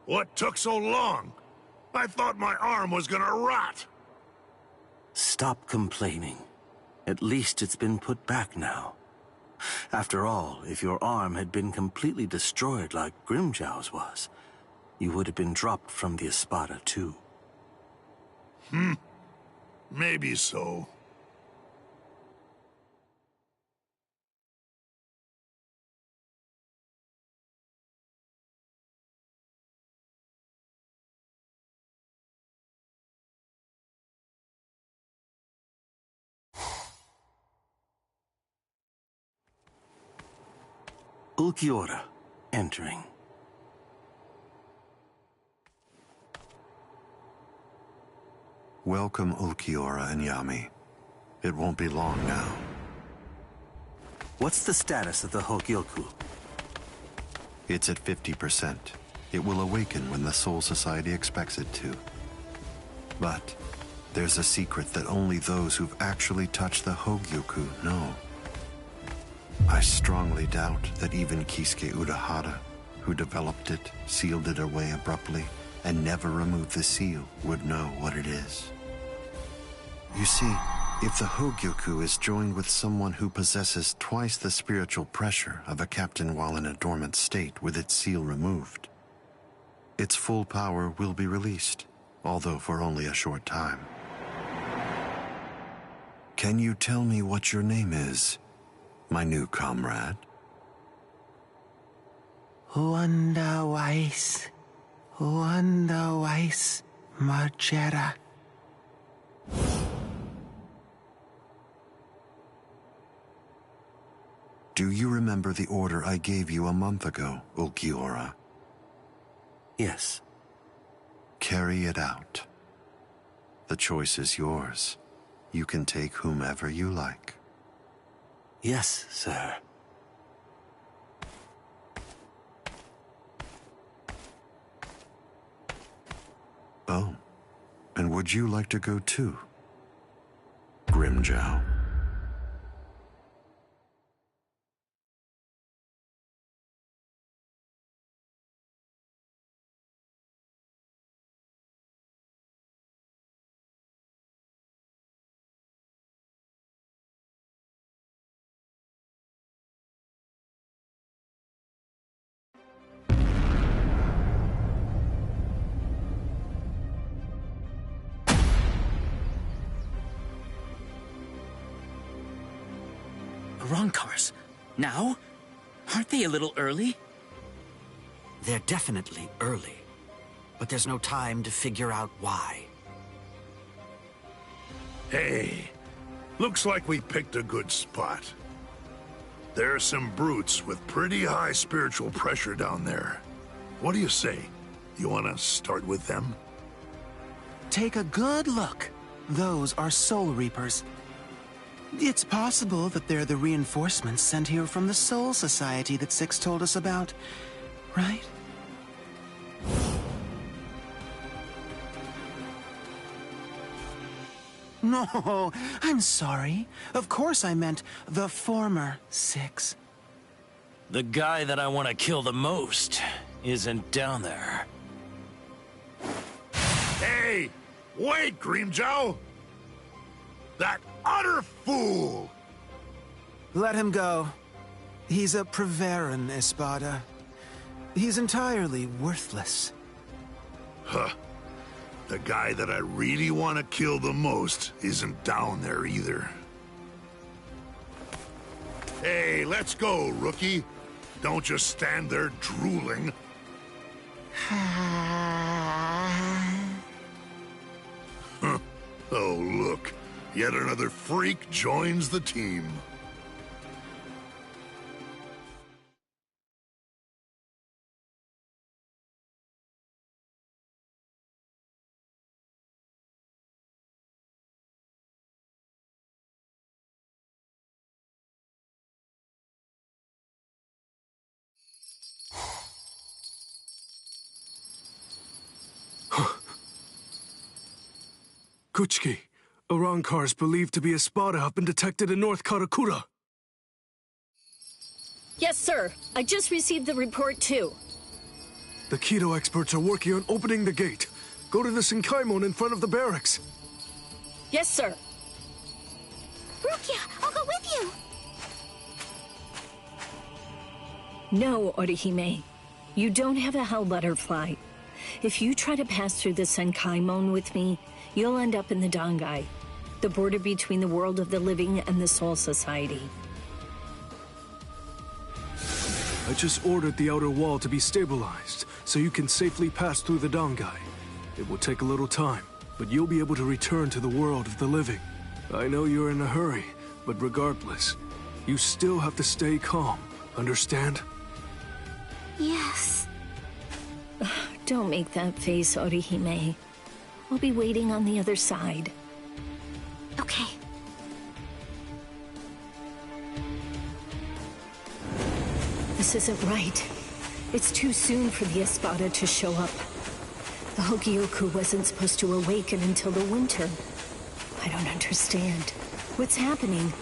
What took so long? I thought my arm was gonna rot. Stop complaining. At least it's been put back now. After all, if your arm had been completely destroyed like Grimjow's was, you would have been dropped from the Espada too. Maybe so. Ulquiorra, entering. Welcome, Ulquiorra and Yami. It won't be long now. What's the status of the Hogyoku? It's at 50%. It will awaken when the Soul Society expects it to. But there's a secret that only those who've actually touched the Hogyoku know. I strongly doubt that even Kisuke Urahara, who developed it, sealed it away abruptly, and never removed the seal, would know what it is. You see, if the Hogyoku is joined with someone who possesses twice the spiritual pressure of a captain while in a dormant state with its seal removed, its full power will be released, although for only a short time. Can you tell me what your name is, my new comrade? Wanda Weiss, Margera. Do you remember the order I gave you a month ago, Ulquiorra? Yes. Carry it out. The choice is yours. You can take whomever you like. Yes, sir. Oh, and would you like to go too, Grimjow? Cars. Now? Aren't they a little early? They're definitely early, but there's no time to figure out why. Hey, looks like we picked a good spot. There are some brutes with pretty high spiritual pressure down there. What do you say? You want to start with them? Take a good look. Those are Soul Reapers. It's possible that they're the reinforcements sent here from the Soul Society that Six told us about, right? No, I'm sorry. Of course I meant the former Six. The guy that I want to kill the most isn't down there. Hey! Wait, Grimjow! That utter fool! Let him go. He's a Preveran, Espada. He's entirely worthless. Huh. The guy that I really want to kill the most isn't down there either. Hey, let's go, rookie. Don't just stand there drooling. Huh. Oh, look. Yet another freak joins the team. Kuchiki, Arankars believed to be Espada have been detected in North Karakura. Yes, sir. I just received the report, too. The Keto experts are working on opening the gate. Go to the Senkaimon in front of the barracks. Yes, sir. Rukia, I'll go with you! No, Orihime. You don't have a Hell Butterfly. If you try to pass through the Senkaimon with me, you'll end up in the Dangai, the border between the world of the living and the Soul Society. I just ordered the outer wall to be stabilized, so you can safely pass through the Dangai. It will take a little time, but you'll be able to return to the world of the living. I know you're in a hurry, but regardless, you still have to stay calm, understand? Yes. Don't make that face, Orihime. I'll be waiting on the other side. Okay. This isn't right. It's too soon for the Espada to show up. The Hokioku wasn't supposed to awaken until the winter. I don't understand. What's happening?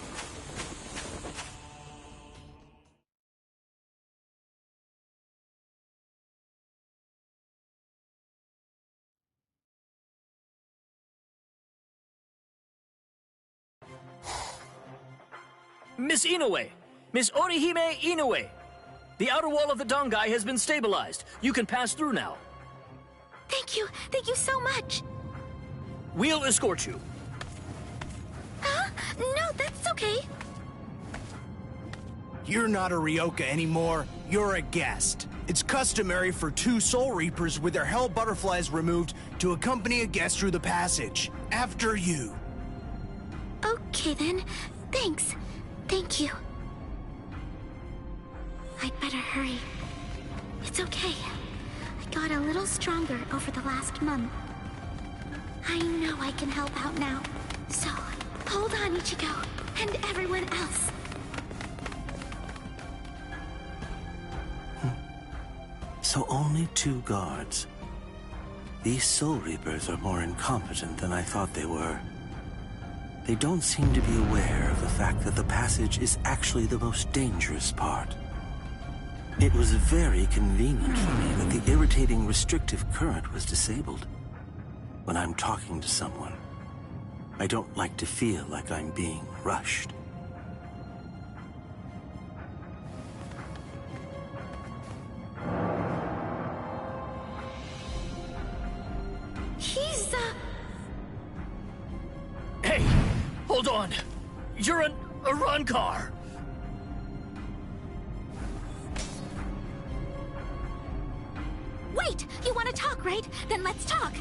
Miss Inoue! Miss Orihime Inoue! The outer wall of the Dangai has been stabilized. You can pass through now. Thank you so much. We'll escort you. Huh? No, that's okay. You're not a Ryoka anymore. You're a guest. It's customary for 2 Soul Reapers with their Hell Butterflies removed to accompany a guest through the passage. After you. Okay then. Thanks. Thank you. I'd better hurry. It's okay. I got a little stronger over the last month. I know I can help out now. So, hold on, Ichigo, and everyone else. So only 2 guards. These Soul Reapers are more incompetent than I thought they were. They don't seem to be aware of the fact that the passage is actually the most dangerous part. It was very convenient for me that the irritating restrictive current was disabled. When I'm talking to someone, I don't like to feel like I'm being rushed. He's, Hey! Hold on! You're a Rancor! Wait! You want to talk, right? Then let's talk!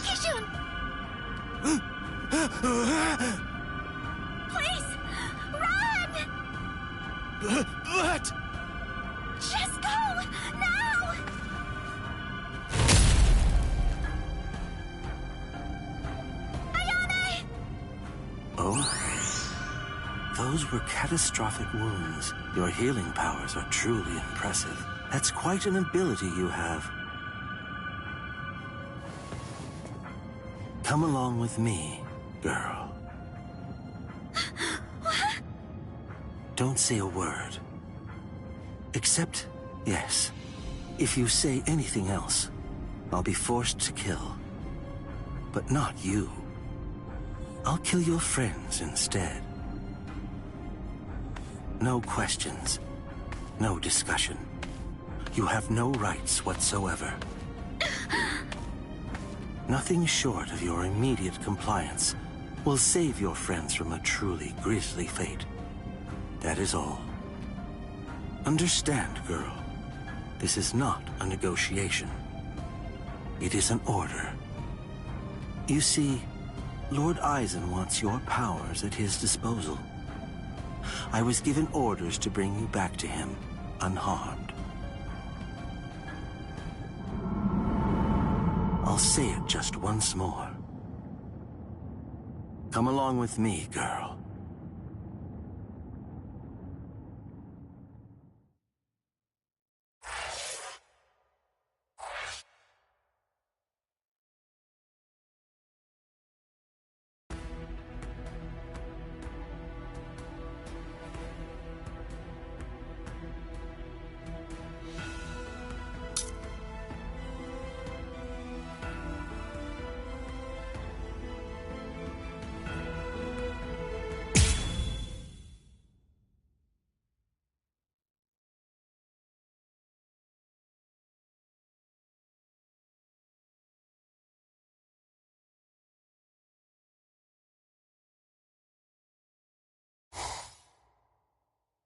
Kishun! Please! Run! But... Just go! Now! Ayane! Oh? Those were catastrophic wounds. Your healing powers are truly impressive. That's quite an ability you have. Come along with me, girl. What? Don't say a word. Except, yes, if you say anything else, I'll be forced to kill. But not you. I'll kill your friends instead. No questions. No discussion. You have no rights whatsoever. Nothing short of your immediate compliance will save your friends from a truly grisly fate. That is all. Understand, girl. This is not a negotiation. It is an order. You see, Lord Eisen wants your powers at his disposal. I was given orders to bring you back to him, unharmed. I'll say it just once more. Come along with me, girl.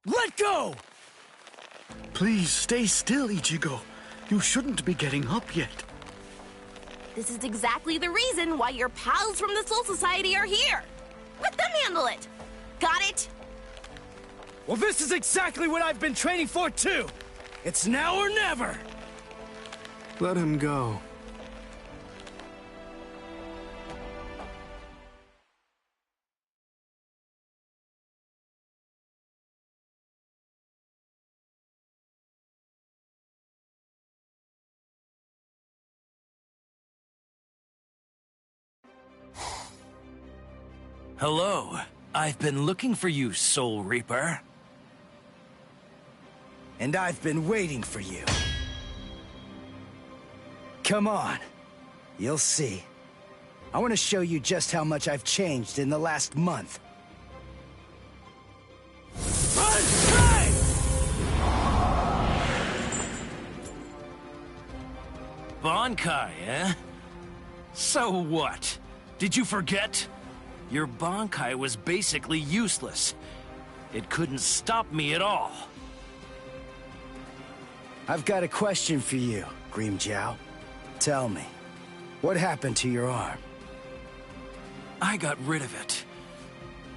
Let go! Please stay still, Ichigo. You shouldn't be getting up yet. This is exactly the reason why your pals from the Soul Society are here. Let them handle it. Got it? Well, this is exactly what I've been training for, too! It's now or never! Let him go. Hello. I've been looking for you, Soul Reaper. And I've been waiting for you. Come on. You'll see. I want to show you just how much I've changed in the last month. Bankai, eh? So what? Did you forget? Your Bankai was basically useless. It couldn't stop me at all. I've got a question for you, Grimmjow. Tell me, what happened to your arm? I got rid of it.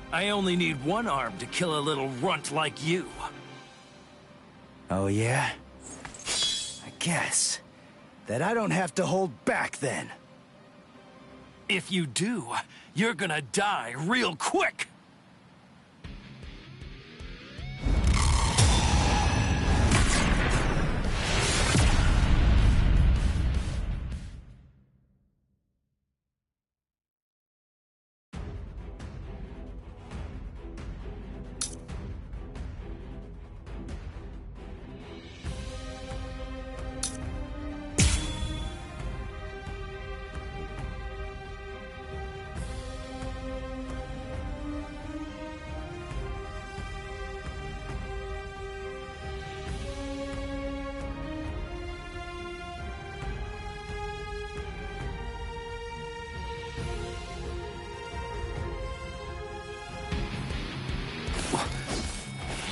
I only need one arm to kill a little runt like you. Oh, yeah? I guess that I don't have to hold back then. If you do, you're gonna die real quick.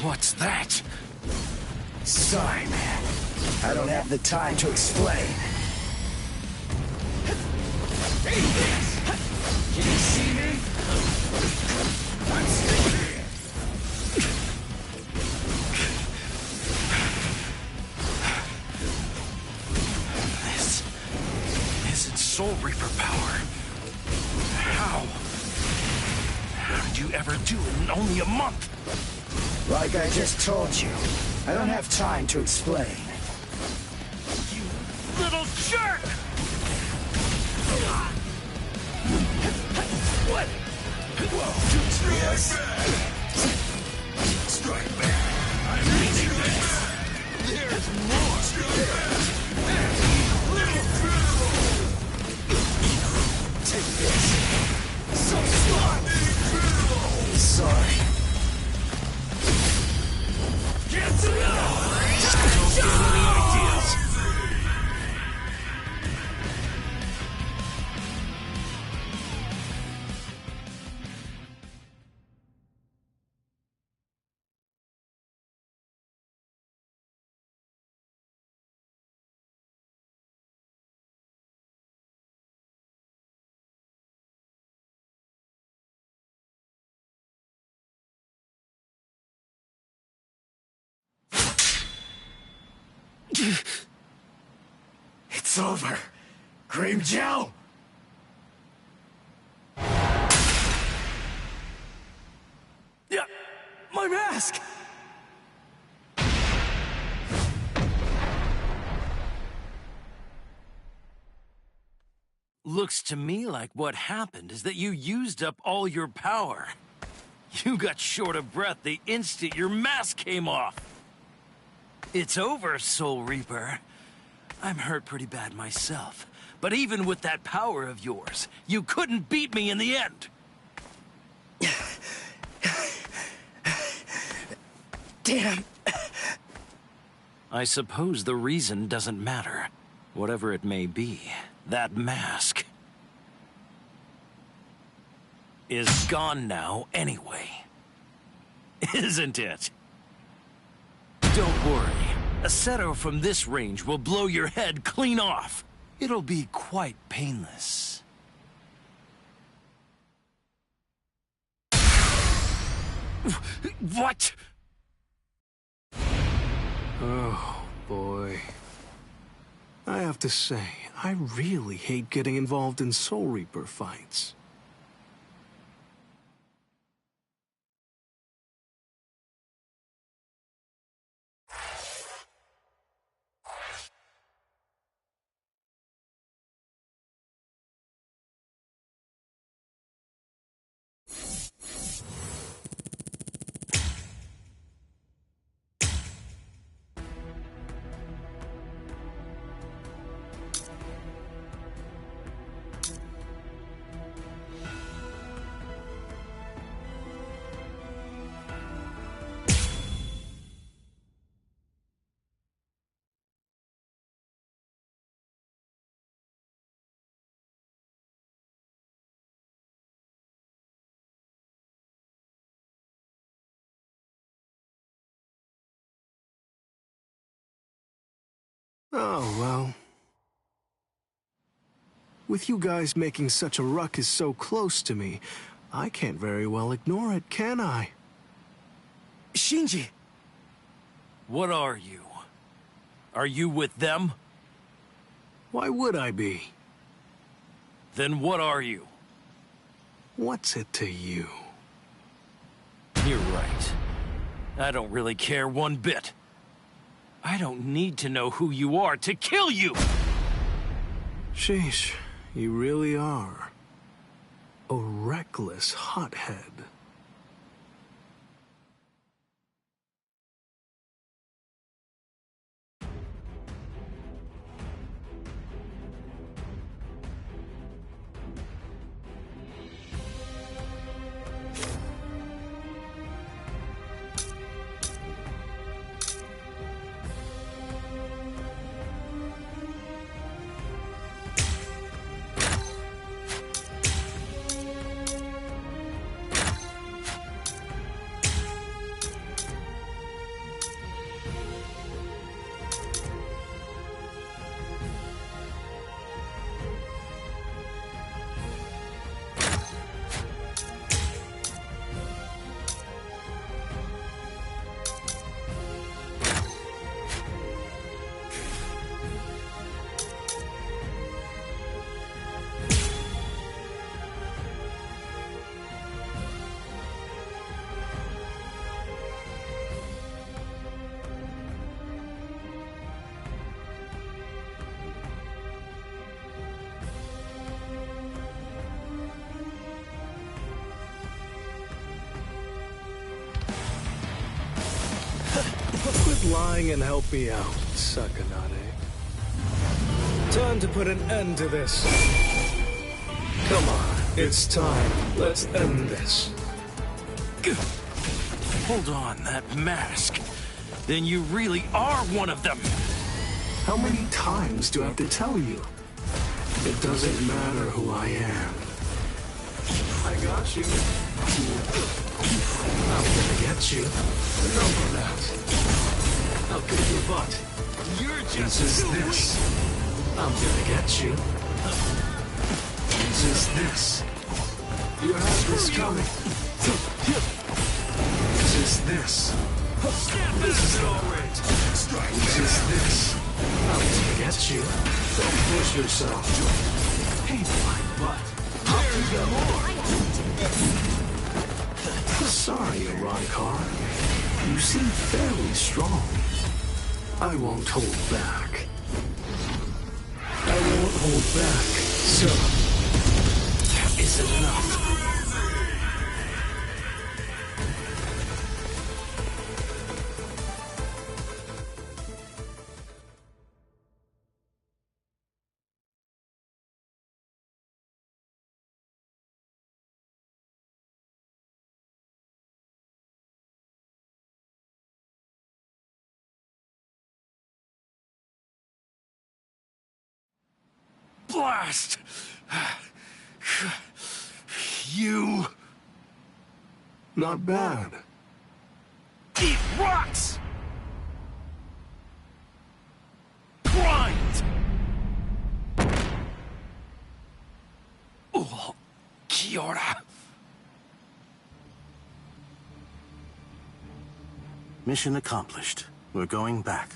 What's that? Sorry, man. I don't have the time to explain. Can you see me? I'm still here. This isn't Soul Reaper power. How did you ever do it in only a month? Like I just told you, I don't have time to explain. You little jerk! What? Whoa! Yes. Strike back! I'm reaching this! There's more! Strike back! Take this. So smart! Sorry. Don't get any ideas. It's over. Grimmjow! Yeah, my mask! Looks to me like what happened is that you used up all your power. You got short of breath the instant your mask came off. It's over, Soul Reaper. I'm hurt pretty bad myself, but even with that power of yours, you couldn't beat me in the end. Damn. I suppose the reason doesn't matter. Whatever it may be, that mask is gone now anyway. Isn't it? Don't worry. A setter from this range will blow your head clean off. It'll be quite painless. What? Oh, boy. I have to say, I really hate getting involved in Soul Reaper fights. Oh, well. With you guys making such a ruckus so close to me, I can't very well ignore it, can I? Shinji! What are you? Are you with them? Why would I be? Then what are you? What's it to you? You're right. I don't really care one bit. I don't need to know who you are to kill you! Sheesh, you really are a reckless hothead. Quit lying and help me out, Sakanade. Time to put an end to this. Come on, it's time. Let's end this. Hold on, that mask. Then you really are one of them. How many times do I have to tell you? It doesn't matter who I am. I got you. I'm gonna get you. Enough of that. I'll kick your butt. You're just this. I'm gonna get you. Resist this. You have this coming. Resist this. This is alright. Resist this. I'm gonna get you. Don't push yourself. Pain my butt. There's more. Sorry, Raikar. You seem fairly strong. I won't hold back. I won't hold back, so... That isn't enough. Blast! You... Not bad. Eat rocks! Fiora! Mission accomplished. We're going back.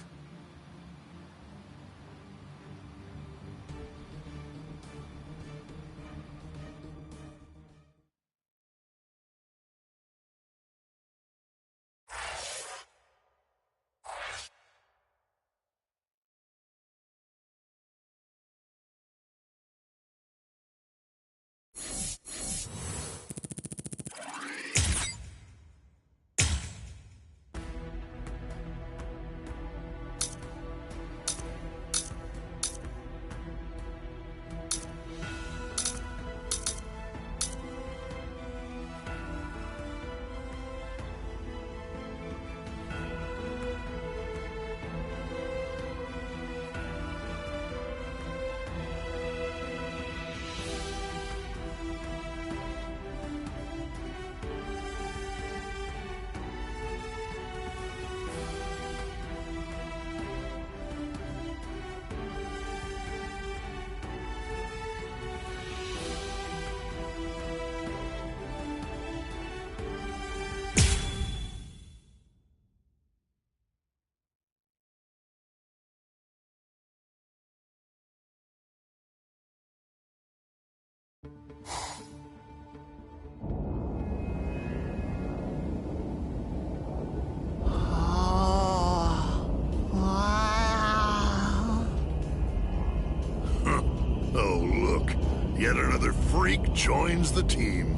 Oh, look. Yet another freak joins the team.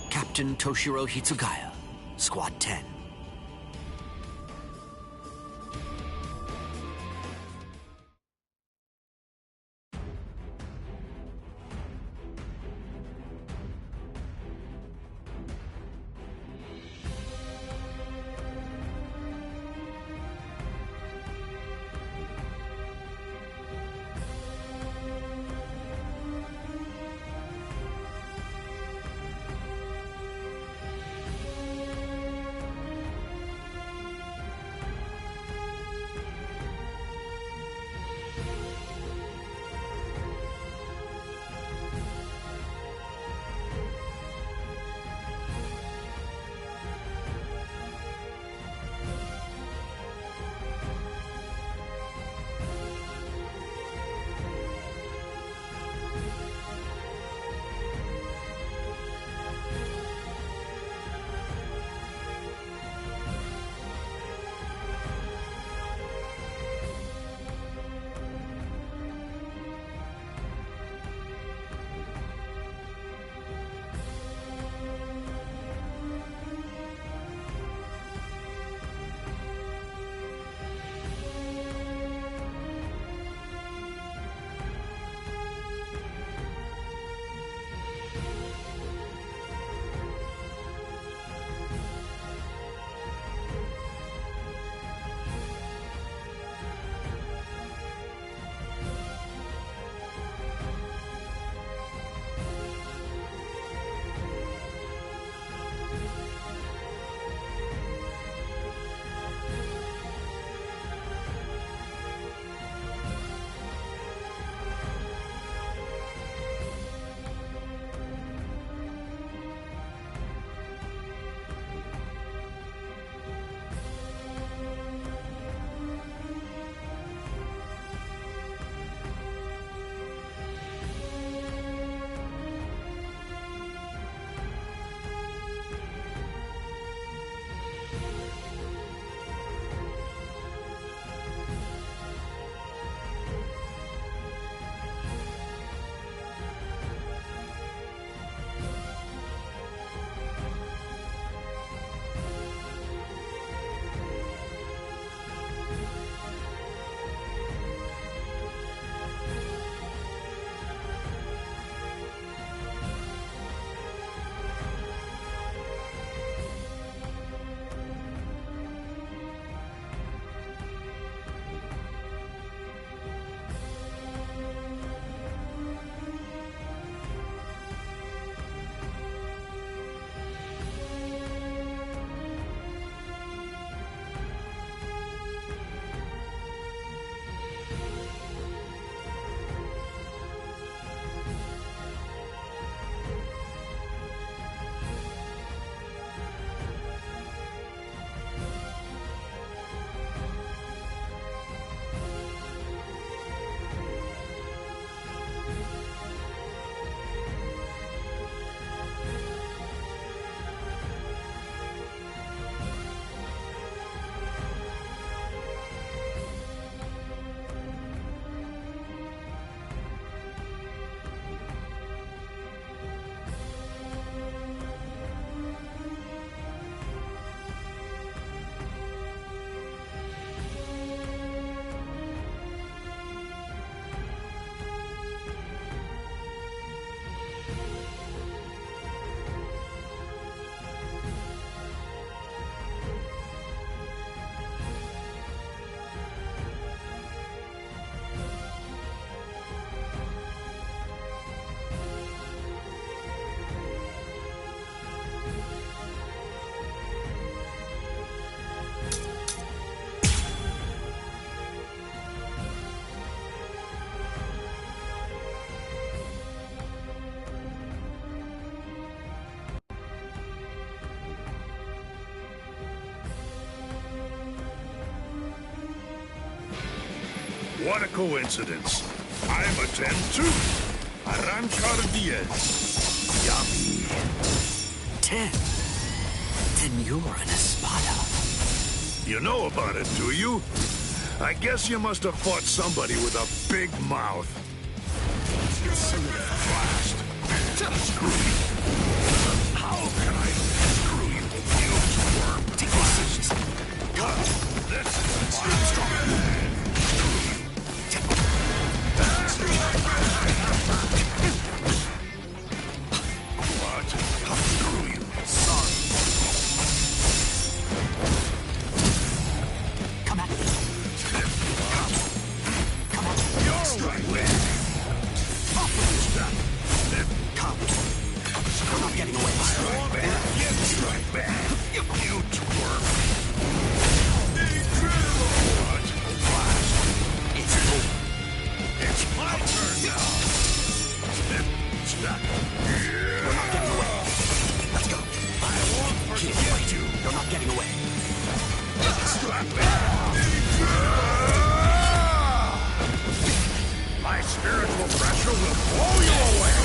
Captain Toshiro Hitsugaya, Squad 10. What a coincidence. I'm a 10 too. Arrancar 10. Yummy. 10? Then you're an Espada. You know about it, do you? I guess you must have fought somebody with a big mouth. Blast. Screw you. How can I screw you, you worm? Take this seriously. This is my What? Screw you. Sorry. Come at me. Come on. You're right. Off with you. Come. I'm not getting away. Strike back. Strike back. You twerp. Incredible. What? Blast. It's over. It's my turn now. Stop. You're not getting away. Let's go. I won't forget you. You're not getting away. Strike back. My spiritual pressure will blow you away.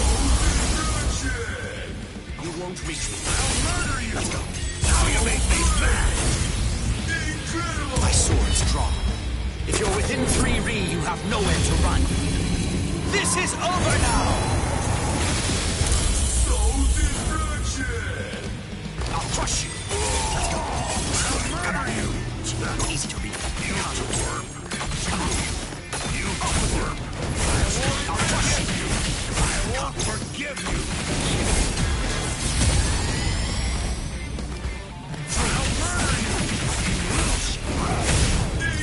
You won't reach me. I'll murder you. Let's go. Now you make me mad. Incredible. My sword's drawn. If you're within 3 Ri, you have nowhere to run. This is over now! Soul destruction. I'll crush you. Let's go. I'll murder you. Go easy to read. You twerp. Come on. You twerp. I'll crush you. I won't forgive you. I'll murder you.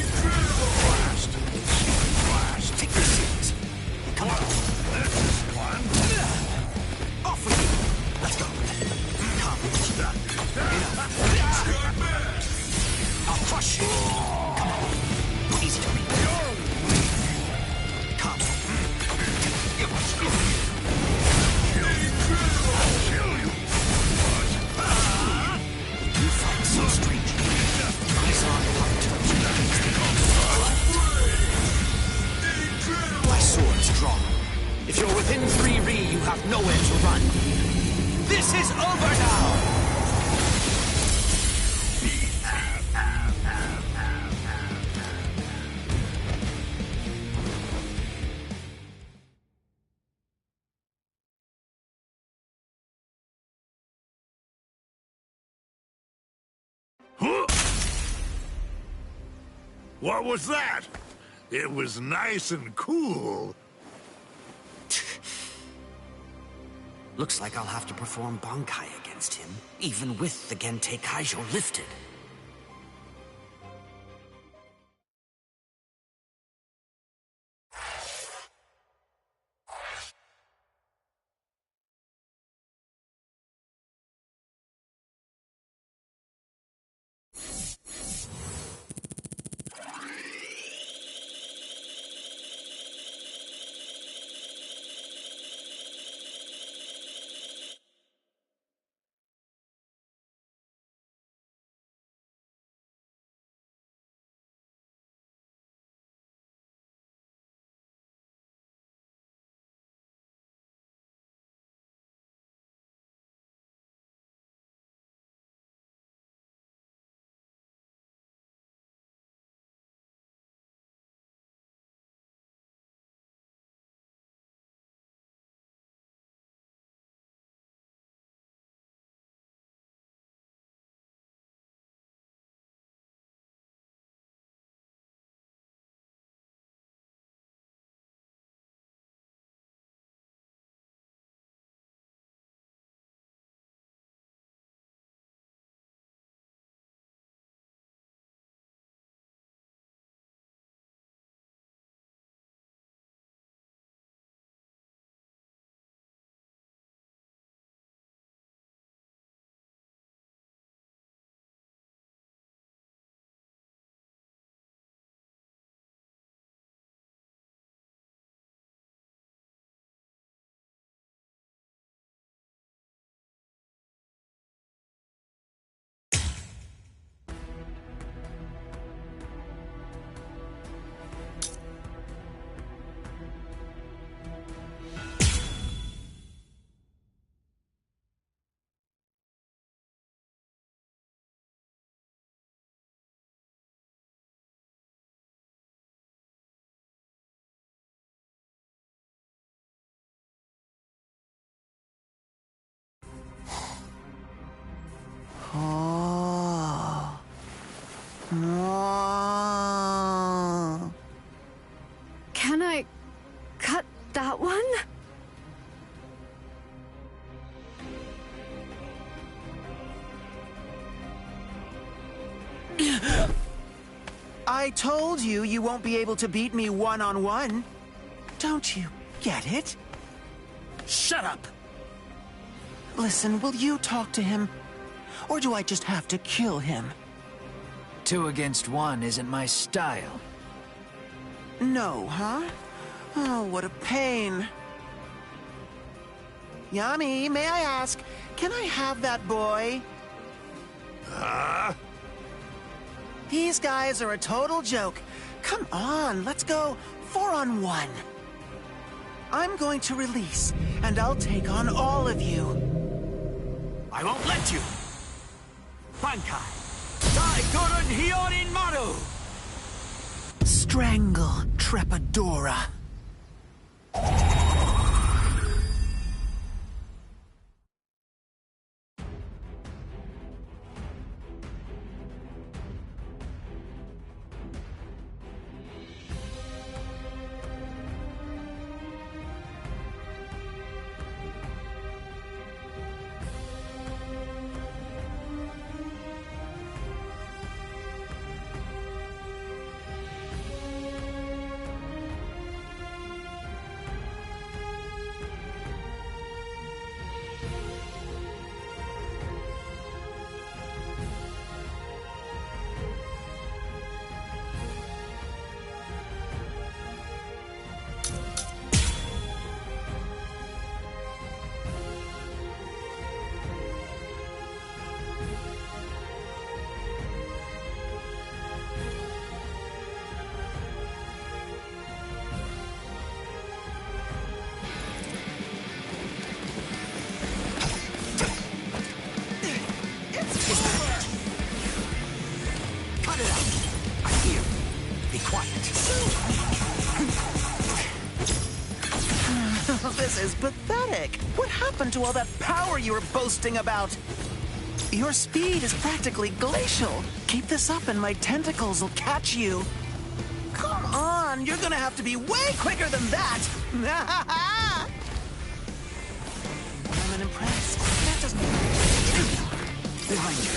Incredible. Blast. Blast. Take this seriously. Come on. This is fun. Off with you. Let's go. Come. I'll crush you. Come on. Go easy to read. Come. I'll kill you. You fight so strange. Eyes on heart. My sword's drawn. If you're within 3 Ri, you have nowhere to run. This is over now! What was that? It was nice and cool. Looks like I'll have to perform Bankai against him, even with the Gente Kaijo lifted. Can I cut that one? I told you you won't be able to beat me one-on-one. Don't you get it? Shut up! Listen, will you talk to him? Or do I just have to kill him? 2 against 1 isn't my style. No, huh? Oh, what a pain. Yami, may I ask, can I have that boy? These guys are a total joke. Come on, let's go 4-on-1. I'm going to release, and I'll take on all of you. I won't let you! Bankai! Daigurun Hyorin Maru! Strangle Trepadora. This is pathetic. What happened to all that power you were boasting about? Your speed is practically glacial. Keep this up and my tentacles will catch you. Come on, you're gonna have to be way quicker than that. I'm impressed. That doesn't behind you.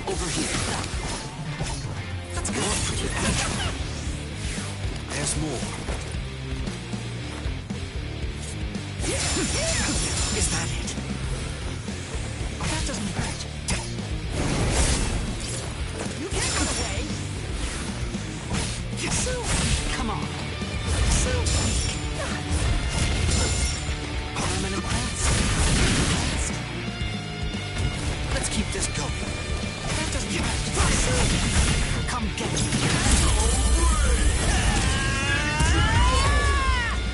Over here. Let's go. There's more. Is that it? That doesn't hurt. You can't run away. So come on. So I'm impressed. Let's keep this going. That doesn't hurt. Come get me.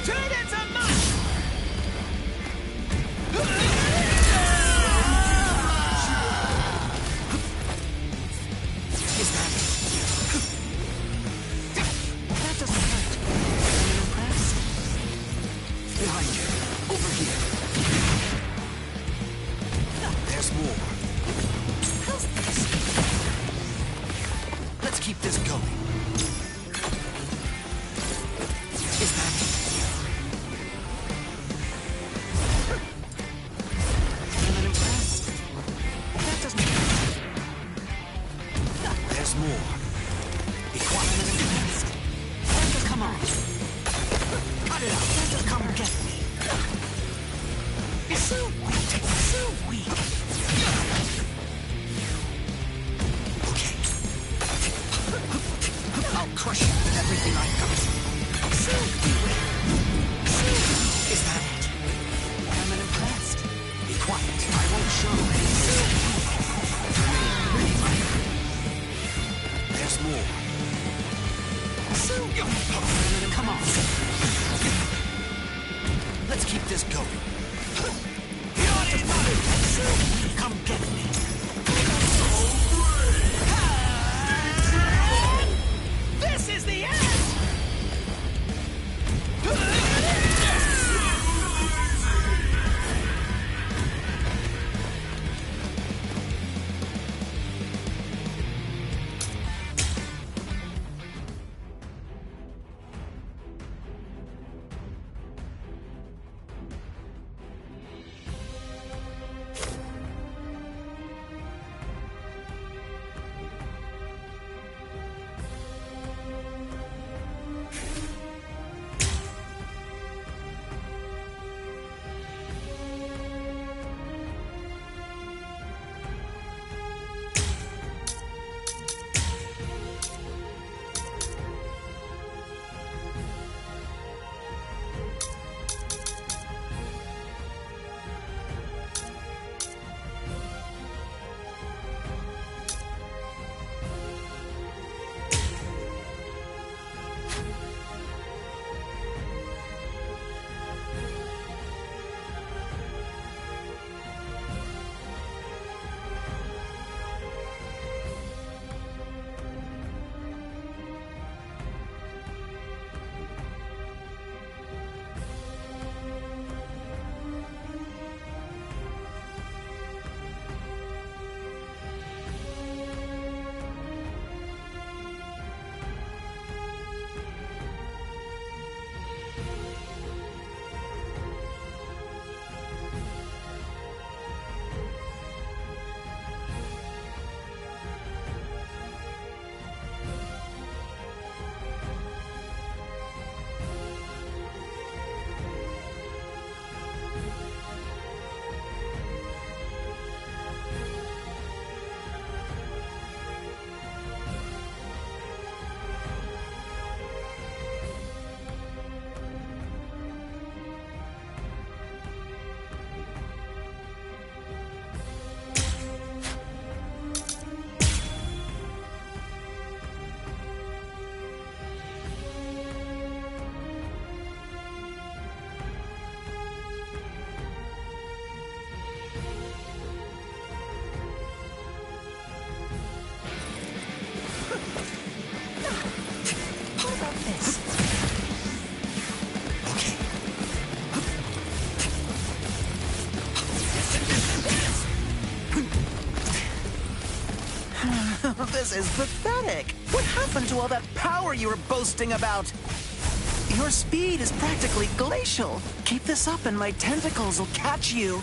Turn it to mush! Is that it? That doesn't hurt. I'm impressed. Behind you. Over here. There's more. How's this? Let's keep this going. Is that it? I'm impressed. That doesn't hurt. There's more. Be quiet. I'm impressed. That does come on. Cut it out. That does come get me. You're so weak. So weak. Okay. I'll crush you with everything I've got. So beware. Is that it? I'm impressed. Be quiet. I won't show. There's more. Come on. Let's keep this going. Come get me. This is the end! This is pathetic. What happened to all that power you were boasting about? Your speed is practically glacial. Keep this up and my tentacles will catch you.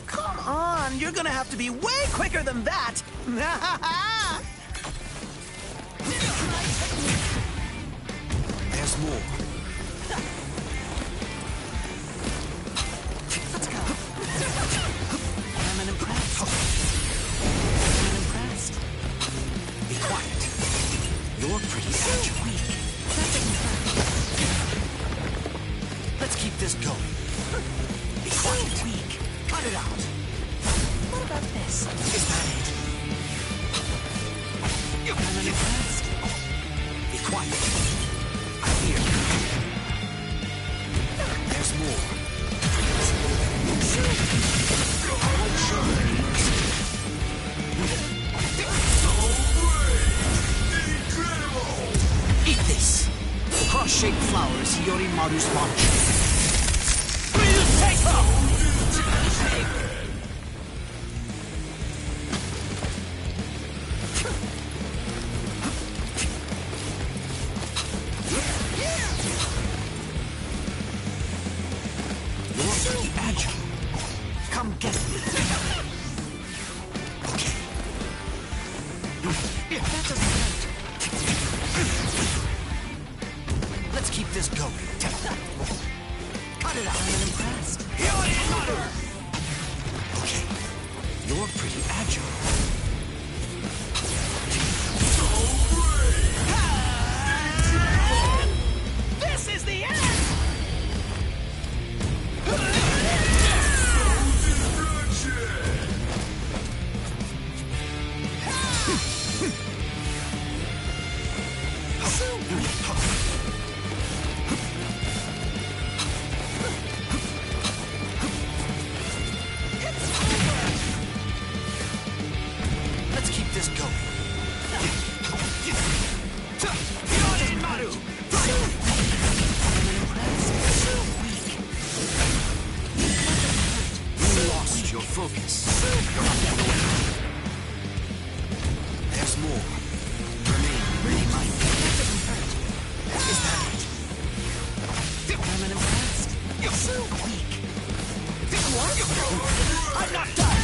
Come on, you're gonna have to be way quicker than that. There's more. Let's go. I'm impressed. I'm impressed. Be quiet. You're pretty agile. That didn't hurt. Let's keep this going. Be quiet. Weak. Cut it out. What about this? Is that it? I'm impressed. Be quiet. I hear you. There's more. I won't show any mercy. Eat this. The cross-shaped flower is Hiyorimaru's launch. Take off! Come get me. Okay. That doesn't hurt. Let's keep this going. Cut it out. I'm impressed. Okay. You're pretty agile. This is the end! Let's keep this going. You lost your focus. There's more. Remain ready-minded. Is that it? I'm impressed. You're so weak. What? I'm not done.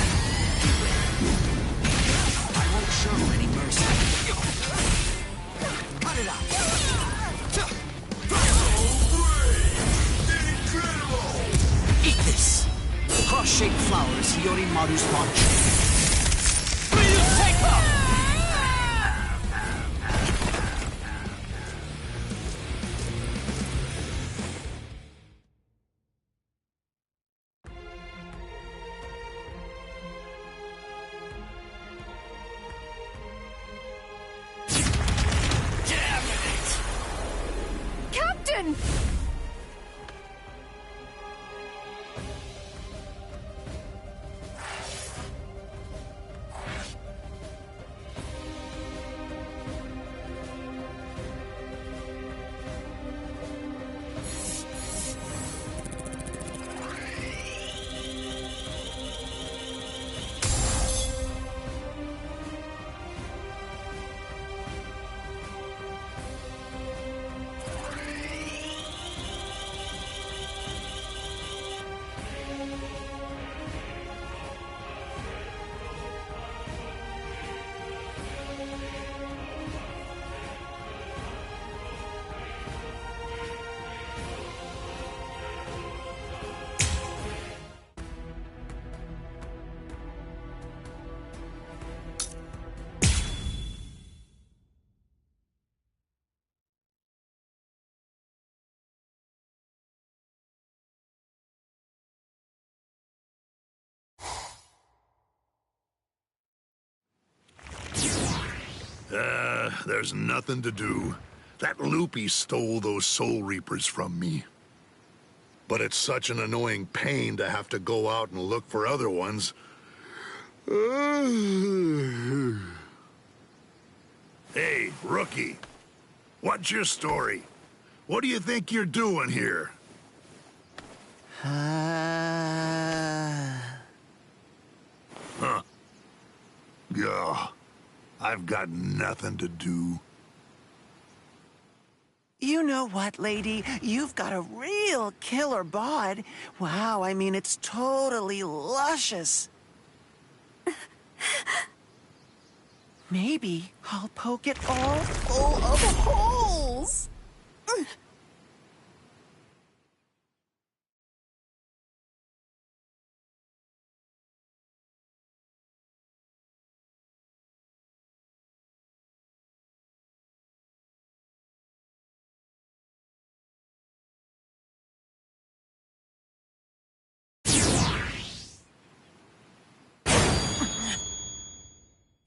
I won't show any mercy. Cut it out. Eat this. The cross-shaped flower is Hiyorimaru's launch. Take off! Captain! There's nothing to do. That loopy stole those Soul Reapers from me. But it's such an annoying pain to have to go out and look for other ones. Hey, rookie. What's your story? What do you think you're doing here? Huh? Yeah. I've got nothing to do. You know what, lady? You've got a real killer bod. Wow, I mean, it's totally luscious. Maybe I'll poke it all full of holes.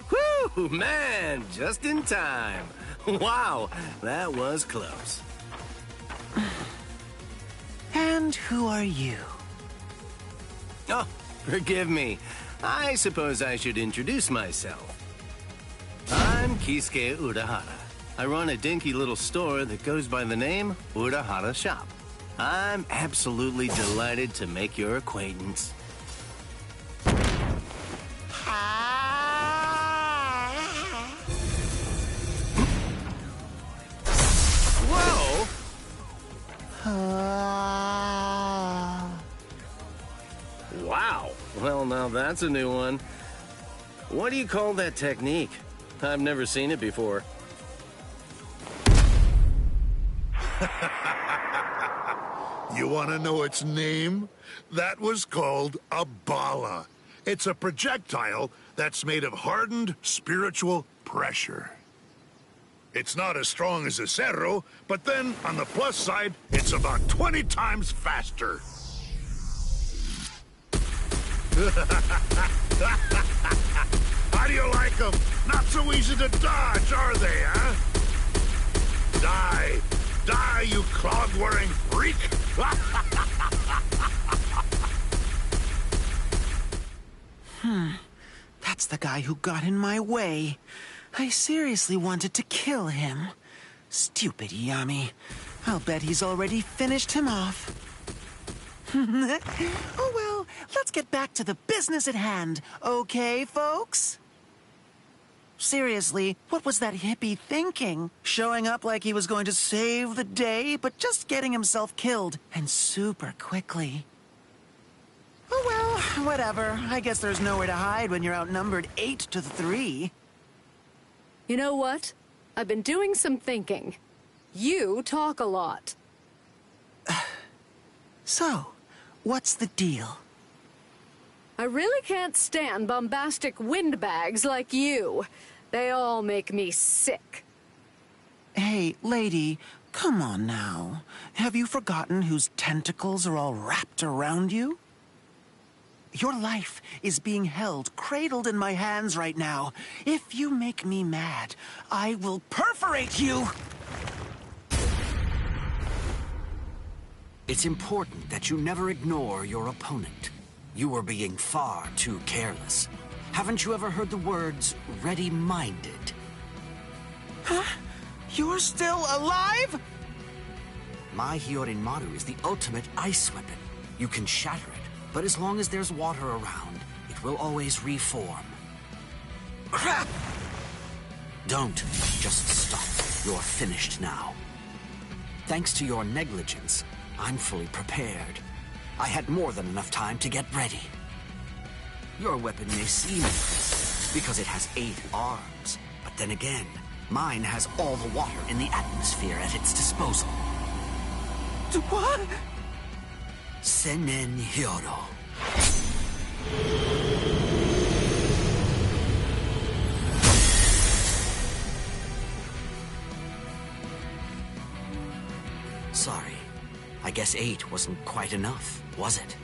Whew, man, just in time. Wow, that was close. And who are you? Oh, forgive me. I suppose I should introduce myself. I'm Keisuke Urahara. I run a dinky little store that goes by the name Urahara Shop. I'm absolutely delighted to make your acquaintance. Whoa! Wow. Well, now that's a new one. What do you call that technique? I've never seen it before. You want to know its name? That was called a bala. It's a projectile that's made of hardened spiritual pressure. It's not as strong as a cerro, but then, on the plus side, it's about 20 times faster. How do you like them? Not so easy to dodge, are they, huh? Die! Die, you clog-wearing freak! That's the guy who got in my way. I seriously wanted to kill him. Stupid Yami. I'll bet he's already finished him off. Oh well, let's get back to the business at hand, okay, folks? Seriously, what was that hippie thinking? Showing up like he was going to save the day, but just getting himself killed, and super quickly. Oh well, whatever. I guess there's nowhere to hide when you're outnumbered 8-3. You know what? I've been doing some thinking. You talk a lot. So, what's the deal? I really can't stand bombastic windbags like you. They all make me sick. Hey, lady, come on now. Have you forgotten whose tentacles are all wrapped around you? Your life is being held, cradled in my hands right now. If you make me mad, I will perforate you! It's important that you never ignore your opponent. You are being far too careless. Haven't you ever heard the words, ready-minded? Huh? You're still alive? My Hyorin-maru is the ultimate ice weapon. You can shatter it, but as long as there's water around, it will always reform. Crap! Don't just stop. You're finished now. Thanks to your negligence, I'm fully prepared. I had more than enough time to get ready. Your weapon may seem impressive because it has 8 arms, but then again, mine has all the water in the atmosphere at its disposal. What? Sennen Hyoro. Sorry. I guess 8 wasn't quite enough, was it?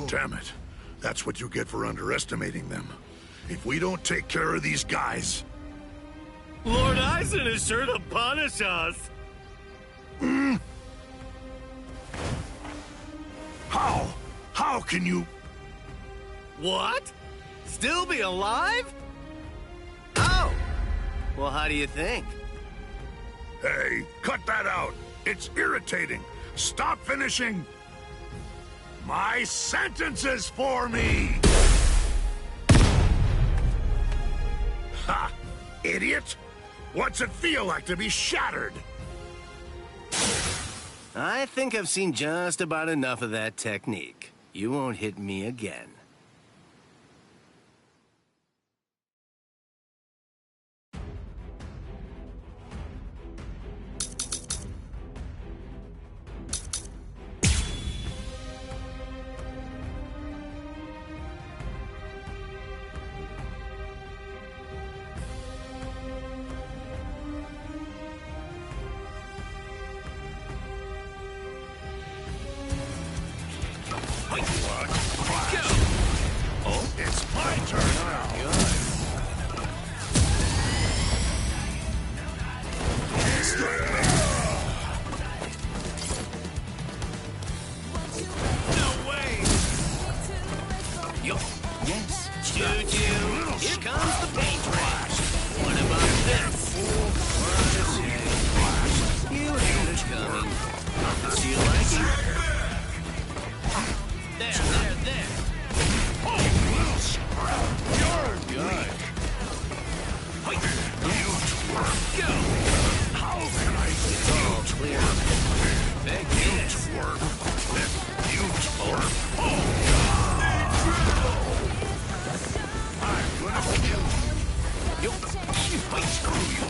Damn it. That's what you get for underestimating them. If we don't take care of these guys... Lord Eisen is sure to punish us. How? How can you... What? Still be alive? Oh! Well, how do you think? Hey, cut that out. It's irritating. Stop finishing my sentences for me! Ha! Idiot! What's it feel like to be shattered? I think I've seen just about enough of that technique. You won't hit me again. It's my turn now. No way! Yo, yes. Choo-choo. Here comes the paint trash. What about this? You had it coming. Do you like it? There. You're good. Go! How can I get It's all clear. Big yes. I'm gonna kill you. Yo. Screw you.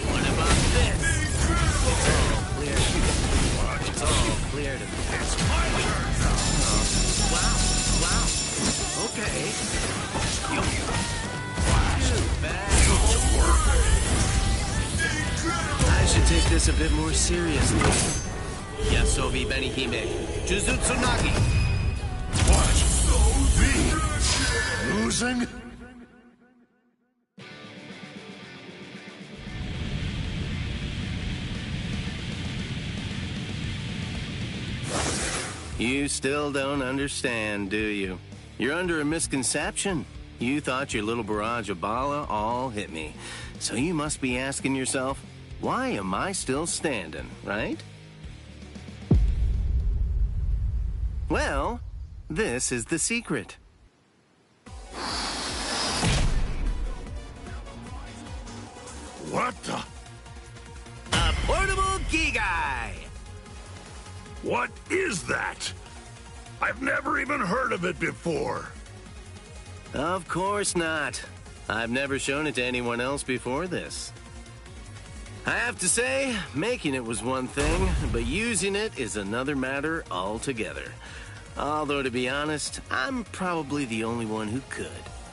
What about this? It's all clear. It's all clear to me. It's my turn now. Wow. Okay. Yo. Too bad. I should take this a bit more seriously. Yasobi Benihime. Jujutsu Nagi. What? Me? Losing? You still don't understand, do you? You're under a misconception. You thought your little barrage of Bala all hit me. So you must be asking yourself, why am I still standing, right? Well, this is the secret. What the? A portable Gigai! What is that? I've never even heard of it before. Of course not. I've never shown it to anyone else before this. I have to say, making it was one thing, but using it is another matter altogether. Although, to be honest, I'm probably the only one who could.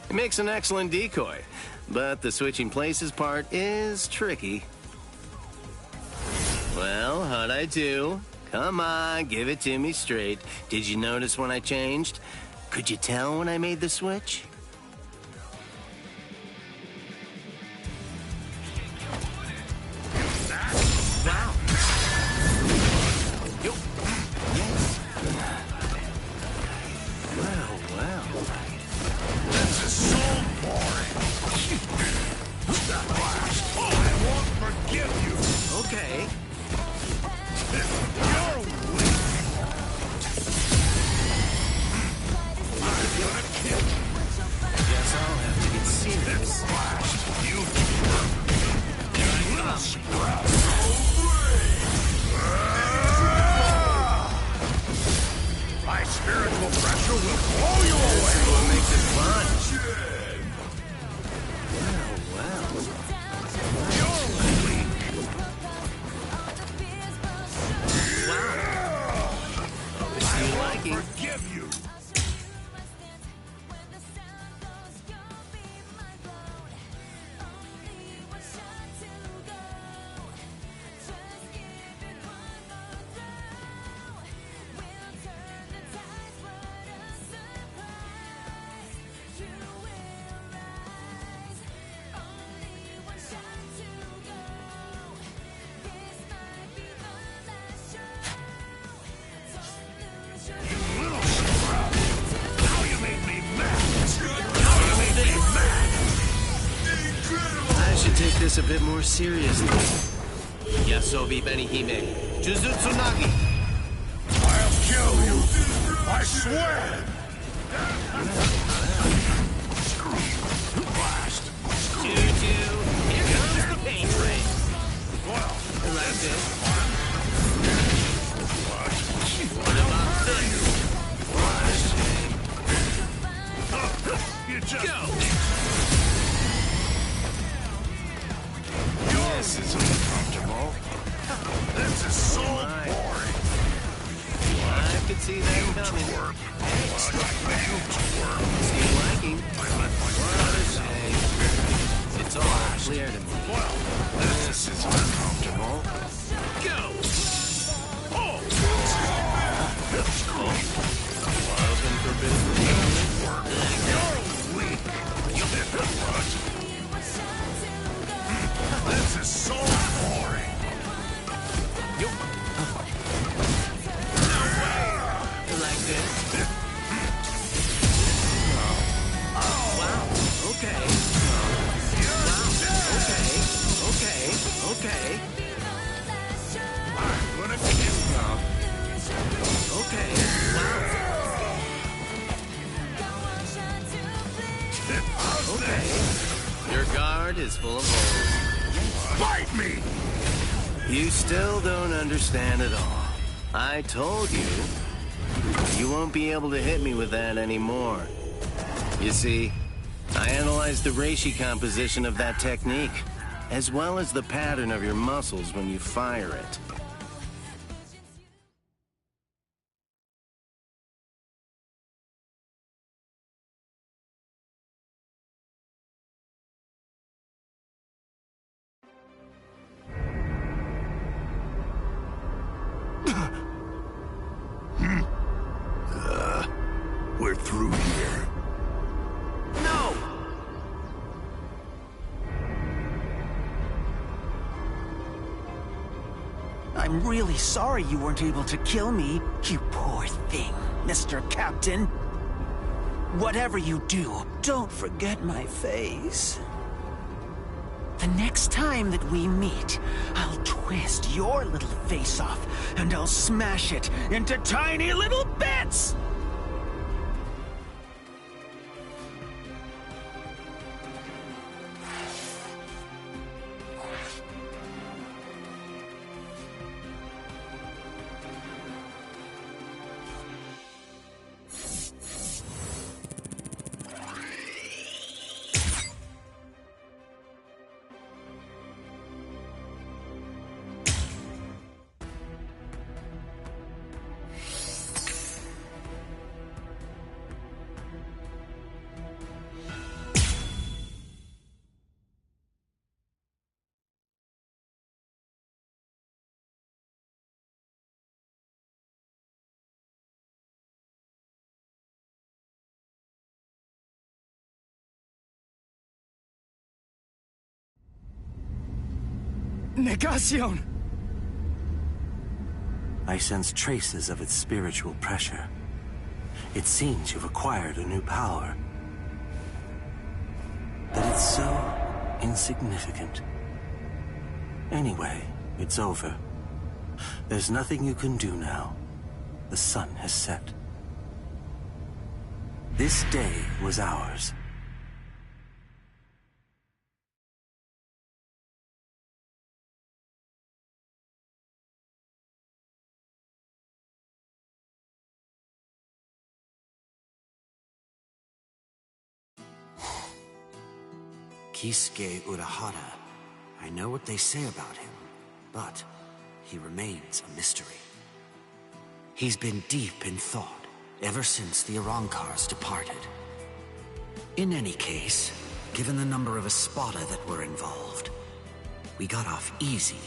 It makes an excellent decoy, but the switching places part is tricky. Well, how'd I do? Come on, give it to me straight. Did you notice when I changed? Could you tell when I made the switch? Wow. Yo. Yes. Well. This is so boring. I won't forgive you. Okay. You're weak. I'm gonna kill you. this a bit more seriously. Yasobi Benihime, Jujutsu Nagi. I'll kill you! I swear! Blast! Choo-choo, here comes the pain train. Well, Like this. what about this? You just Go! This is uncomfortable. This is so boring. I could see that coming. Seems liking. What a shame. It's all clear to me. Well, this is uncomfortable. Go! Open for business. You're weak. This is so boring. Like this. Wow. Okay. Wow. Okay. I'm gonna kill you. Okay. Wow. Okay. Your guard is full of holes. Bite me! You still don't understand at all. I told you, you won't be able to hit me with that anymore. You see, I analyzed the reishi composition of that technique, as well as the pattern of your muscles when you fire it. We're through here. No! I'm really sorry you weren't able to kill me, you poor thing, Mr. Captain. Whatever you do, don't forget my face. The next time that we meet, I'll twist your little face off, and I'll smash it into tiny little bits! Negación! I sense traces of its spiritual pressure. It seems you've acquired a new power. But it's so insignificant. Anyway, it's over. There's nothing you can do now. The sun has set. This day was ours. KxHRiku. I know what they say about him, but he remains a mystery. He's been deep in thought ever since the Arrancars departed. In any case, given the number of Espada that were involved, we got off easy,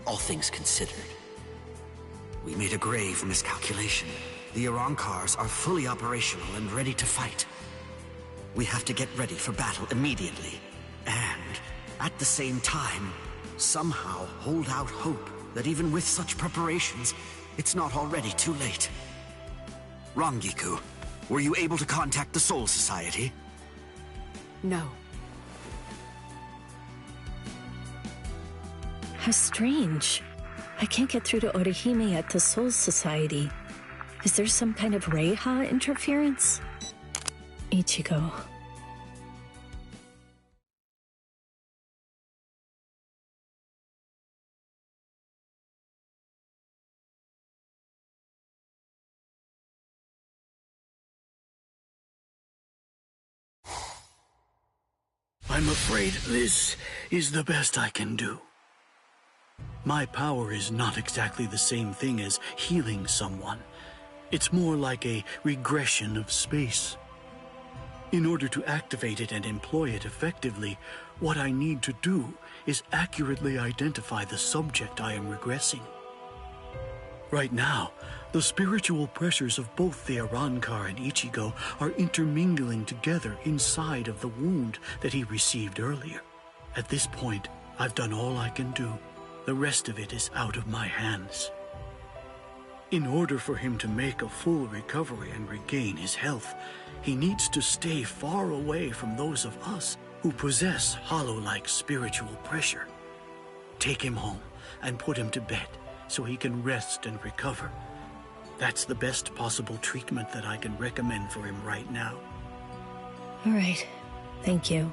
all things considered. We made a grave miscalculation. The Arrancars are fully operational and ready to fight. We have to get ready for battle immediately, and at the same time, somehow hold out hope that even with such preparations, it's not already too late. Rangiku, were you able to contact the Soul Society? No. How strange. I can't get through to Orihime at the Soul Society. Is there some kind of Reiha interference? Ichigo. I'm afraid this is the best I can do. My power is not exactly the same thing as healing someone. It's more like a regression of space. In order to activate it and employ it effectively, what I need to do is accurately identify the subject I am regressing. Right now, the spiritual pressures of both the Arrancar and Ichigo are intermingling together inside of the wound that he received earlier. At this point, I've done all I can do. The rest of it is out of my hands. In order for him to make a full recovery and regain his health, he needs to stay far away from those of us who possess hollow-like spiritual pressure. Take him home and put him to bed so he can rest and recover. That's the best possible treatment that I can recommend for him right now. All right. Thank you.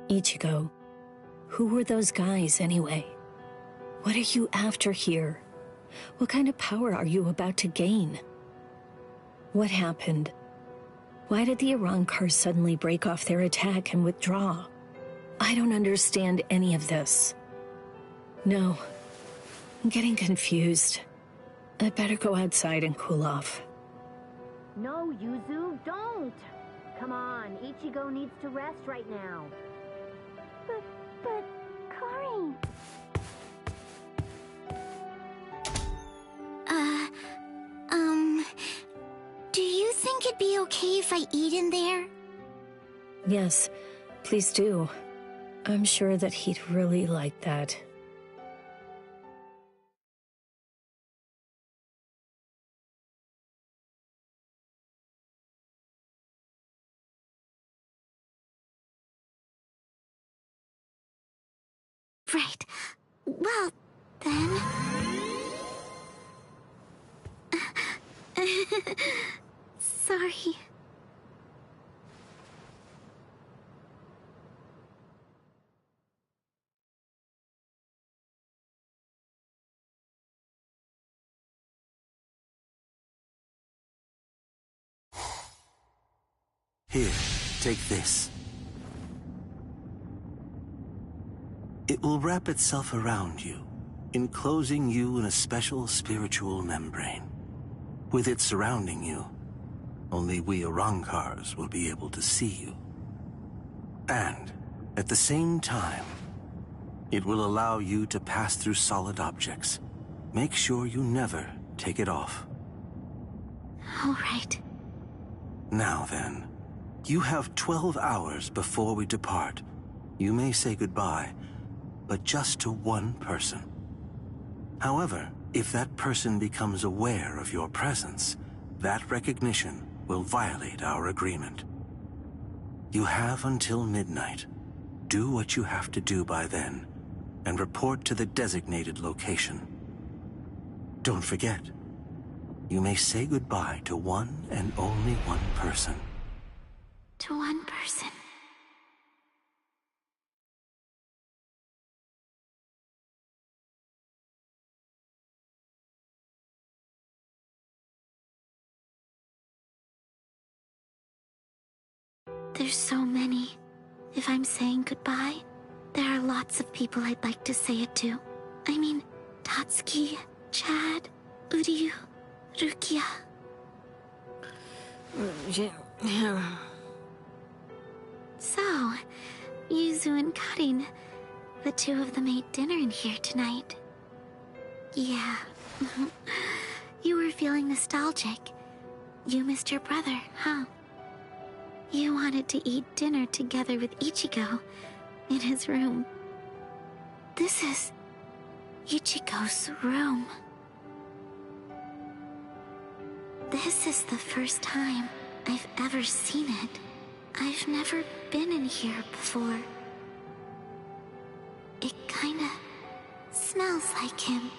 Ichigo, who were those guys anyway? What are you after here? What kind of power are you about to gain? What happened? Why did the Arrancar suddenly break off their attack and withdraw? I don't understand any of this. No, I'm getting confused. I'd better go outside and cool off. No, Yuzu, don't! Come on, Ichigo needs to rest right now. But, Kari... Do you think it'd be okay if I eat in there? Yes, please do. I'm sure that he'd really like that. Right. Well, then... Sorry. Here, take this. It will wrap itself around you, enclosing you in a special spiritual membrane. With it surrounding you, only we Arrancars will be able to see you. And, at the same time, it will allow you to pass through solid objects. Make sure you never take it off. All right. Now then, you have 12 hours before we depart. You may say goodbye, but just to one person. However, if that person becomes aware of your presence, that recognition will violate our agreement. You have until midnight. Do what you have to do by then, and report to the designated location. Don't forget, you may say goodbye to one and only one person. To one person. There's so many. If I'm saying goodbye, there are lots of people I'd like to say it to. I mean, Tatsuki, Chad, Uryu, Rukia. So, Yuzu and Karin, the two of them ate dinner in here tonight. Yeah. You were feeling nostalgic. You missed your brother, huh? You wanted to eat dinner together with Ichigo in his room. This is Ichigo's room. This is the first time I've ever seen it. I've never been in here before. It kinda smells like him.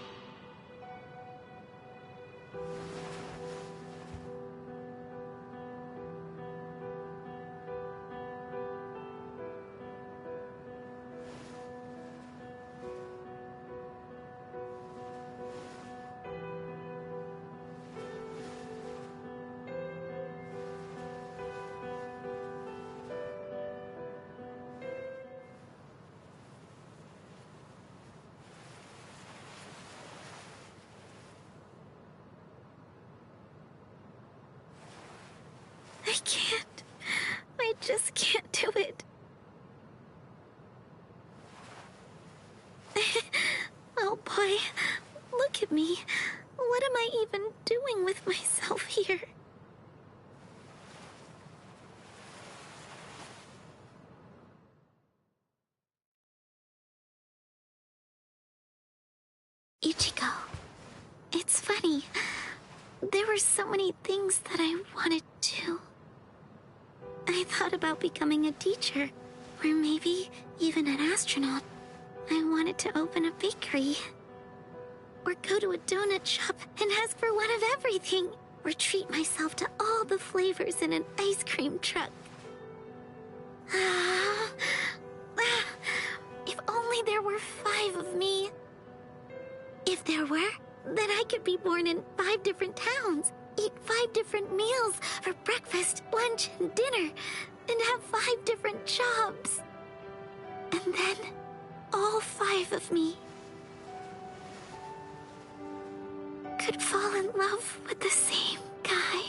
I can't. I just can't do it. Oh boy, look at me. What am I even doing with myself here? Ichigo, it's funny. There were so many things that I wanted to. I thought about becoming a teacher, or maybe even an astronaut. I wanted to open a bakery, or go to a donut shop and ask for one of everything, or treat myself to all the flavors in an ice cream truck. If only there were 5 of me. If there were, then I could be born in 5 different towns, eat 5 different meals for breakfast, lunch, and dinner, and have 5 different jobs. And then, all 5 of me could fall in love with the same guy.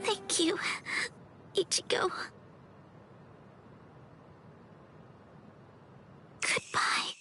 Thank you, Ichigo. Goodbye.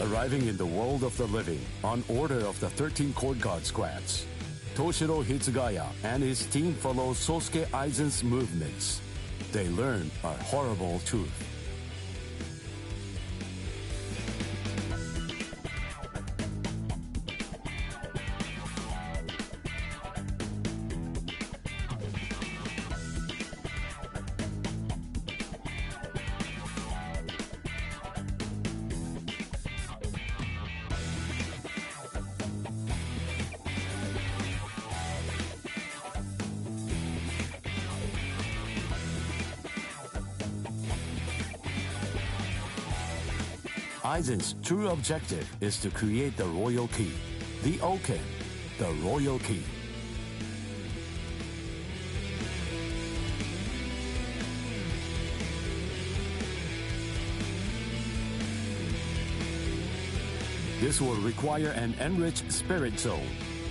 Arriving in the world of the living on order of the 13 Court Guard squads, Toshiro Hitsugaya and his team follow Sosuke Aizen's movements. They learn a horrible truth. Aizen's true objective is to create the royal key, the Oken, the royal key. This will require an enriched spirit soul,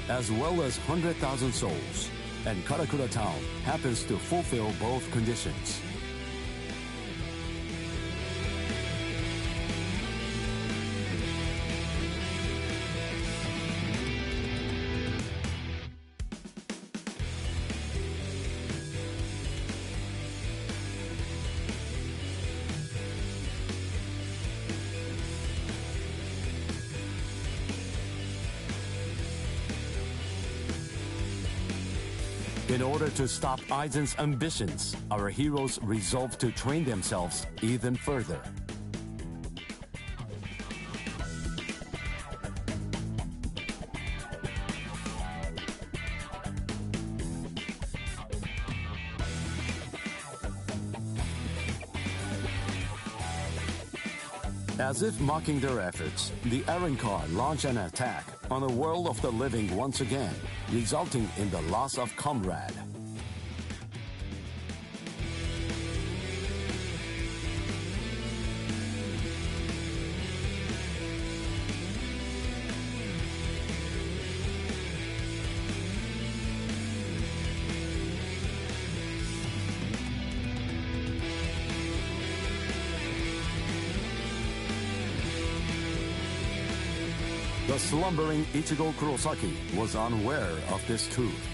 as well as 100,000 souls, and Karakura Town happens to fulfill both conditions. In order to stop Aizen's ambitions, our heroes resolve to train themselves even further. As if mocking their efforts, the Arrancar launch an attack on the world of the living once again, resulting in the loss of comrade. The slumbering Ichigo Kurosaki was unaware of this truth.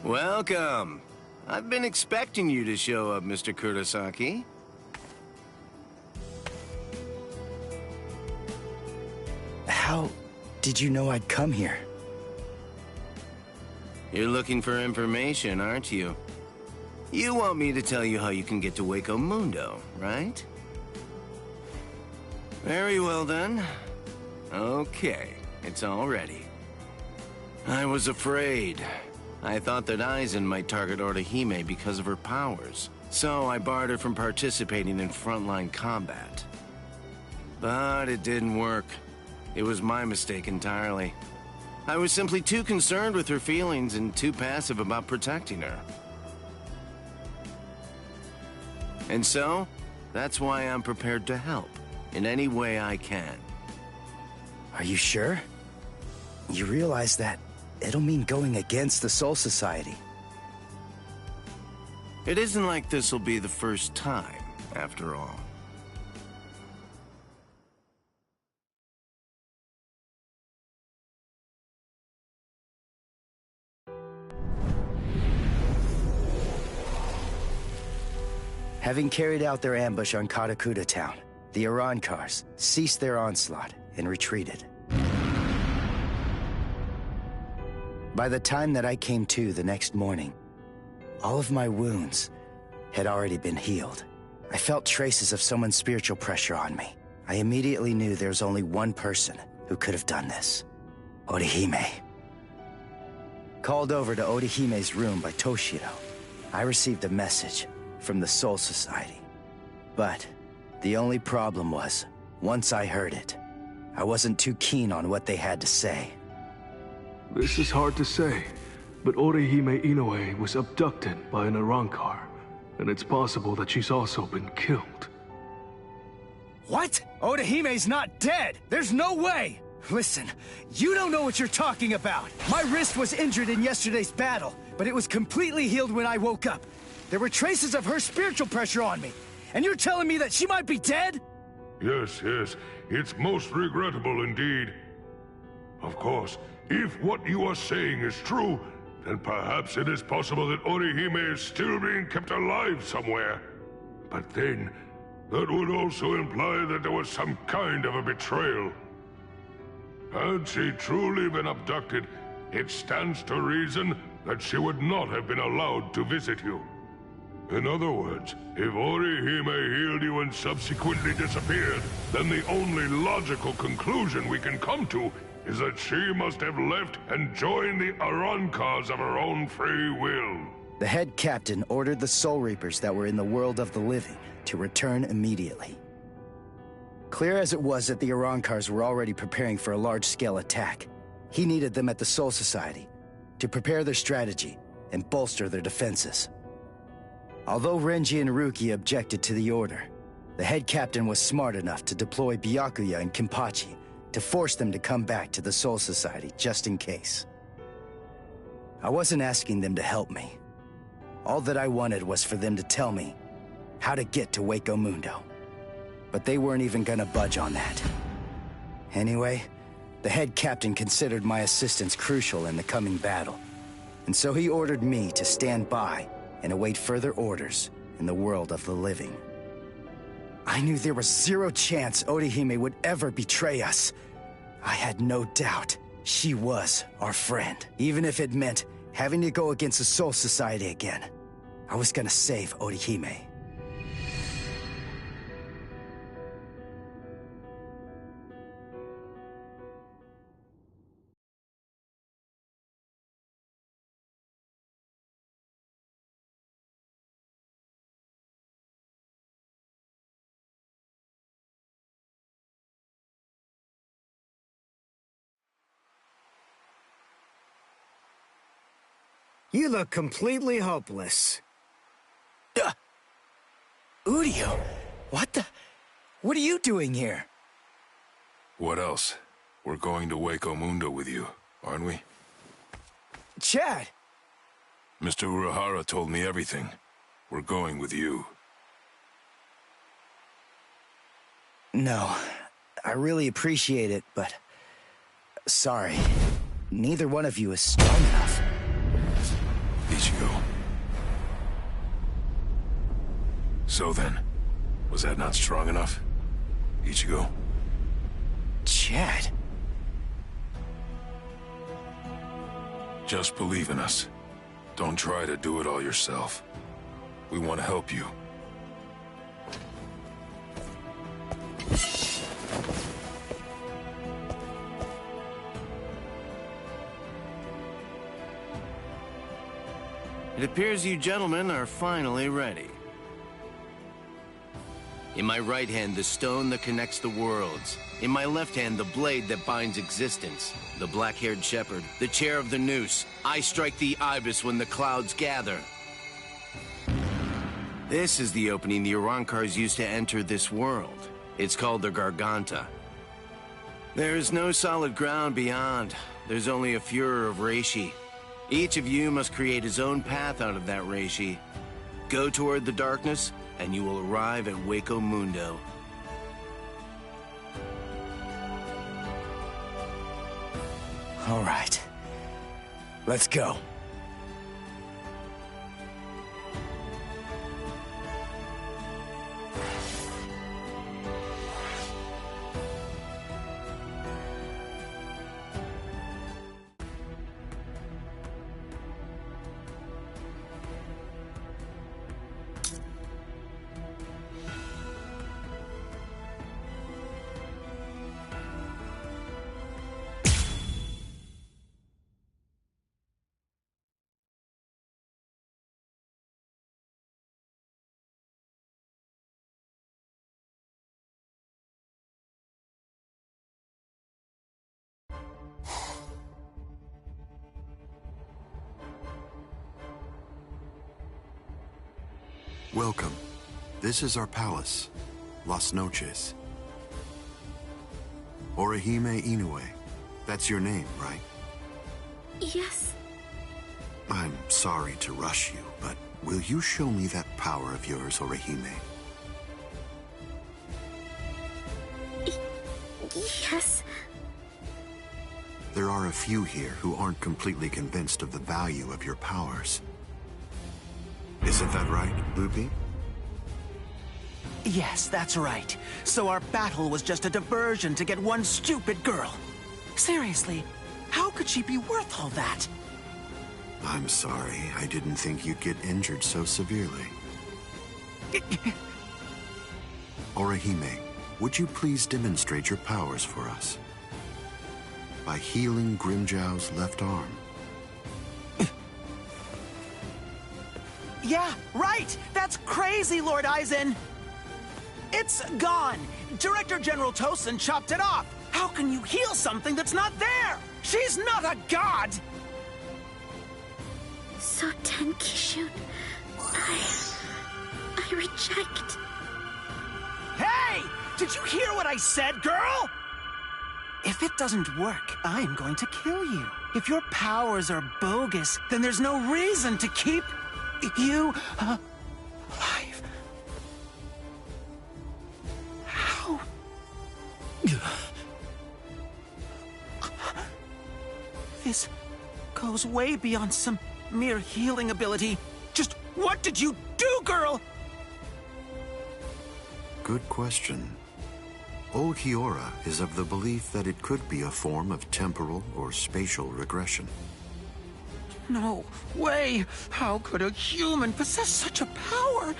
Welcome. I've been expecting you to show up, Mr. Kurosaki. How did you know I'd come here? You're looking for information, aren't you? You want me to tell you how you can get to Waco Mundo, right? Very well then. Okay, it's all ready. I was afraid. I thought that Aizen might target Orihime because of her powers, so I barred her from participating in frontline combat. But it didn't work. It was my mistake entirely. I was simply too concerned with her feelings and too passive about protecting her. And so, that's why I'm prepared to help, in any way I can. Are you sure? You realize that it'll mean going against the Soul Society. It isn't like this'll be the first time, after all. Having carried out their ambush on Karakura Town, the Arrancars ceased their onslaught and retreated. By the time that I came to the next morning, all of my wounds had already been healed. I felt traces of someone's spiritual pressure on me. I immediately knew there was only one person who could have done this. Orihime. Called over to Orihime's room by Toshiro, I received a message from the Soul Society. But the only problem was, once I heard it, I wasn't too keen on what they had to say. This is hard to say, but Orihime Inoue was abducted by an Arrancar, and it's possible that she's also been killed. What? Odahime's not dead! There's no way! Listen, you don't know what you're talking about! My wrist was injured in yesterday's battle, but it was completely healed when I woke up. There were traces of her spiritual pressure on me, and you're telling me that she might be dead? Yes, yes. It's most regrettable indeed. Of course, if what you are saying is true, then perhaps it is possible that Orihime is still being kept alive somewhere. But then, that would also imply that there was some kind of a betrayal. Had she truly been abducted, it stands to reason that she would not have been allowed to visit you. In other words, if Orihime healed you and subsequently disappeared, then the only logical conclusion we can come to is that she must have left and joined the Arrancars of her own free will. The head captain ordered the Soul Reapers that were in the world of the living to return immediately. Clear as it was that the Arrancars were already preparing for a large-scale attack, he needed them at the Soul Society to prepare their strategy and bolster their defenses. Although Renji and Ruki objected to the order, the head captain was smart enough to deploy Byakuya and Kenpachi to force them to come back to the Soul Society just in case. I wasn't asking them to help me. All that I wanted was for them to tell me how to get to Hueco Mundo. But they weren't even gonna budge on that. Anyway, the head captain considered my assistance crucial in the coming battle, and so he ordered me to stand by and await further orders in the world of the living. I knew there was zero chance Orihime would ever betray us. I had no doubt she was our friend, even if it meant having to go against the Soul Society again. I was gonna save Orihime. You look completely hopeless. Udio, what are you doing here? What else? We're going to Hueco Mundo with you, aren't we? Chad! Mr. Urahara told me everything. We're going with you. No, I really appreciate it, but... sorry. Neither one of you is strong enough. Ichigo. So then, was that not strong enough? Ichigo? Chad? Just believe in us. Don't try to do it all yourself. We want to help you. It appears you gentlemen are finally ready. In my right hand, the stone that connects the worlds. In my left hand, the blade that binds existence. The black-haired shepherd, the chair of the noose. I strike the ibis when the clouds gather. This is the opening the Arrancars used to enter this world. It's called the Garganta. There's no solid ground beyond. There's only a furor of reishi. Each of you must create his own path out of that reishi. Go toward the darkness, and you will arrive at Hueco Mundo. All right. Let's go. Welcome. This is our palace, Las Noches. Orihime Inoue. That's your name, right? Yes. I'm sorry to rush you, but will you show me that power of yours, Orihime? Yes. There are a few here who aren't completely convinced of the value of your powers. Isn't that right, Lupi? Yes, that's right. So our battle was just a diversion to get one stupid girl. Seriously, how could she be worth all that? I'm sorry. I didn't think you'd get injured so severely. Orihime, would you please demonstrate your powers for us? By healing Grimjow's left arm. Yeah, right! That's crazy, Lord Aizen! It's gone! Director General Tosin chopped it off! How can you heal something that's not there? She's not a god! So Tenkishun, I reject. Hey! Did you hear what I said, girl? If it doesn't work, I'm going to kill you. If your powers are bogus, then there's no reason to keep you alive. How? This goes way beyond some mere healing ability. Just what did you do, girl? Good question. Old Hiora is of the belief that it could be a form of temporal or spatial regression. No way! How could a human possess such a power?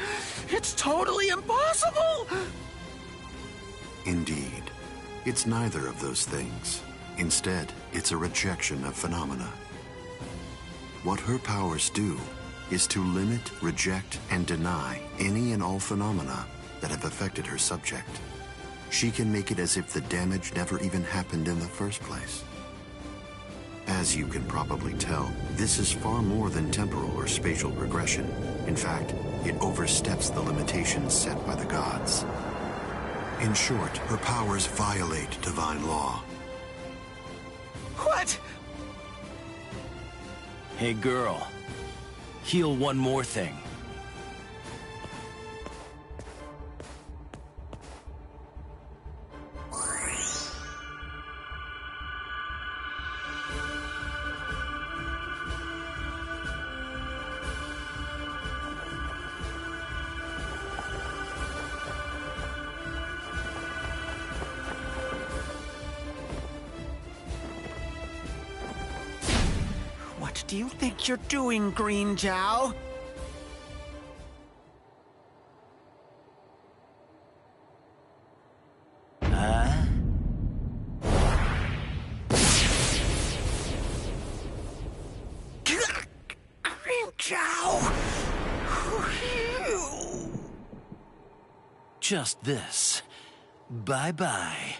It's totally impossible! Indeed. It's neither of those things. Instead, it's a rejection of phenomena. What her powers do is to limit, reject, and deny any and all phenomena that have affected her subject. She can make it as if the damage never even happened in the first place. As you can probably tell, this is far more than temporal or spatial regression. In fact, it oversteps the limitations set by the gods. In short, her powers violate divine law. What? Hey, girl. Heal one more thing. What do you think you're doing, Grimjow? Grimjow! Just this. Bye-bye,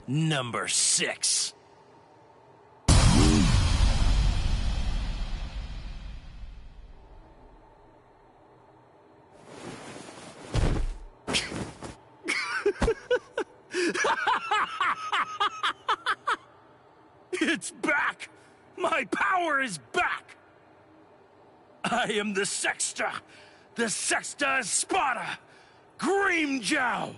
number 6. It's back! My power is back! I am the Sexta Espada, Grimjow!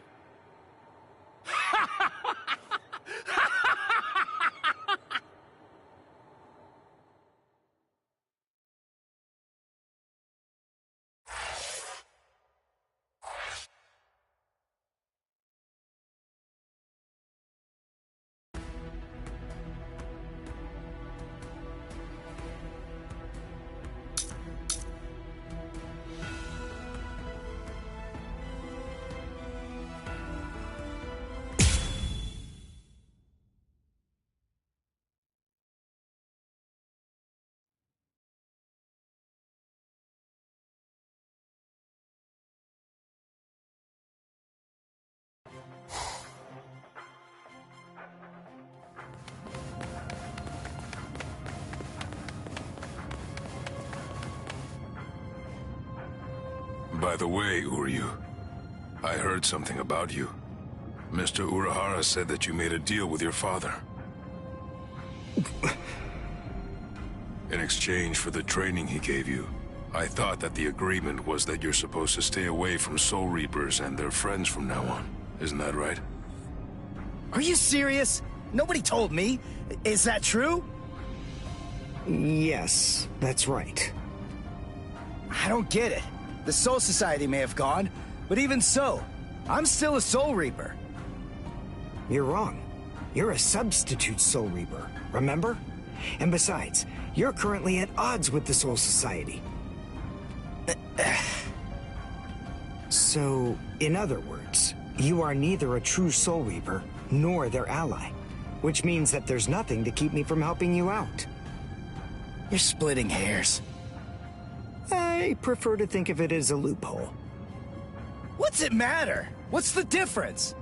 By the way, Uryu, I heard something about you. Mr. Urahara said that you made a deal with your father. In exchange for the training he gave you, I thought that the agreement was that you're supposed to stay away from Soul Reapers and their friends from now on. Isn't that right? Are you serious? Nobody told me. Is that true? Yes, that's right. I don't get it. The Soul Society may have gone, but even so, I'm still a Soul Reaper. You're wrong. You're a substitute Soul Reaper, remember? And besides, you're currently at odds with the Soul Society. So, in other words, you are neither a true Soul Reaper nor their ally, which means that there's nothing to keep me from helping you out. You're splitting hairs. I prefer to think of it as a loophole. What's it matter? What's the difference?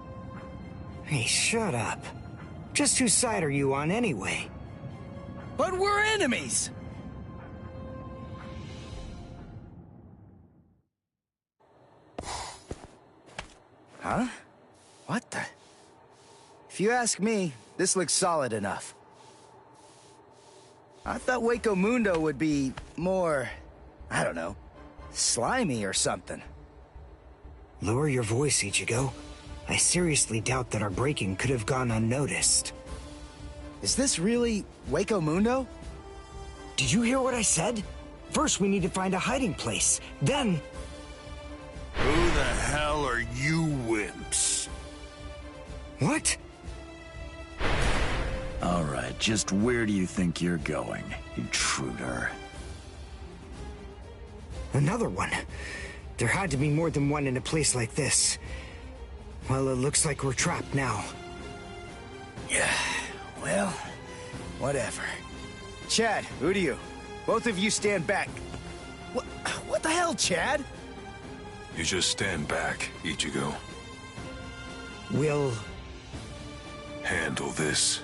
Hey, shut up. Just whose side are you on anyway? But we're enemies! Huh? What the? If you ask me, this looks solid enough. I thought Waco Mundo would be more, I don't know, slimy or something. Lower your voice, Ichigo. I seriously doubt that our break-in could have gone unnoticed. Is this really Waco Mundo? Did you hear what I said? First, we need to find a hiding place. Then... Who the hell are you wimps? What? All right, just where do you think you're going, intruder? Another one. There had to be more than one in a place like this. Well, it looks like we're trapped now. Yeah, well, whatever. Chad, Uryu, both of you stand back. What the hell, Chad? You just stand back, Ichigo. We'll... handle this.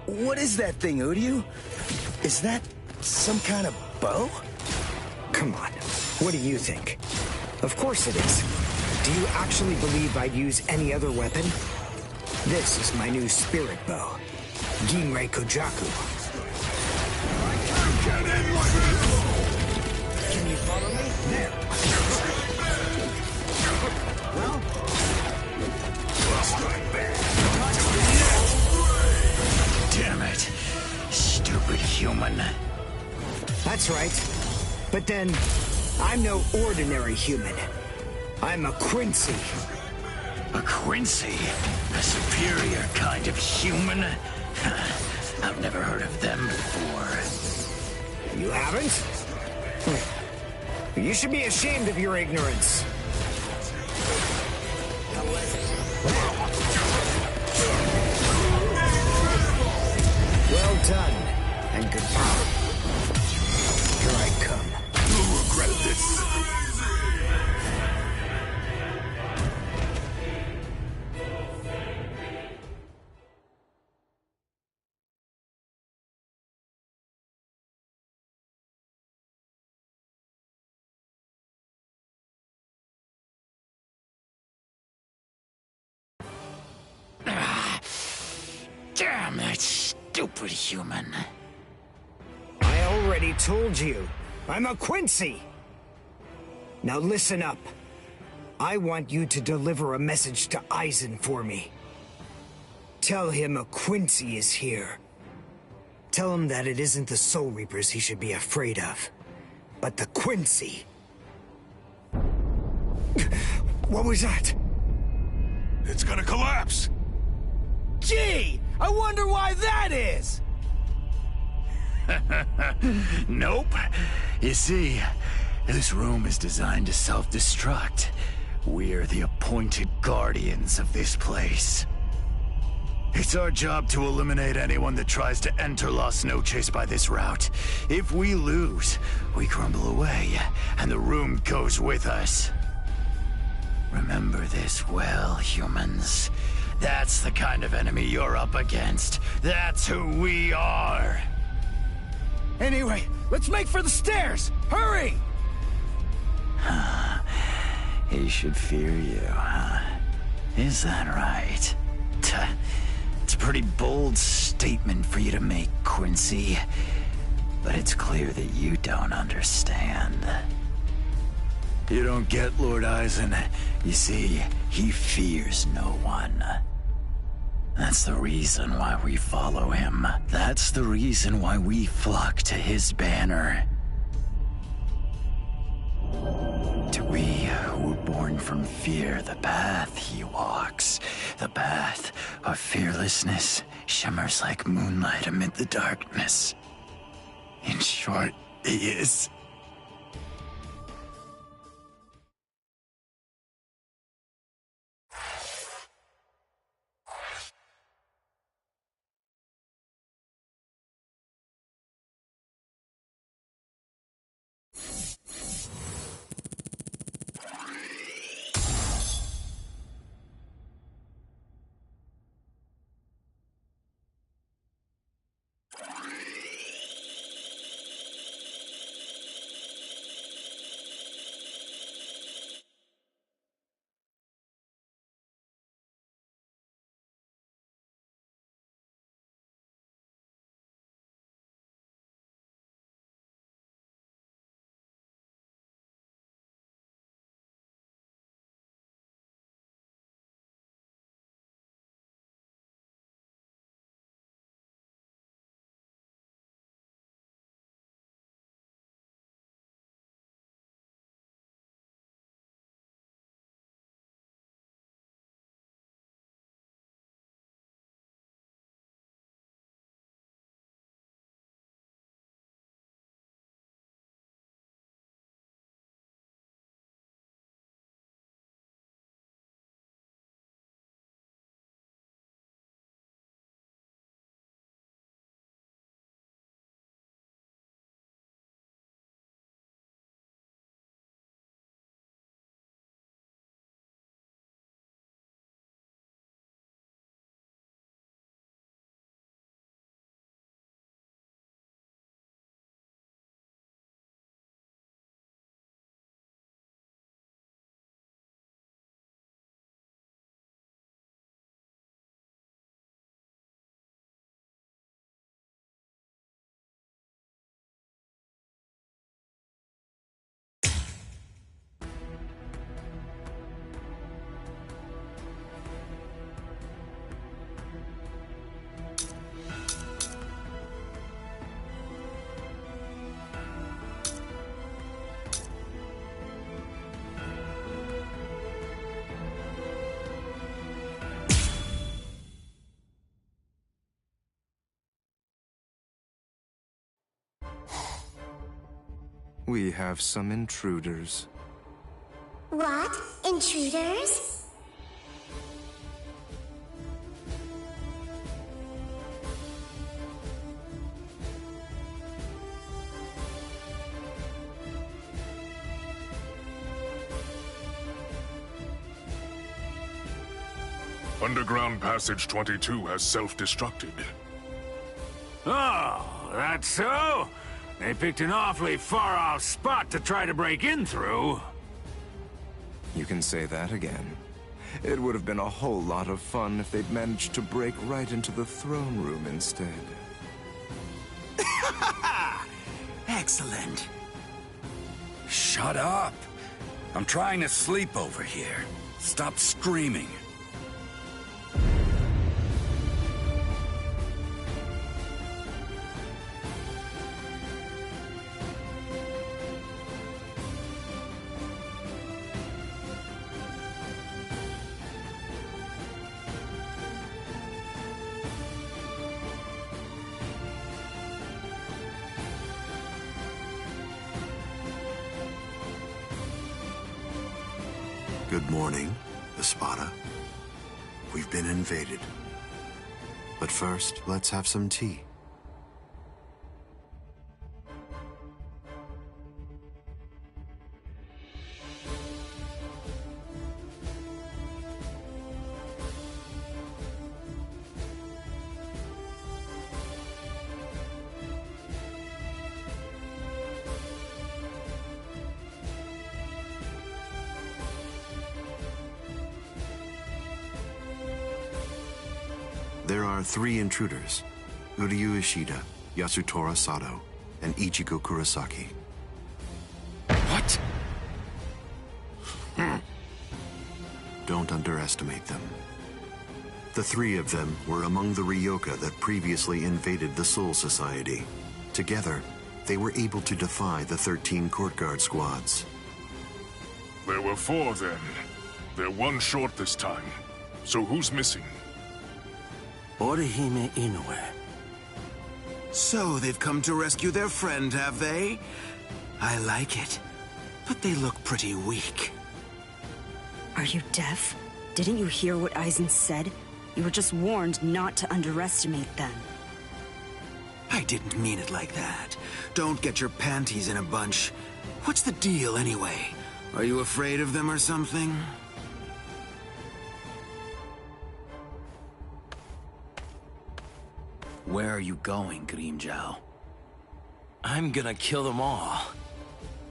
What is that thing, Uryu? Is that some kind of bow? Come on, what do you think? Of course it is. Do you actually believe I'd use any other weapon? This is my new spirit bow, Ginrei Kojaku. Can you follow me? There. Well, Damn it. Stupid human. That's right. But then, I'm no ordinary human. I'm a Quincy. A Quincy? A superior kind of human? I've never heard of them before. You haven't? You should be ashamed of your ignorance. Well done, and goodbye. Here I come. You'll regret this. Damn that stupid human. I already told you, I'm a Quincy. Now listen up. I want you to deliver a message to Aizen for me. Tell him a Quincy is here. Tell him that it isn't the Soul Reapers he should be afraid of, but the Quincy. What was that? It's gonna collapse. Gee, I wonder why that is. Nope. You see, this room is designed to self-destruct. We're the appointed guardians of this place. It's our job to eliminate anyone that tries to enter Las Noches by this route. If we lose, we crumble away, and the room goes with us. Remember this well, humans. That's the kind of enemy you're up against. That's who we are. Anyway, let's make for the stairs! Hurry! He should fear you, huh? Is that right? It's a pretty bold statement for you to make, Quincy. But it's clear that you don't understand. You don't get Lord Eisen. You see, he fears no one. That's the reason why we follow him. That's the reason why we flock to his banner. To we who were born from fear, the path he walks, the path of fearlessness, shimmers like moonlight amid the darkness. In short, he is... We have some intruders. What? Intruders? Underground Passage 22 has self-destructed. Oh, that's so? They picked an awfully far-off spot to try to break in through. You can say that again. It would have been a whole lot of fun if they'd managed to break right into the throne room instead. Excellent. Shut up! I'm trying to sleep over here. Stop screaming. Good morning, Espada. We've been invaded. But first, let's have some tea. There are 3 intruders: Uryu Ishida, Yasutora Sato, and Ichigo Kurosaki. What? Don't underestimate them. The 3 of them were among the Ryoka that previously invaded the Soul Society. Together, they were able to defy the 13 court guard squads. There were 4 then. They're 1 short this time. So who's missing? Orihime Inoue. So they've come to rescue their friend, have they? I like it. But they look pretty weak. Are you deaf? Didn't you hear what Aizen said? You were just warned not to underestimate them. I didn't mean it like that. Don't get your panties in a bunch. What's the deal anyway? Are you afraid of them or something? Where are you going, Grimmjow? I'm gonna kill them all.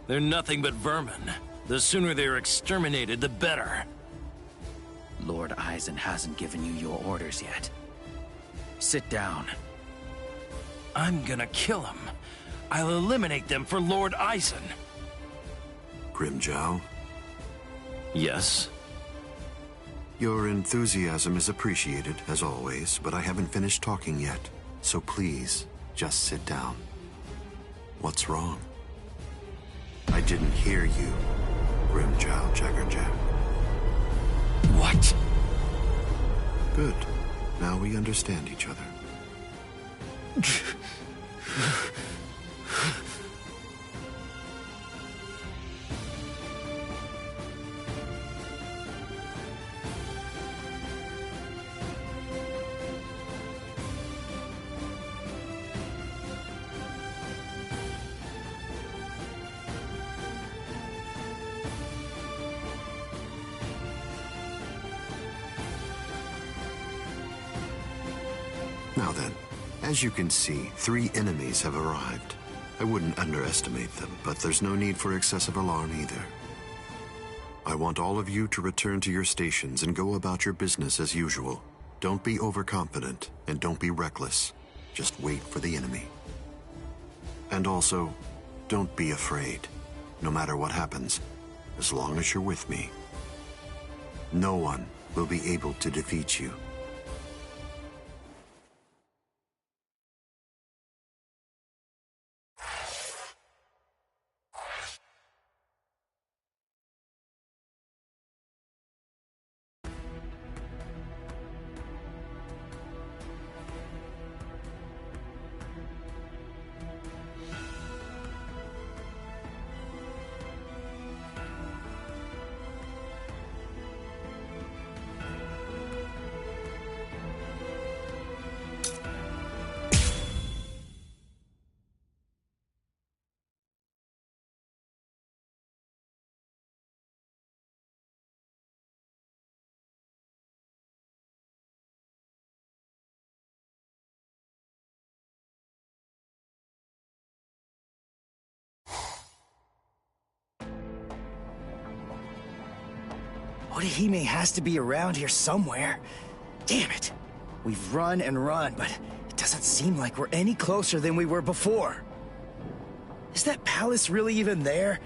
They're nothing but vermin. The sooner they're exterminated, the better. Lord Aizen hasn't given you your orders yet. Sit down. I'm gonna kill them. I'll eliminate them for Lord Aizen. Grimmjow? Yes? Your enthusiasm is appreciated, as always, but I haven't finished talking yet. So please, just sit down. What's wrong? I didn't hear you, Grimmjow Jaggerjack. What? Good. Now we understand each other. Now then, as you can see, 3 enemies have arrived. I wouldn't underestimate them, but there's no need for excessive alarm either. I want all of you to return to your stations and go about your business as usual. Don't be overconfident, and don't be reckless. Just wait for the enemy. And also, don't be afraid, no matter what happens, as long as you're with me. No one will be able to defeat you. Orihime has to be around here somewhere. Damn it. We've run and run, but it doesn't seem like we're any closer than we were before. Is that palace really even there?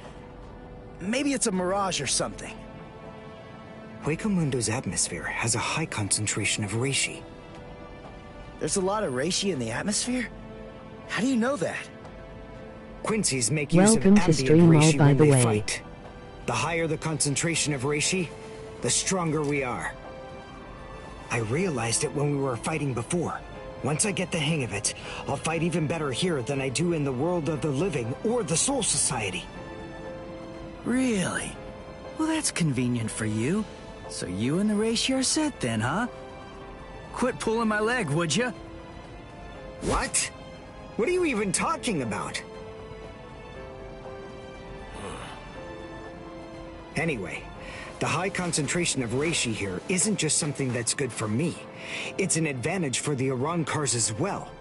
Maybe it's a mirage or something. Huecomundo's atmosphere has a high concentration of reishi. There's a lot of reishi in the atmosphere? How do you know that? Quincy's make use Welcome of to ambient Stream Mall, reishi by when the they way. fight. The higher the concentration of reishi, the stronger we are. I realized it when we were fighting before. Once I get the hang of it, I'll fight even better here than I do in the world of the living or the Soul Society. Really? Well, that's convenient for you. So you and the Reishi are set then, huh? Quit pulling my leg, would ya? What? What are you even talking about? Anyway, the high concentration of reishi here isn't just something that's good for me. It's an advantage for the Arankars as well.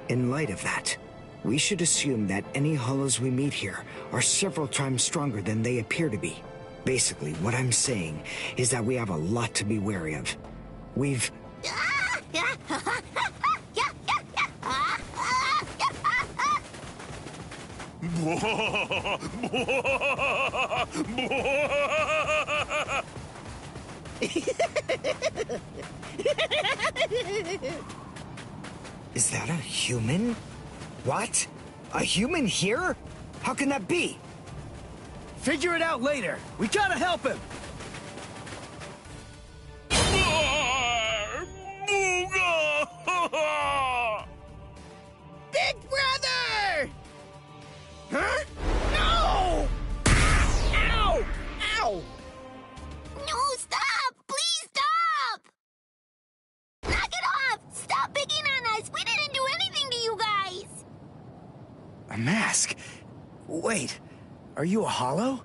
In light of that, we should assume that any hollows we meet here are several times stronger than they appear to be. Basically, what I'm saying is that we have a lot to be wary of. We've... Is that a human? What? A human here? How can that be? Figure it out later. We gotta help him. Big brother! Huh? No! Ow! Ow! No, stop! Please stop! Knock it off! Stop picking on us! We didn't do anything to you guys! A mask? Wait, are you a hollow?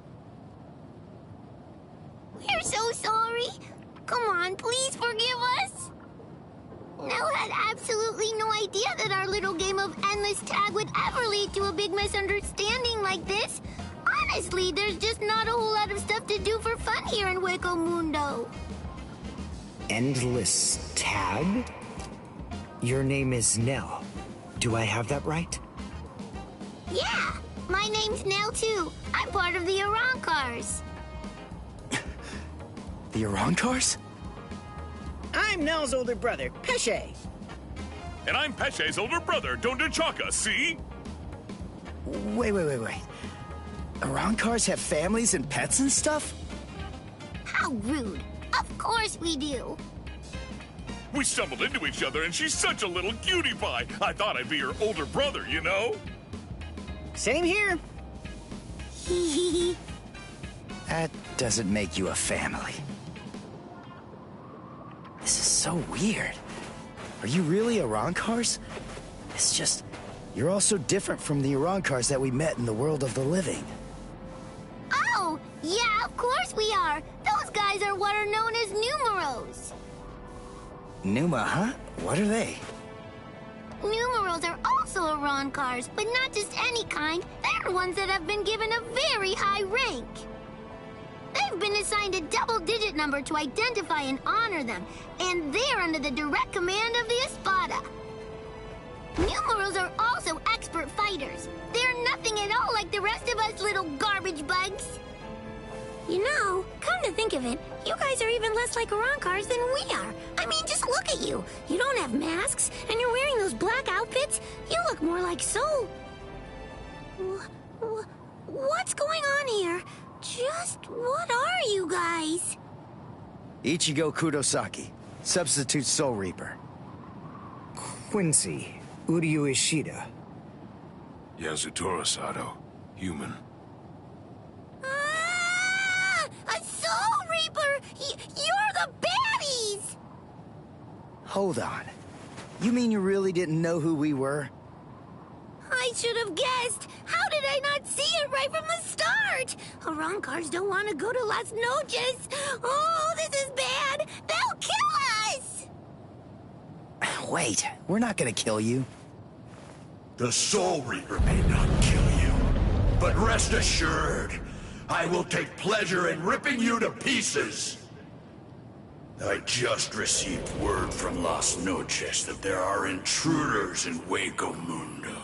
We're so sorry. Come on, please forgive us. Nell had absolutely no idea that our little game of endless tag would ever lead to a big misunderstanding like this. Honestly, there's just not a whole lot of stuff to do for fun here in Hueco Mundo. Endless tag? Your name is Nell. Do I have that right? Yeah, my name's Nell too. I'm part of the Arankars. The Arankars? I'm Nell's older brother, Pesce. And I'm Pesce's older brother, Dondachaka, see? Wait. Arankars have families and pets and stuff? How rude. Of course we do. We stumbled into each other and she's such a little cutie pie. I thought I'd be her older brother, you know? Same here. That doesn't make you a family. This is so weird. Are you really Arankars? It's just, you're all so different from the Arankars that we met in the world of the living. Oh, yeah, of course we are. Those guys are what are known as numeros. Numa, huh? What are they? Numerals are also Arankars, but not just any kind. They're ones that have been given a very high rank. They've been assigned a double-digit number to identify and honor them, and they're under the direct command of the Espada. Numerals are also expert fighters. They're nothing at all like the rest of us little garbage bugs. You know, come to think of it, you guys are even less like Arankars than we are. I mean, just look at you. You don't have masks, and you're wearing those black outfits. You look more like Soul. What's going on here? Just what are you guys? Ichigo Kurosaki, substitute Soul Reaper. Quincy, Uryu Ishida. Yasutora Sato, human. A Soul Reaper! You're the baddies! Hold on. You mean you really didn't know who we were? I should have guessed. How did I not see it right from the start? Arankars don't want to go to Las Noches. Oh, this is bad. They'll kill us! Wait, we're not gonna kill you. The Soul Reaper may not kill you, but rest assured, I will take pleasure in ripping you to pieces. I just received word from Las Noches that there are intruders in Hueco Mundo.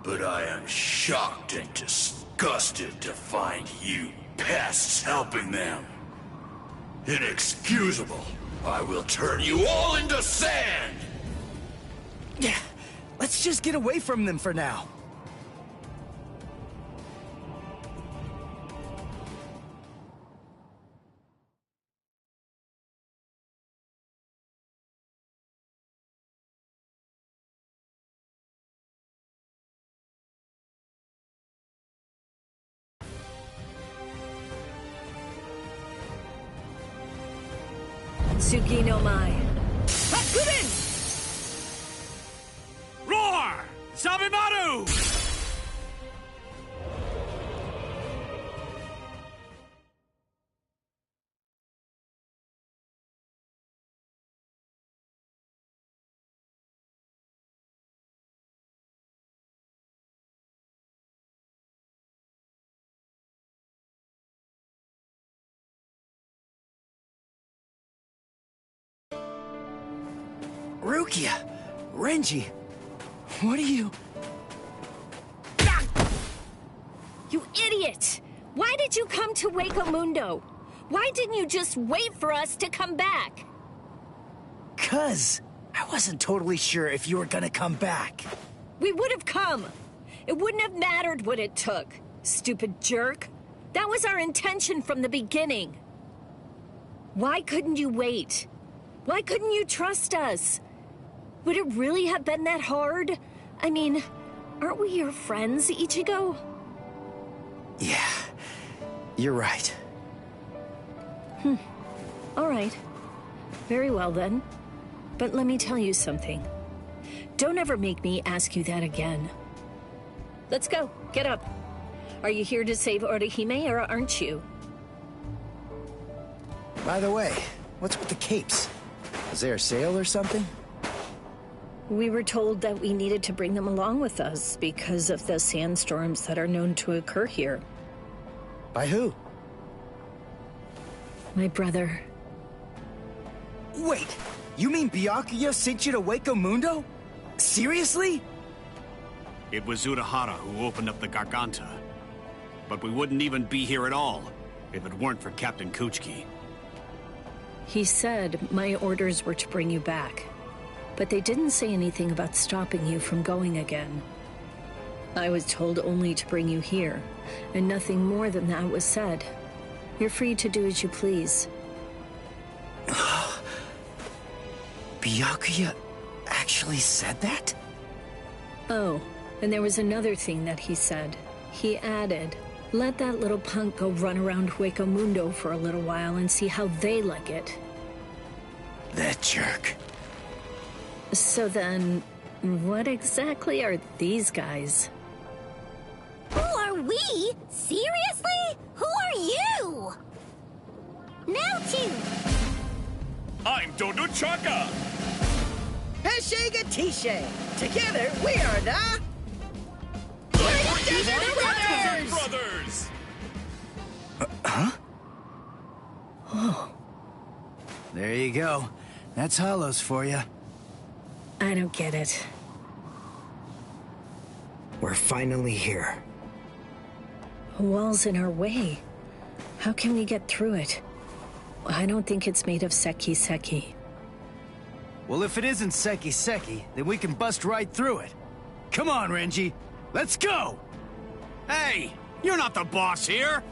But I am shocked and disgusted to find you pests helping them. Inexcusable. I will turn you all into sand! Yeah, let's just get away from them for now. Tsuki no Mai. Hakurin! Roar! Sabimaru! Rukia! Renji! What are you... You idiot! Why did you come to Hueco Mundo? Why didn't you just wait for us to come back? 'Cause I wasn't totally sure if you were gonna come back. We would have come. It wouldn't have mattered what it took, stupid jerk. That was our intention from the beginning. Why couldn't you wait? Why couldn't you trust us? Would it really have been that hard? I mean, aren't we your friends, Ichigo? Yeah, you're right. All right. Very well then. But let me tell you something. Don't ever make me ask you that again. Let's go. Get up. Are you here to save Orihime or aren't you? By the way, what's with the capes? Is there a sale or something? We were told that we needed to bring them along with us because of the sandstorms that are known to occur here. By who? My brother. Wait, you mean Byakuya sent you to Hueco Mundo? Seriously? It was Urahara who opened up the Garganta. But we wouldn't even be here at all if it weren't for Captain Kuchiki. He said my orders were to bring you back. But they didn't say anything about stopping you from going again. I was told only to bring you here, and nothing more than that was said. You're free to do as you please. Byakuya actually said that? Oh, and there was another thing that he said. He added, let that little punk go run around Hueco Mundo for a little while and see how they like it. That jerk. So then, what exactly are these guys? Who are we? Seriously? Who are you? Now two. I'm Dodo Chaka. Peshe Gatishe. Together, we are the... Brothers! Huh? Oh. There you go. That's Hollows for you. I don't get it. We're finally here. A wall's in our way. How can we get through it? I don't think it's made of seki. Well, if it isn't seki, then we can bust right through it. Come on, Renji. Let's go! Hey! You're not the boss here!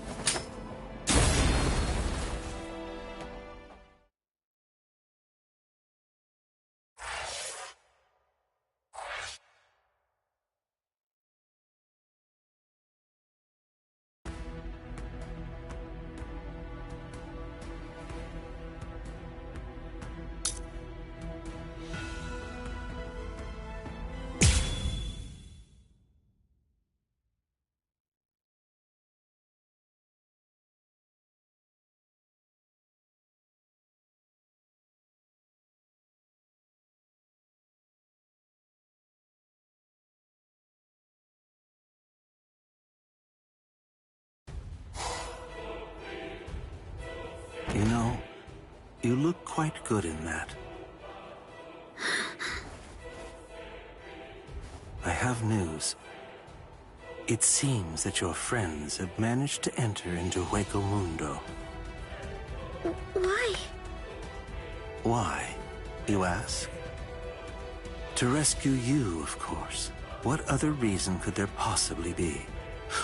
You know, you look quite good in that. I have news. It seems that your friends have managed to enter into Hueco Mundo. Why? Why, you ask? To rescue you, of course. What other reason could there possibly be?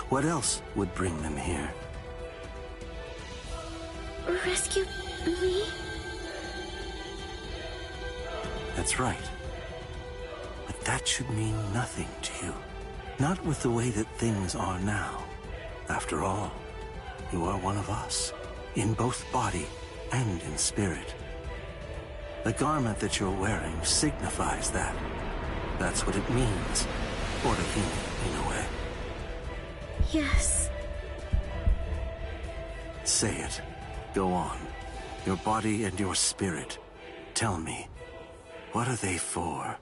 What else would bring them here? Rescue me? That's right. But that should mean nothing to you. Not with the way that things are now. After all, you are one of us, in both body and in spirit. The garment that you're wearing signifies that. That's what it means. Orihime, in a way. Yes. Say it. Go on. Your body and your spirit. Tell me, what are they for?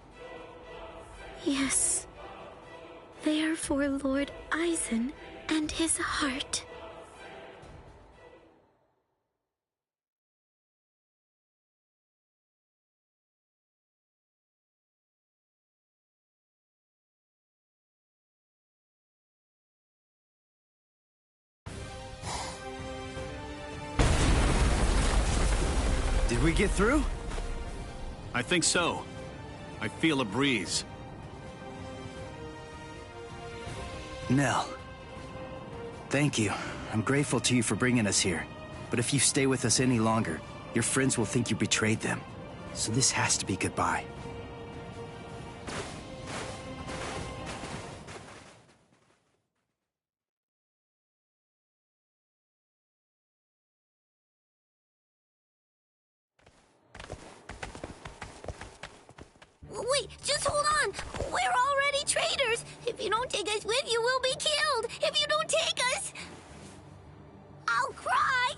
Yes. They are for Lord Aizen and his heart. Did we get through? I think so. I feel a breeze. Nell. Thank you. I'm grateful to you for bringing us here. But if you stay with us any longer, your friends will think you betrayed them. So this has to be goodbye. Wait, just hold on! We're already traitors! If you don't take us with you, we'll be killed! If you don't take us... I'll cry!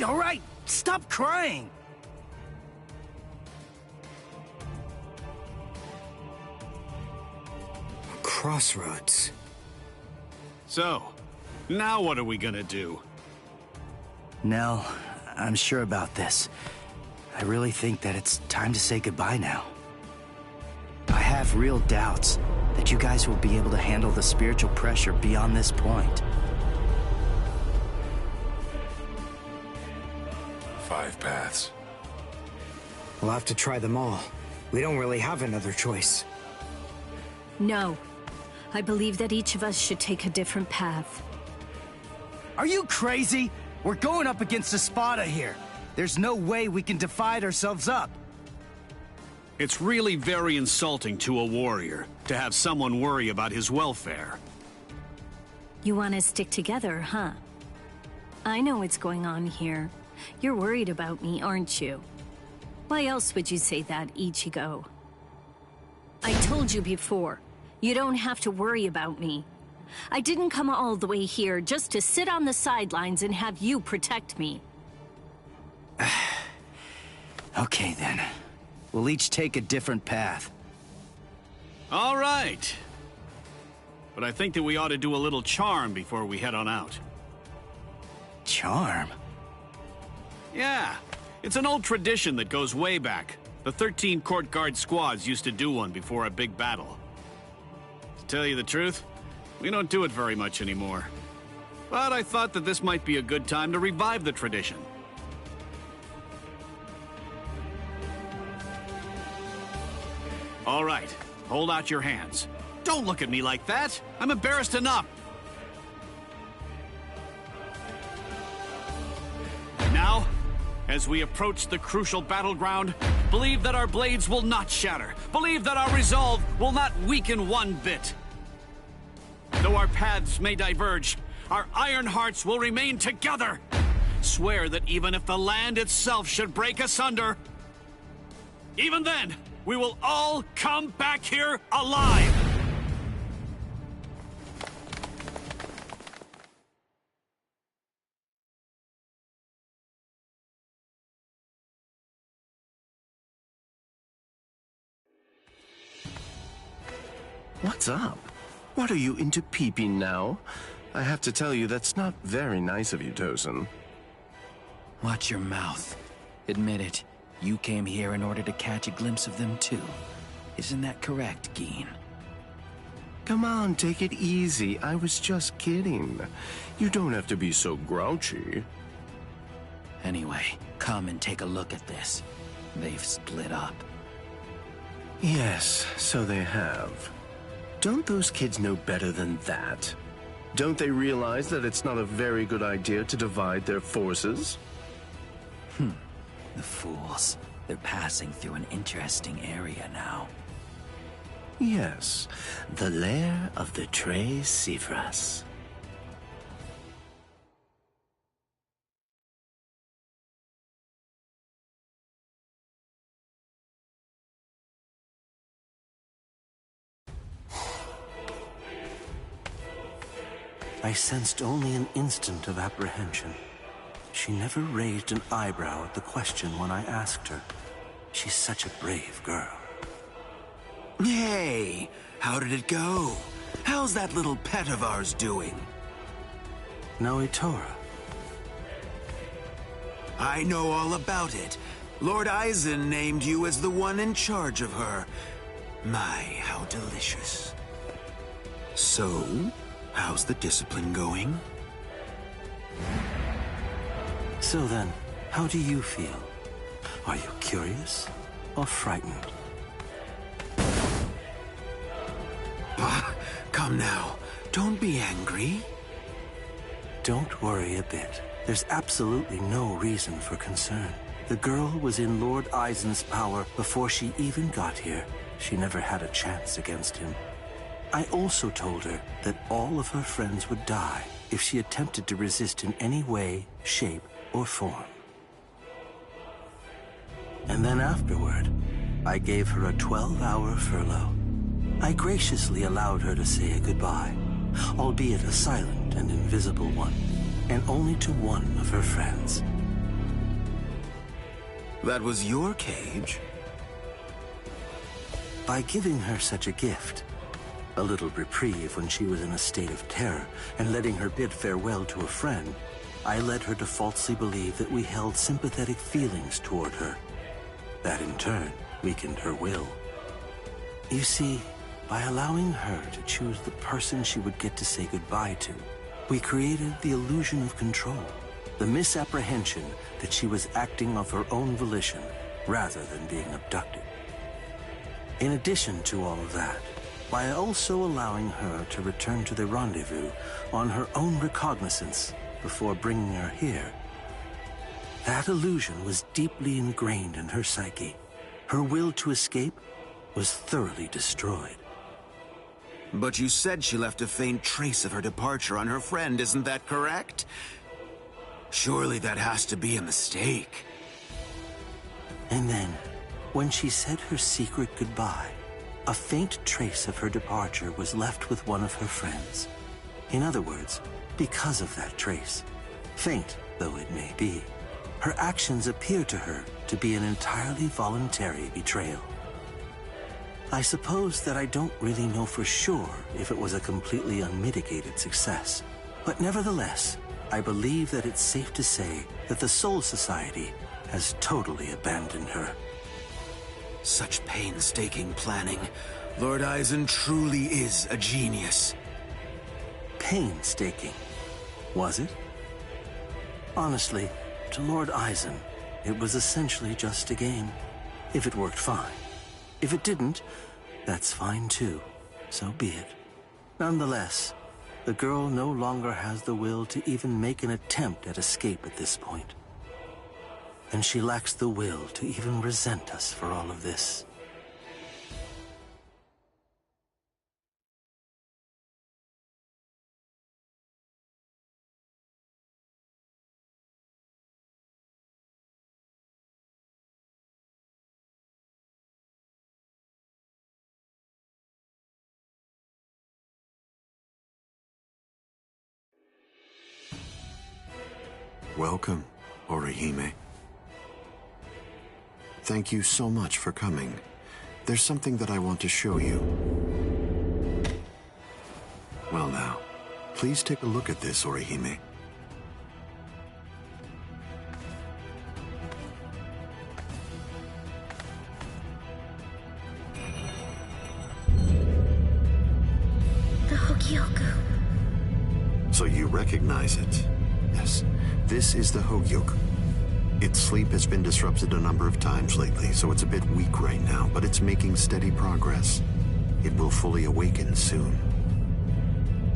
All right! Stop crying! Crossroads. So, now what are we gonna do? Nell, I'm sure about this. I really think that it's time to say goodbye now. I have real doubts that you guys will be able to handle the spiritual pressure beyond this point. 5 paths. We'll have to try them all. We don't really have another choice. No. I believe that each of us should take a different path. Are you crazy? We're going up against Espada here. There's no way we can divide ourselves up. It's really very insulting to a warrior to have someone worry about his welfare. You want to stick together, huh? I know what's going on here. You're worried about me, aren't you? Why else would you say that, Ichigo? I told you before, you don't have to worry about me. I didn't come all the way here just to sit on the sidelines and have you protect me. Okay then. We'll each take a different path. All right. But I think that we ought to do a little charm before we head on out. Charm? Yeah, it's an old tradition that goes way back. The 13 court guard squads used to do one before a big battle. To tell you the truth, we don't do it very much anymore. But I thought that this might be a good time to revive the tradition. All right, hold out your hands. Don't look at me like that. I'm embarrassed enough. Now, as we approach the crucial battleground, believe that our blades will not shatter. Believe that our resolve will not weaken one bit. Though our paths may diverge, our iron hearts will remain together. Swear that even if the land itself should break asunder, even then, we will all come back here alive! What's up? What are you into peeping now? I have to tell you, that's not very nice of you, Tosin. Watch your mouth. Admit it. You came here in order to catch a glimpse of them too. Isn't that correct, Geen? Come on, take it easy. I was just kidding. You don't have to be so grouchy. Anyway, come and take a look at this. They've split up. Yes, so they have. Don't those kids know better than that? Don't they realize that it's not a very good idea to divide their forces? The fools. They're passing through an interesting area now. Yes, the lair of the Tres Cifras. I sensed only an instant of apprehension. She never raised an eyebrow at the question when I asked her. She's such a brave girl. Hey, how did it go? How's that little pet of ours doing? Noitora. I know all about it. Lord Eisen named you as the one in charge of her. My, how delicious. So, how's the discipline going? So then, how do you feel? Are you curious or frightened? Come now, don't be angry. Don't worry a bit. There's absolutely no reason for concern. The girl was in Lord Eisen's power before she even got here. She never had a chance against him. I also told her that all of her friends would die if she attempted to resist in any way, shape, or form. And then afterward, I gave her a 12-hour furlough. I graciously allowed her to say a goodbye, albeit a silent and invisible one, and only to one of her friends. That was your cage? By giving her such a gift, a little reprieve when she was in a state of terror, and letting her bid farewell to a friend, I led her to falsely believe that we held sympathetic feelings toward her. That in turn weakened her will. You see, by allowing her to choose the person she would get to say goodbye to, we created the illusion of control, the misapprehension that she was acting of her own volition rather than being abducted. In addition to all of that, by also allowing her to return to the rendezvous on her own recognizance before bringing her here, that illusion was deeply ingrained in her psyche. Her will to escape was thoroughly destroyed. But you said she left a faint trace of her departure on her friend, isn't that correct? Surely that has to be a mistake. And then, when she said her secret goodbye, a faint trace of her departure was left with one of her friends. In other words, because of that trace, faint though it may be, her actions appear to her to be an entirely voluntary betrayal. I suppose that I don't really know for sure if it was a completely unmitigated success, but nevertheless, I believe that it's safe to say that the Soul Society has totally abandoned her. Such painstaking planning. Lord Eisen truly is a genius. Painstaking, was it? Honestly, to Lord Eisen, it was essentially just a game. If it worked, fine. If it didn't, that's fine too. So be it. Nonetheless, the girl no longer has the will to even make an attempt at escape at this point. And she lacks the will to even resent us for all of this. Welcome, Orihime. Thank you so much for coming. There's something that I want to show you. Well now, please take a look at this, Orihime. The Hogyoku. So you recognize it? Yes, this is the Hogyoku. Its sleep has been disrupted a number of times lately, so it's a bit weak right now, but it's making steady progress. It will fully awaken soon.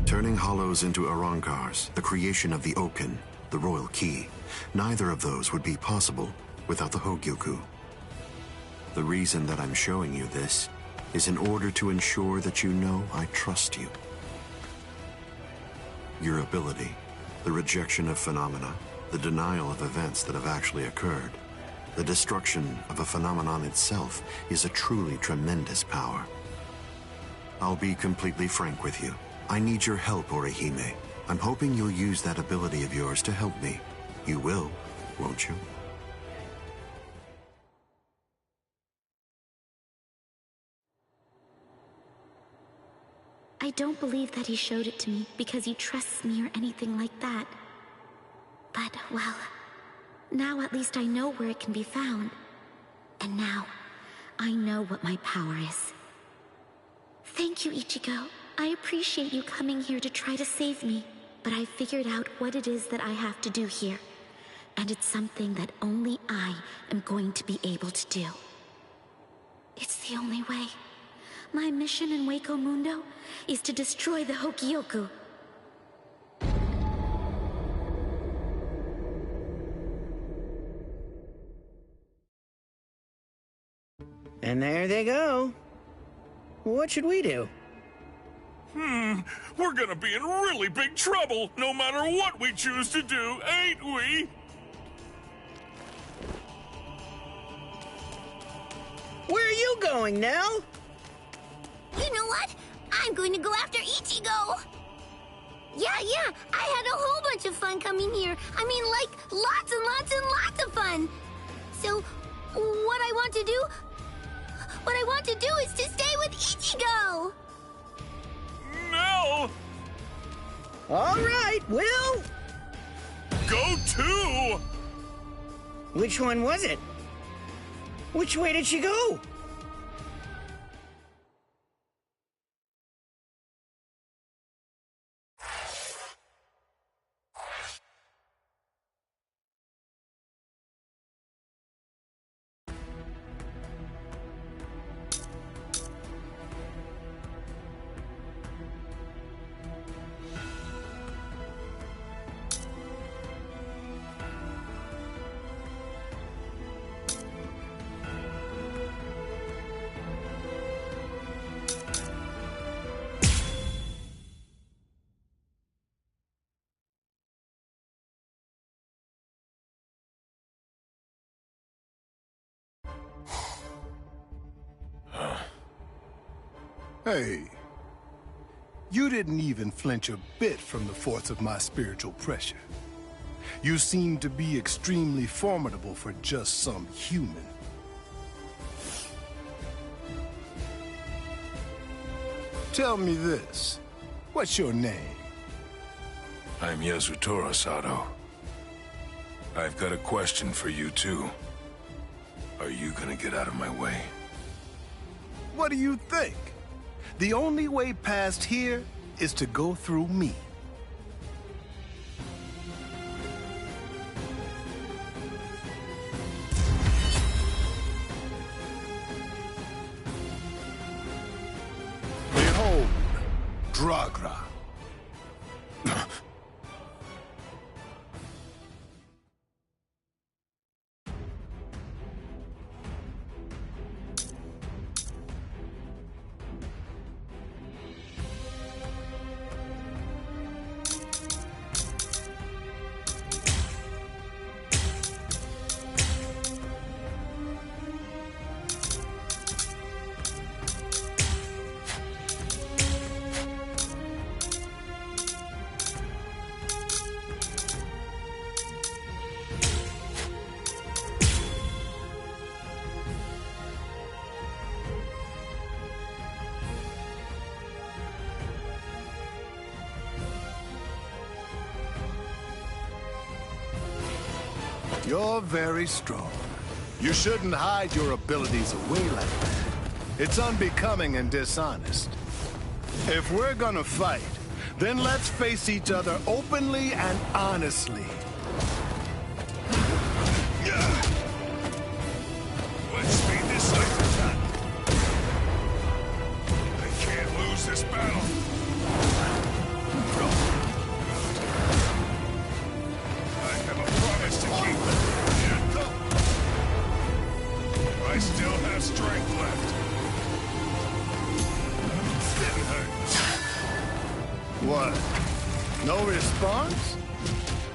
Turning hollows into Arankars, the creation of the Oken, the royal key, neither of those would be possible without the Hogyoku. The reason that I'm showing you this is in order to ensure that you know I trust you. Your ability, the rejection of phenomena, the denial of events that have actually occurred, the destruction of a phenomenon itself is a truly tremendous power. I'll be completely frank with you. I need your help, Orihime. I'm hoping you'll use that ability of yours to help me. You will, won't you? I don't believe that he showed it to me because he trusts me or anything like that. But, well, now at least I know where it can be found. And now, I know what my power is. Thank you, Ichigo. I appreciate you coming here to try to save me. But I figured out what it is that I have to do here. And it's something that only I am going to be able to do. It's the only way. My mission in Hueco Mundo is to destroy the Hokioku. And there they go. What should we do? We're gonna be in really big trouble, no matter what we choose to do, ain't we? Where are you going, Nell? You know what? I'm going to go after Ichigo! Yeah, I had a whole bunch of fun coming here. I mean, like, lots and lots and lots of fun. So, what I want to do is to stay with Ichigo! No! All right, Will! Go too! Which one was it? Which way did she go? Hey, you didn't even flinch a bit from the force of my spiritual pressure. You seem to be extremely formidable for just some human. Tell me this, what's your name? I'm Yasutora Sato. I've got a question for you too. Are you gonna get out of my way? What do you think? The only way past here is to go through me. Behold, Dragra. You're very strong. You shouldn't hide your abilities away like that. It's unbecoming and dishonest. If we're gonna fight, then let's face each other openly and honestly. Let's speed this up. I can't lose this battle. I have a promise to keep. I still have strength left. What? No response?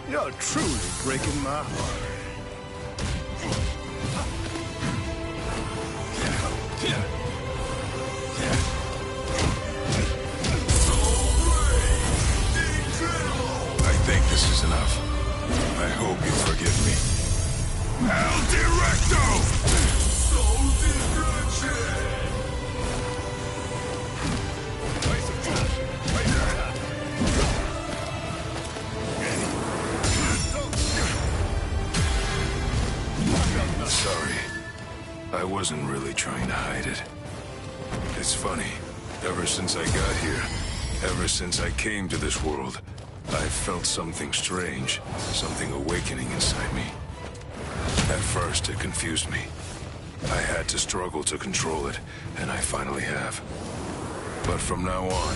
You're truly breaking my heart. I think this is enough. I hope you forgive me. El Directo! Soul destruction! Sorry. I wasn't really trying to hide it. It's funny. Ever since I got here, ever since I came to this world, I've felt something strange, something awakening inside me. At first, it confused me. I had to struggle to control it, and I finally have. But from now on,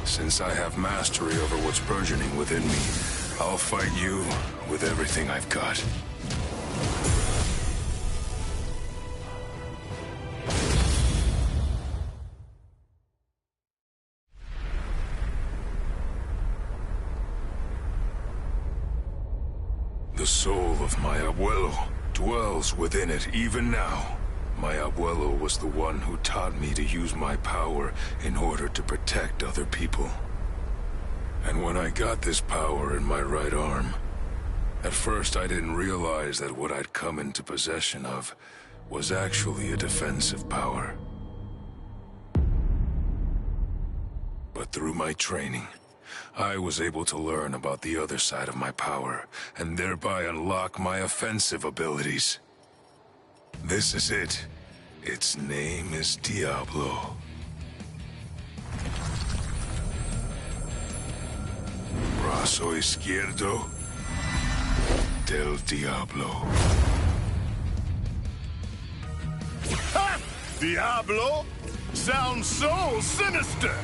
since I have mastery over what's burgeoning within me, I'll fight you with everything I've got. The soul of my abuelo dwells within it even now. My abuelo was the one who taught me to use my power in order to protect other people. And when I got this power in my right arm, at first I didn't realize that what I'd come into possession of was actually a defensive power. But through my training, I was able to learn about the other side of my power, and thereby unlock my offensive abilities. This is it. Its name is Diablo. Brazo izquierdo del Diablo. Ha! Diablo? Sounds so sinister!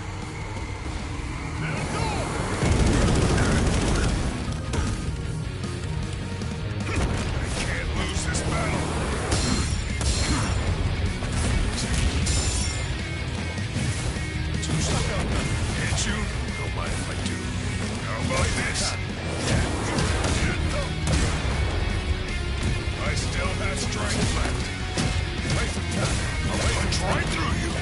Hit you? Don't mind if I do. How about this? I still have strength left. Waste of time. I'll punch right through you.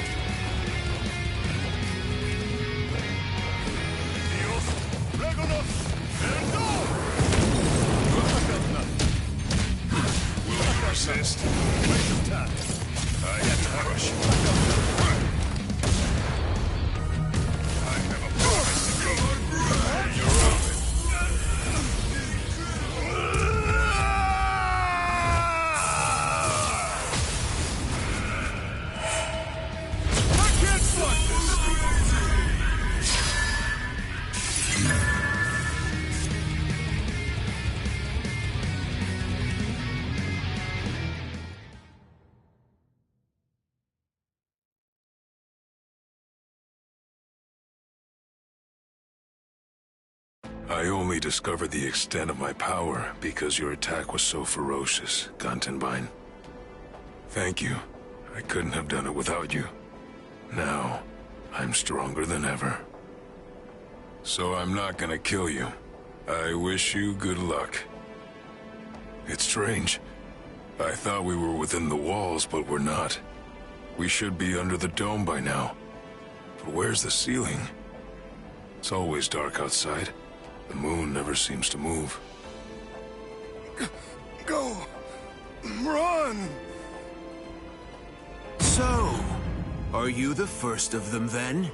Dios, Regonos, and go! Will you resist? Waste of time. I have to crush you. I only discovered the extent of my power because your attack was so ferocious, Gantenbein. Thank you. I couldn't have done it without you. Now, I'm stronger than ever. So I'm not gonna kill you. I wish you good luck. It's strange. I thought we were within the walls, but we're not. We should be under the dome by now. But where's the ceiling? It's always dark outside. The moon never seems to move. Go! Run! So, are you the first of them then?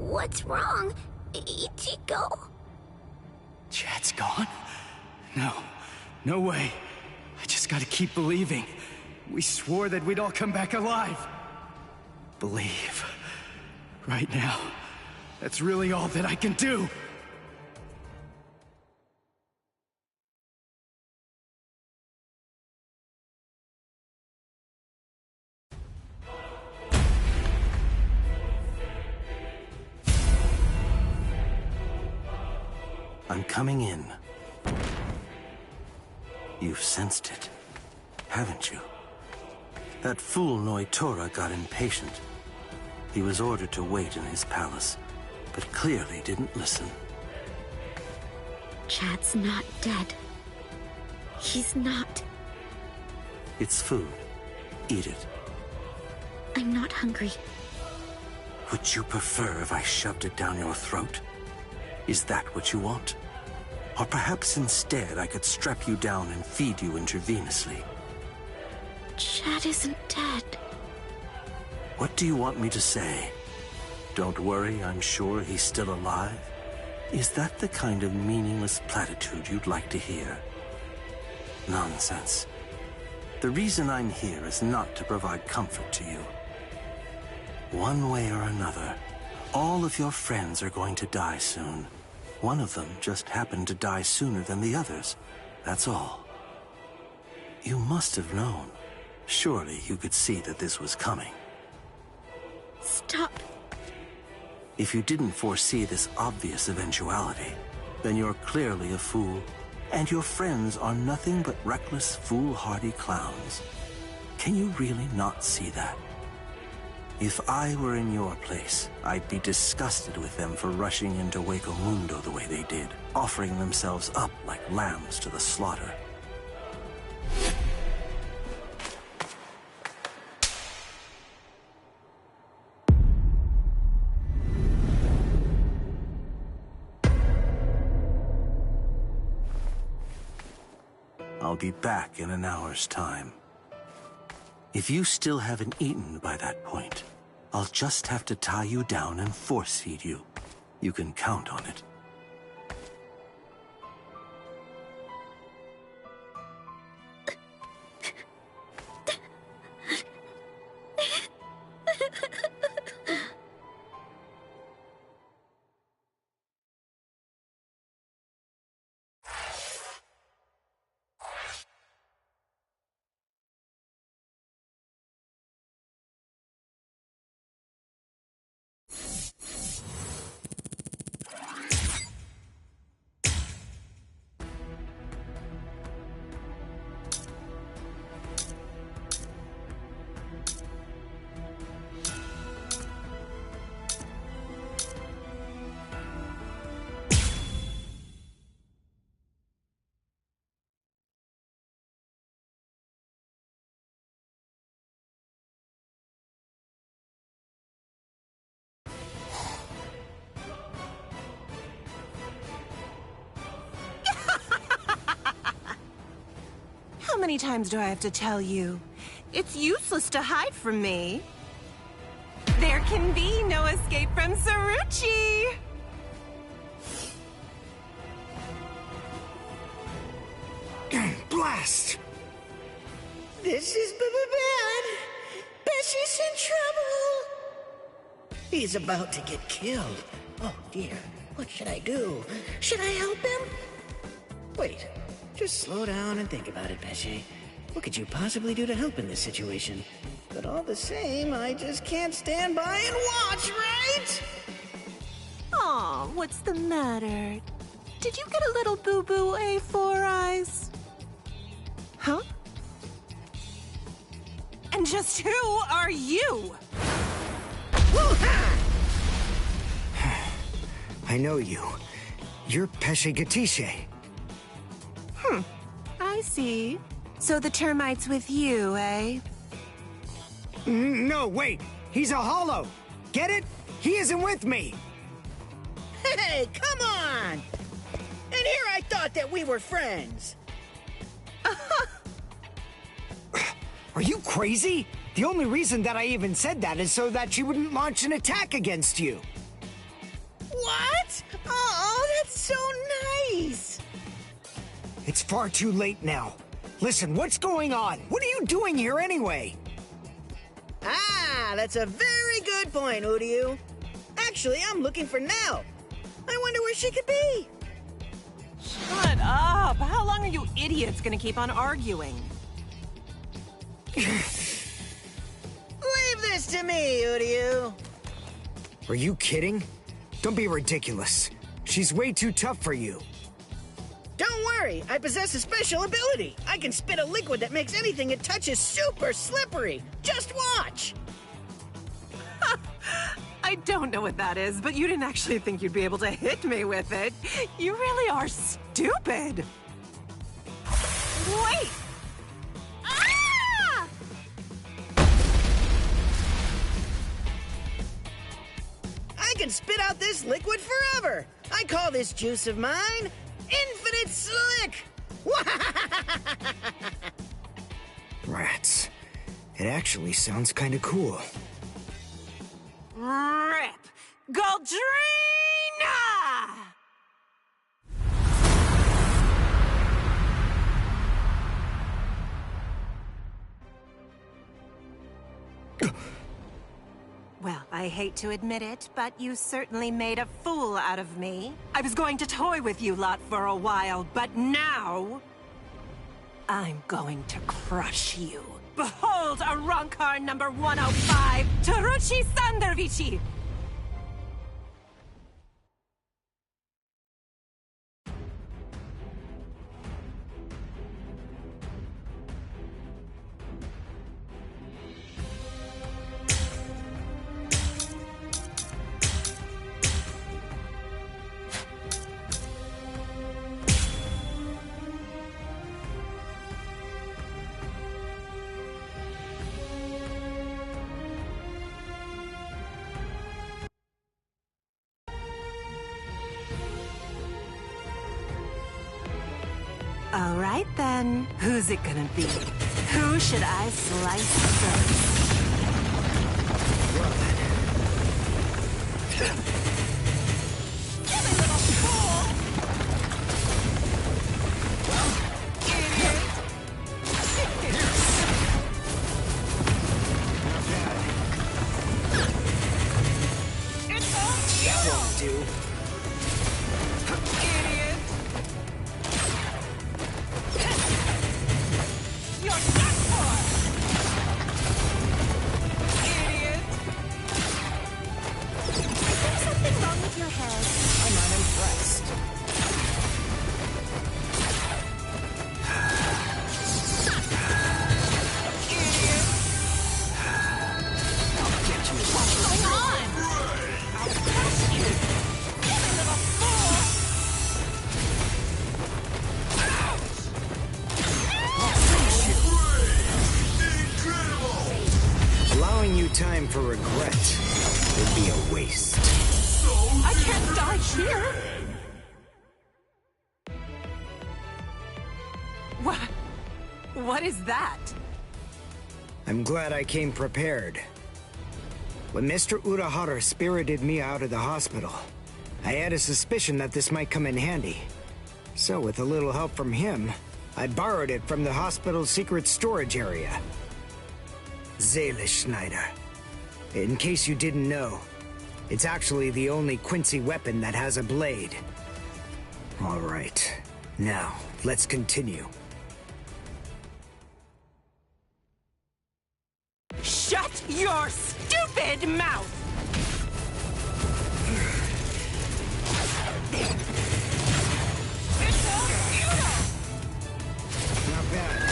What's wrong? Ichigo? Chad's gone? No. No way. I just gotta keep believing. We swore that we'd all come back alive. Believe. Right now. That's really all that I can do. I'm coming in. You've sensed it, haven't you? That fool Noitora got impatient. He was ordered to wait in his palace, but clearly didn't listen. Chad's not dead. He's not. It's food. Eat it. I'm not hungry. Would you prefer if I shoved it down your throat? Is that what you want? Or perhaps instead I could strap you down and feed you intravenously? Chad isn't dead. What do you want me to say? Don't worry, I'm sure he's still alive? Is that the kind of meaningless platitude you'd like to hear? Nonsense. The reason I'm here is not to provide comfort to you. One way or another, all of your friends are going to die soon. One of them just happened to die sooner than the others. That's all. You must have known. Surely you could see that this was coming. Stop. If you didn't foresee this obvious eventuality, then you're clearly a fool, and your friends are nothing but reckless, foolhardy clowns. Can you really not see that? If I were in your place, I'd be disgusted with them for rushing into Hueco Mundo the way they did, offering themselves up like lambs to the slaughter. I'll be back in an hour's time. If you still haven't eaten by that point, I'll just have to tie you down and force feed you. You can count on it. How many times do I have to tell you? It's useless to hide from me. There can be no escape from Saruchi! Blast! This is bad. Bessie's in trouble. He's about to get killed. Oh dear, what should I do? Should I help him? Wait, just slow down and think about it, Bessie. What could you possibly do to help in this situation? But all the same, I just can't stand by and watch, right? Aw, what's the matter? Did you get a little boo-boo, A4 Eyes? Huh? And just who are you? I know you. You're Pesce Gatisce. I see. So the termite's with you, eh? No, wait! He's a hollow! Get it? He isn't with me! Hey, come on! And here I thought that we were friends. Are you crazy? The only reason that I even said that is so that she wouldn't launch an attack against you. What? Oh, that's so nice! It's far too late now. Listen, what's going on? What are you doing here anyway? Ah, that's a very good point, Uryu. Actually, I'm looking for Nell. I wonder where she could be. Shut up! How long are you idiots gonna keep on arguing? Leave this to me, Uryu. Are you kidding? Don't be ridiculous. She's way too tough for you. Don't worry, I possess a special ability. I can spit a liquid that makes anything it touches super slippery. Just watch! I don't know what that is, but you didn't actually think you'd be able to hit me with it. You really are stupid. Wait! Ah! I can spit out this liquid forever. I call this juice of mine Infinite Slick. Rats. It actually sounds kind of cool. Rip! Goldrina! Well, I hate to admit it, but you certainly made a fool out of me. I was going to toy with you lot for a while, but now... I'm going to crush you. Behold a Rankar number 105, Taruchi Sandervici! All right, then. Who's it gonna be? Who should I slice first? Time for regret would be a waste. I can't die here! What is that? I'm glad I came prepared. When Mr. Urahara spirited me out of the hospital, I had a suspicion that this might come in handy. So with a little help from him, I borrowed it from the hospital's secret storage area. Seele Schneider. In case you didn't know, it's actually the only Quincy weapon that has a blade. All right, now let's continue. Shut your stupid mouth! Not bad.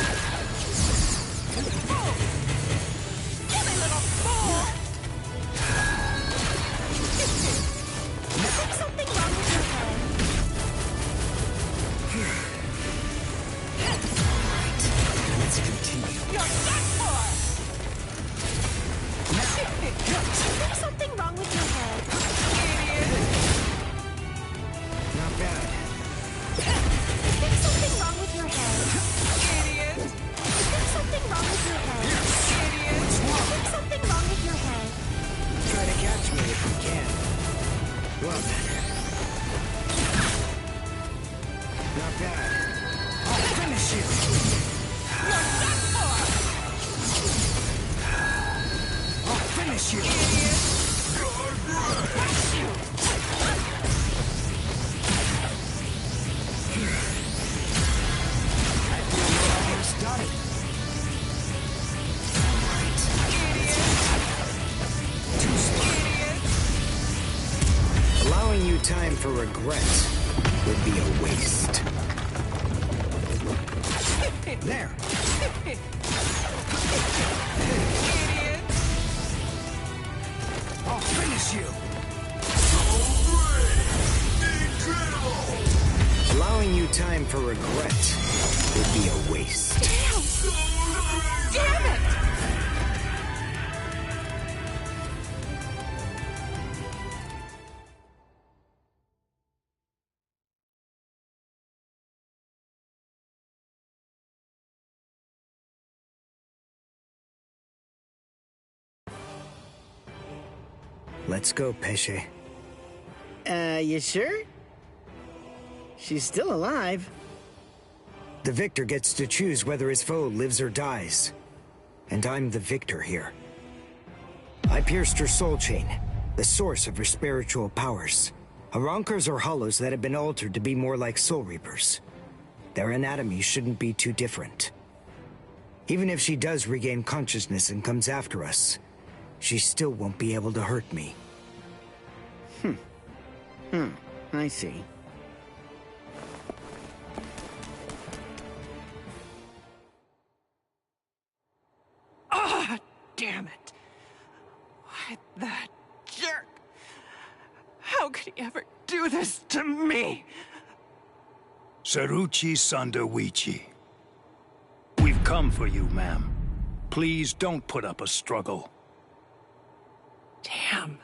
Time for regret would be a waste. There! I'll finish you! Allowing you time for regret would be a waste. Damn it! Let's go, Pesce. You sure? She's still alive. The victor gets to choose whether his foe lives or dies. And I'm the victor here. I pierced her soul chain, the source of her spiritual powers. Arankars are hollows that have been altered to be more like soul reapers. Their anatomy shouldn't be too different. Even if she does regain consciousness and comes after us, she still won't be able to hurt me. I see. Ah, damn it. Why, that jerk. How could he ever do this to me? Saruchi Sandawichi. We've come for you, ma'am. Please don't put up a struggle. Damn.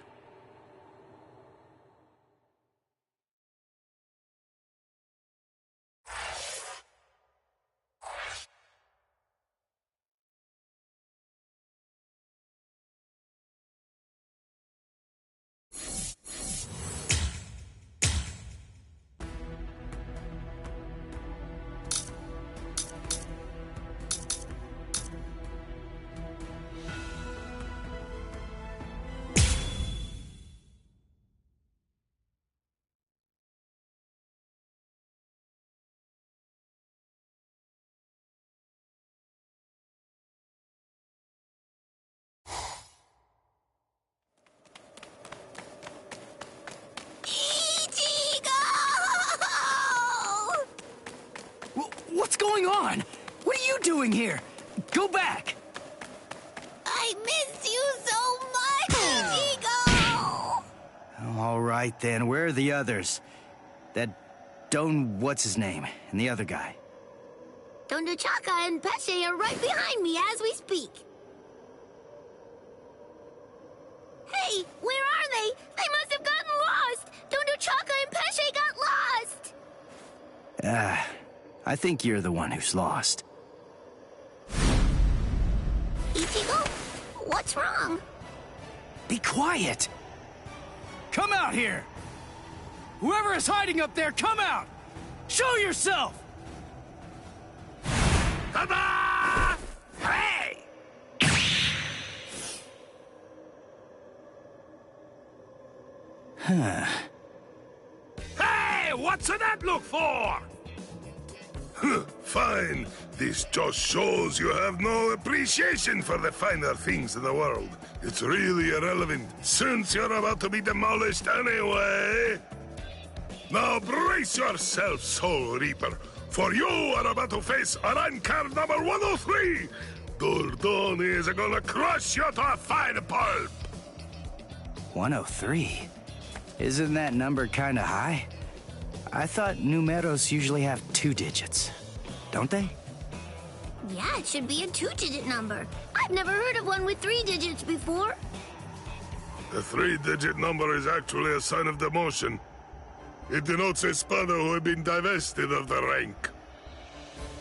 What's going on? What are you doing here? Go back! I miss you so much, Ichigo! All right, then. Where are the others? That Don what's-his-name and the other guy. Don Chaka and Pesce are right behind me as we speak. Hey, where are they? They must have gotten lost! Don Chaka and Pesce got lost! I think you're the one who's lost. Ichigo, what's wrong? Be quiet! Come out here! Whoever is hiding up there, come out! Show yourself! Hey! Huh. Hey, what's that look for? Fine. This just shows you have no appreciation for the finer things in the world. It's really irrelevant, since you're about to be demolished anyway. Now brace yourself, Soul Reaper, for you are about to face Arankar number 103. Dordoni is gonna crush you to a fine pulp. 103? Isn't that number kinda high? I thought numeros usually have 2 digits. Don't they? Yeah, it should be a 2-digit number. I've never heard of one with 3 digits before. The 3-digit number is actually a sign of demotion. It denotes a spada who had been divested of the rank.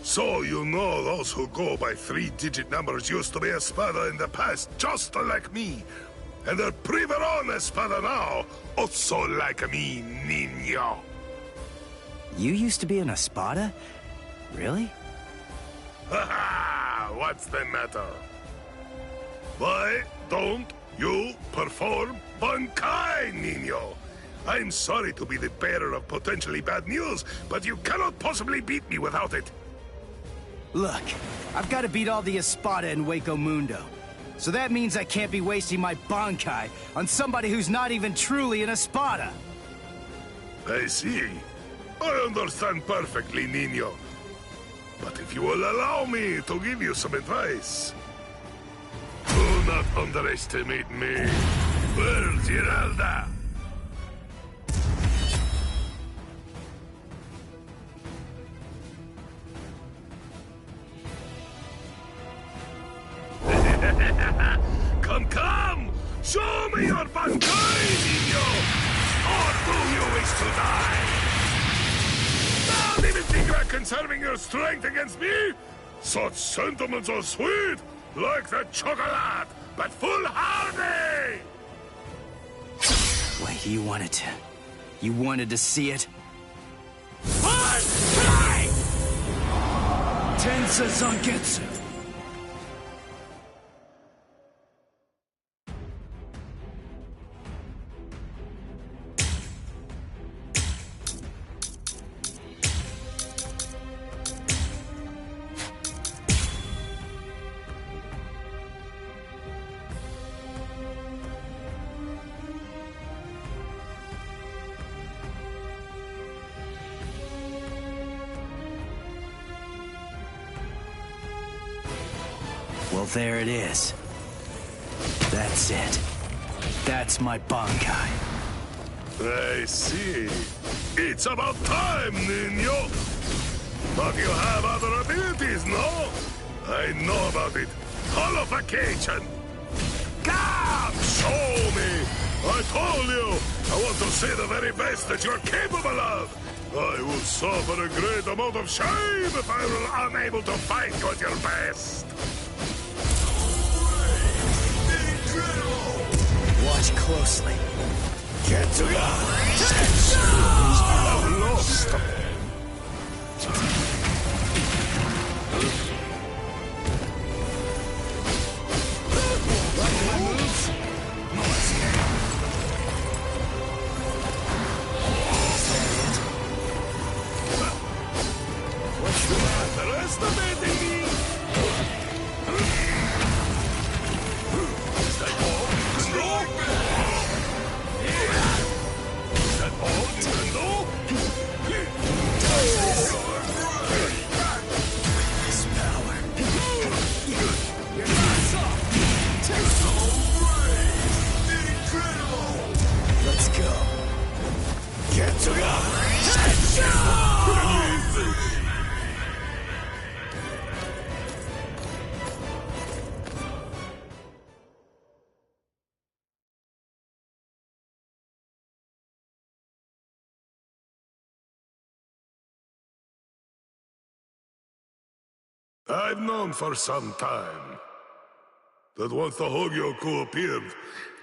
So you know those who go by 3-digit numbers used to be a spada in the past, just like me. And they're priveron espada now, also like me, niño. You used to be an espada? Really? Ha ha! What's the matter? Why don't you perform Bankai, niño? I'm sorry to be the bearer of potentially bad news, but you cannot possibly beat me without it. Look, I've got to beat all the espada in Hueco Mundo. So that means I can't be wasting my Bankai on somebody who's not even truly an espada. I see. I understand perfectly, niño. But if you will allow me to give you some advice, do not underestimate me. Where's Geralda? Come! Show me your Bankai, Nino! Or do you wish to die? Don't even think about conserving your strength against me! Such sentiments are sweet, like the chocolate, but foolhardy! Wait, you wanted to see it? Tensa Zangetsu! Well, there it is. That's it. That's my Bankai. I see. It's about time, Nino. But you have other abilities, no? I know about it. Holification. Come, show me. I told you. I want to see the very best that you're capable of. I will suffer a great amount of shame if I were unable to fight you at your best. Watch closely. Ketsuya! I'm lost. I've known for some time that once the Hogyoku appeared,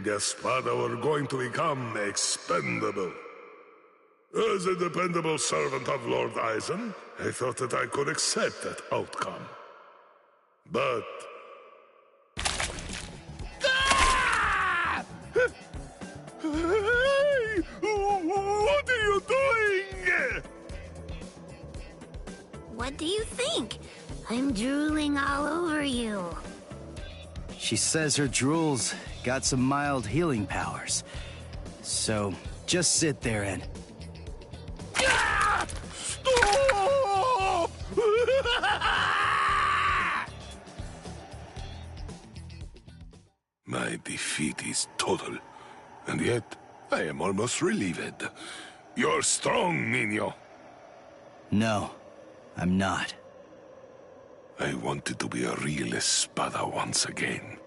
the Espada were going to become expendable. As a dependable servant of Lord Aizen, I thought that I could accept that outcome. But... Ah! Hey! What are you doing? What do you think? I'm drooling all over you. She says her drool's got some mild healing powers. So, just sit there and... Stop! My defeat is total, and yet I am almost relieved. You're strong, Nino. No, I'm not. I wanted to be a real Espada once again.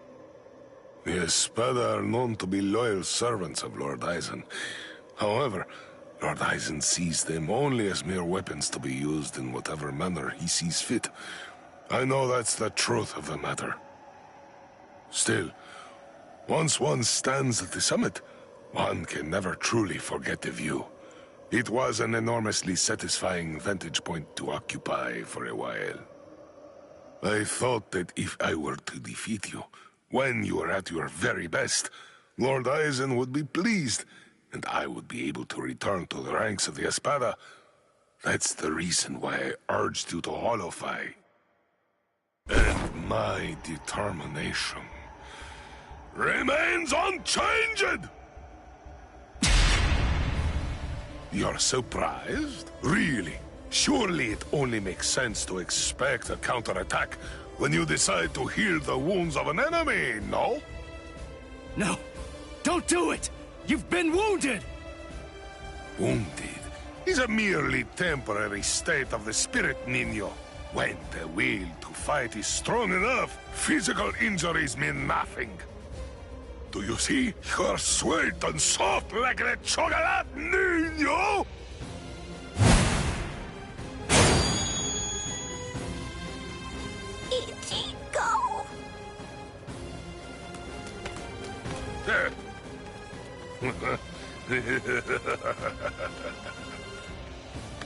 The Espada are known to be loyal servants of Lord Aizen. However, Lord Aizen sees them only as mere weapons to be used in whatever manner he sees fit. I know that's the truth of the matter. Still, once one stands at the summit, one can never truly forget the view. It was an enormously satisfying vantage point to occupy for a while. I thought that if I were to defeat you, when you are at your very best, Lord Aizen would be pleased, and I would be able to return to the ranks of the Espada. That's the reason why I urged you to holofy. And my determination remains unchanged! You're surprised? Really? Surely it only makes sense to expect a counterattack when you decide to heal the wounds of an enemy, no? No! Don't do it! You've been wounded! Wounded is a merely temporary state of the spirit, Niño. When the will to fight is strong enough, physical injuries mean nothing. Do you see? You're sweet and soft like a chocolate, Niño! Ichigo!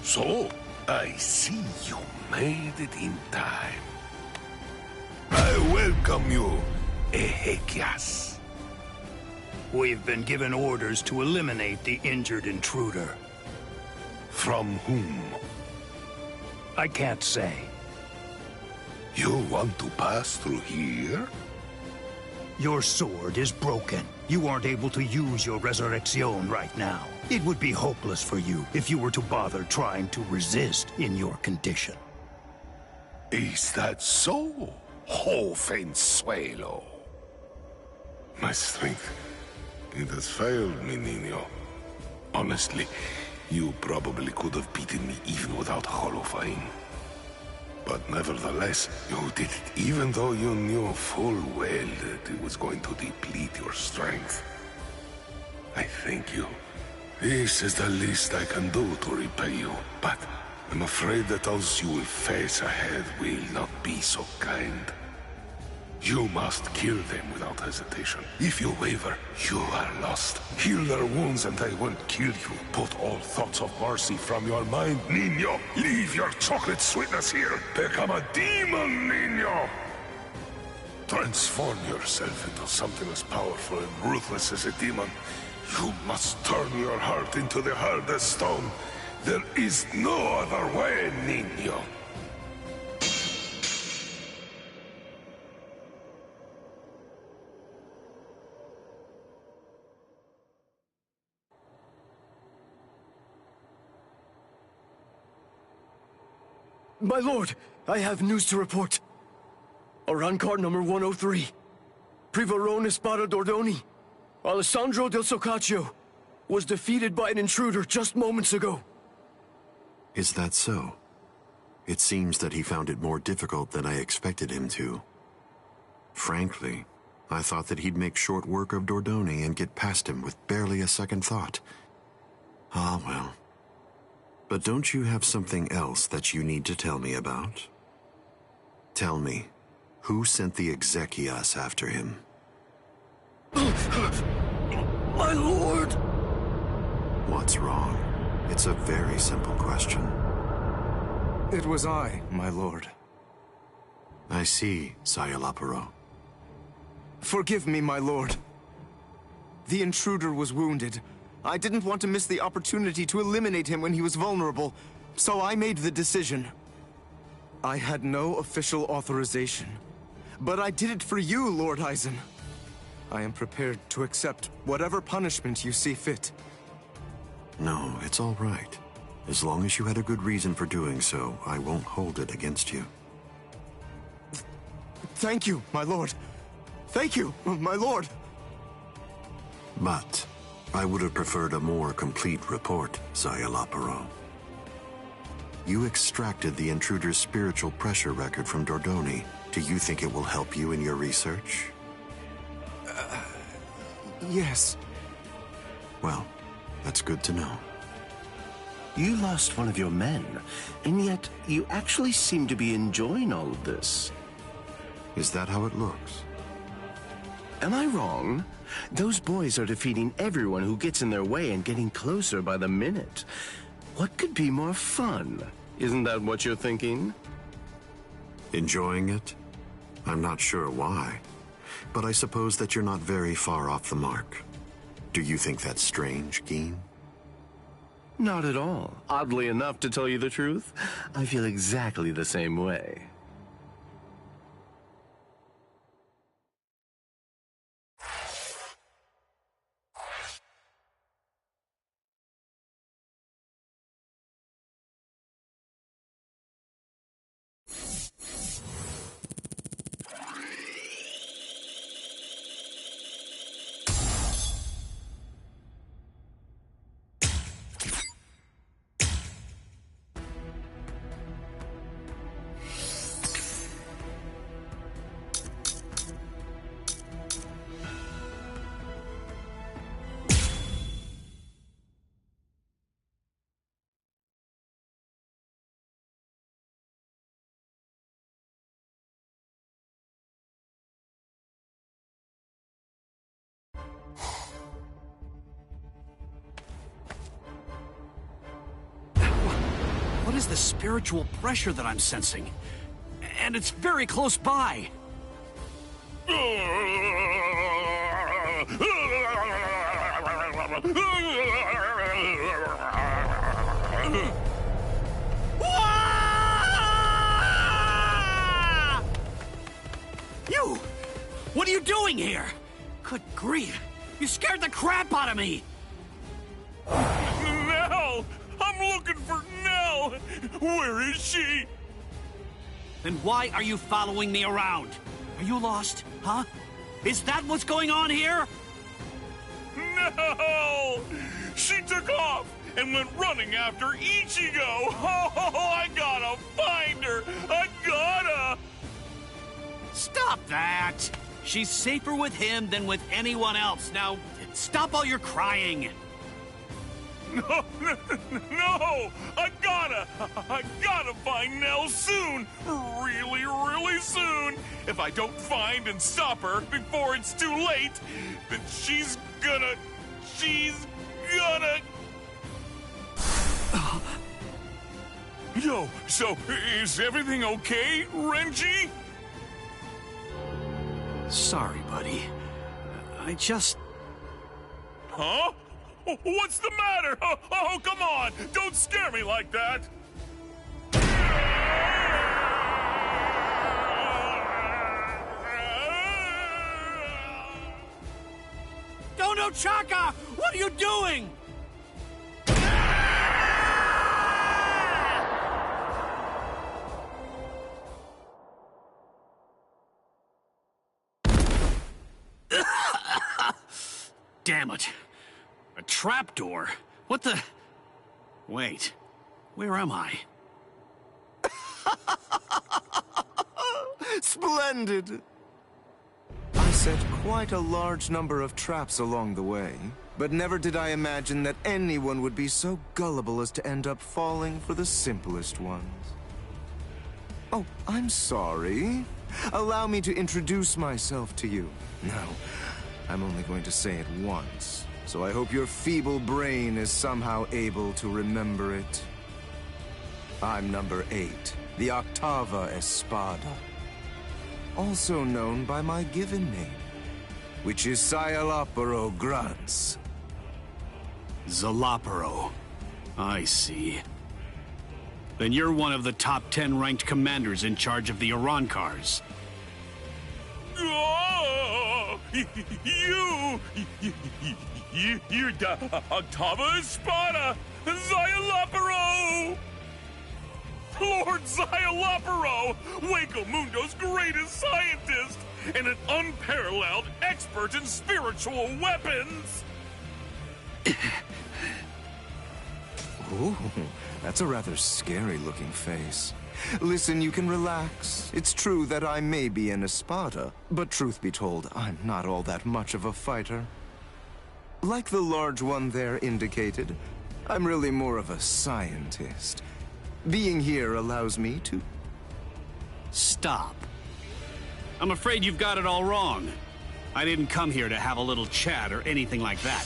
So, I see you made it in time. I welcome you, Ezequias. We've been given orders to eliminate the injured intruder. From whom? I can't say. You want to pass through here? Your sword is broken. You aren't able to use your resurrection right now. It would be hopeless for you if you were to bother trying to resist in your condition. Is that so, Jovenzuelo? My strength, it has failed me, Niño. Honestly, you probably could have beaten me even without holofying. But nevertheless, you did it even though you knew full well that it was going to deplete your strength. I thank you. This is the least I can do to repay you, but I'm afraid that those you will face ahead will not be so kind. You must kill them without hesitation. If you waver, you are lost. Heal their wounds and they won't kill you. Put all thoughts of mercy from your mind, Niño. Leave your chocolate sweetness here. Become a demon, Niño. Transform yourself into something as powerful and ruthless as a demon. You must turn your heart into the hardest stone. There is no other way, Niño. My lord, I have news to report. Around card number 103. Privarone Espada Dordoni, Alessandro del Socaccio, was defeated by an intruder just moments ago. Is that so? It seems that he found it more difficult than I expected him to. Frankly, I thought that he'd make short work of Dordoni and get past him with barely a second thought. Ah, well. But don't you have something else that you need to tell me about? Tell me, who sent the KxHRiku after him? My lord! What's wrong? It's a very simple question. It was I, my lord. I see, Sayalaparo. Forgive me, my lord. The intruder was wounded. I didn't want to miss the opportunity to eliminate him when he was vulnerable, so I made the decision. I had no official authorization, but I did it for you, Lord Aizen. I am prepared to accept whatever punishment you see fit. No, it's all right. As long as you had a good reason for doing so, I won't hold it against you. Thank you, my lord. Thank you, my lord. But I would have preferred a more complete report, Sayalaparo. You extracted the intruder's spiritual pressure record from Dordoni. Do you think it will help you in your research? Yes. Well, that's good to know. You lost one of your men, and yet you actually seem to be enjoying all of this. Is that how it looks? Am I wrong? Those boys are defeating everyone who gets in their way and getting closer by the minute. What could be more fun? Isn't that what you're thinking? Enjoying it? I'm not sure why, but I suppose that you're not very far off the mark. Do you think that's strange, Geen? Not at all. Oddly enough, to tell you the truth, I feel exactly the same way. What is the spiritual pressure that I'm sensing? And it's very close by. You! What are you doing here? Good grief! You scared the crap out of me! Nell! I'm looking for Nell! Where is she? Then why are you following me around? Are you lost, huh? Is that what's going on here? No! She took off and went running after Ichigo! Oh, I gotta find her! I gotta! Stop that! She's safer with him than with anyone else. Now, stop all your crying. No! I gotta find Nell soon! Really, really soon! If I don't find and stop her before it's too late, then she's gonna... Yo, so is everything okay, Renji? Sorry, buddy. I just... Huh? What's the matter? Oh, come on! Don't scare me like that! Dono Chaka! What are you doing? Damn it. A trapdoor? What the... Wait. Where am I? Splendid! I set quite a large number of traps along the way, but never did I imagine that anyone would be so gullible as to end up falling for the simplest ones. Oh, I'm sorry. Allow me to introduce myself to you. No, I'm only going to say it once, so I hope your feeble brain is somehow able to remember it. I'm number 8, the Octava Espada. Also known by my given name, which is Sayalaparo Grunts. Zalaparo. I see. Then you're one of the top 10 ranked commanders in charge of the Arancars. Oh, you're the Octava Espada, Sayalaparo! Lord Sayalaparo, Waco Mundo's greatest scientist, and an unparalleled expert in spiritual weapons! Ooh, that's a rather scary-looking face. Listen, you can relax. It's true that I may be an Espada, but truth be told, I'm not all that much of a fighter. Like the large one there indicated, I'm really more of a scientist. Being here allows me to... Stop. I'm afraid you've got it all wrong. I didn't come here to have a little chat or anything like that.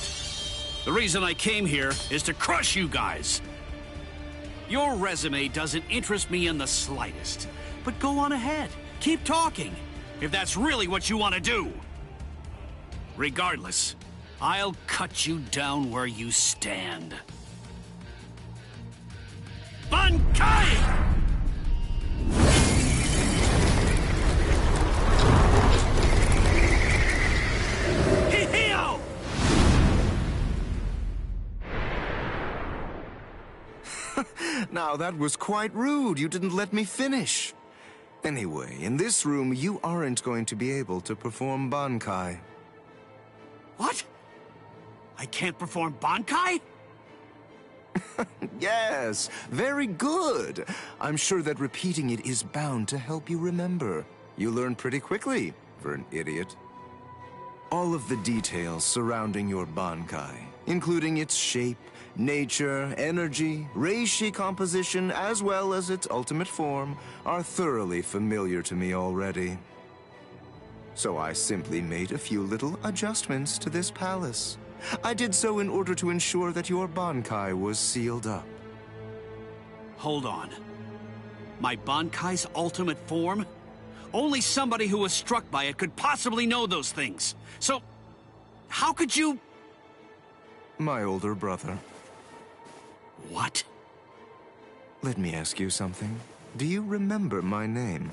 The reason I came here is to crush you guys. Your resume doesn't interest me in the slightest. But go on ahead. Keep talking, if that's really what you want to do. Regardless, I'll cut you down where you stand. Bankai! Now, that was quite rude. You didn't let me finish. Anyway, in this room, you aren't going to be able to perform Bankai. What? I can't perform Bankai? Yes, very good. I'm sure that repeating it is bound to help you remember. You learn pretty quickly, for an idiot. All of the details surrounding your Bankai, including its shape, nature, energy, reishi composition, as well as its ultimate form, are thoroughly familiar to me already. So I simply made a few little adjustments to this palace. I did so in order to ensure that your Bankai was sealed up. Hold on. My Bankai's ultimate form? Only somebody who was struck by it could possibly know those things. So, how could you... My older brother. What? Let me ask you something. Do you remember my name?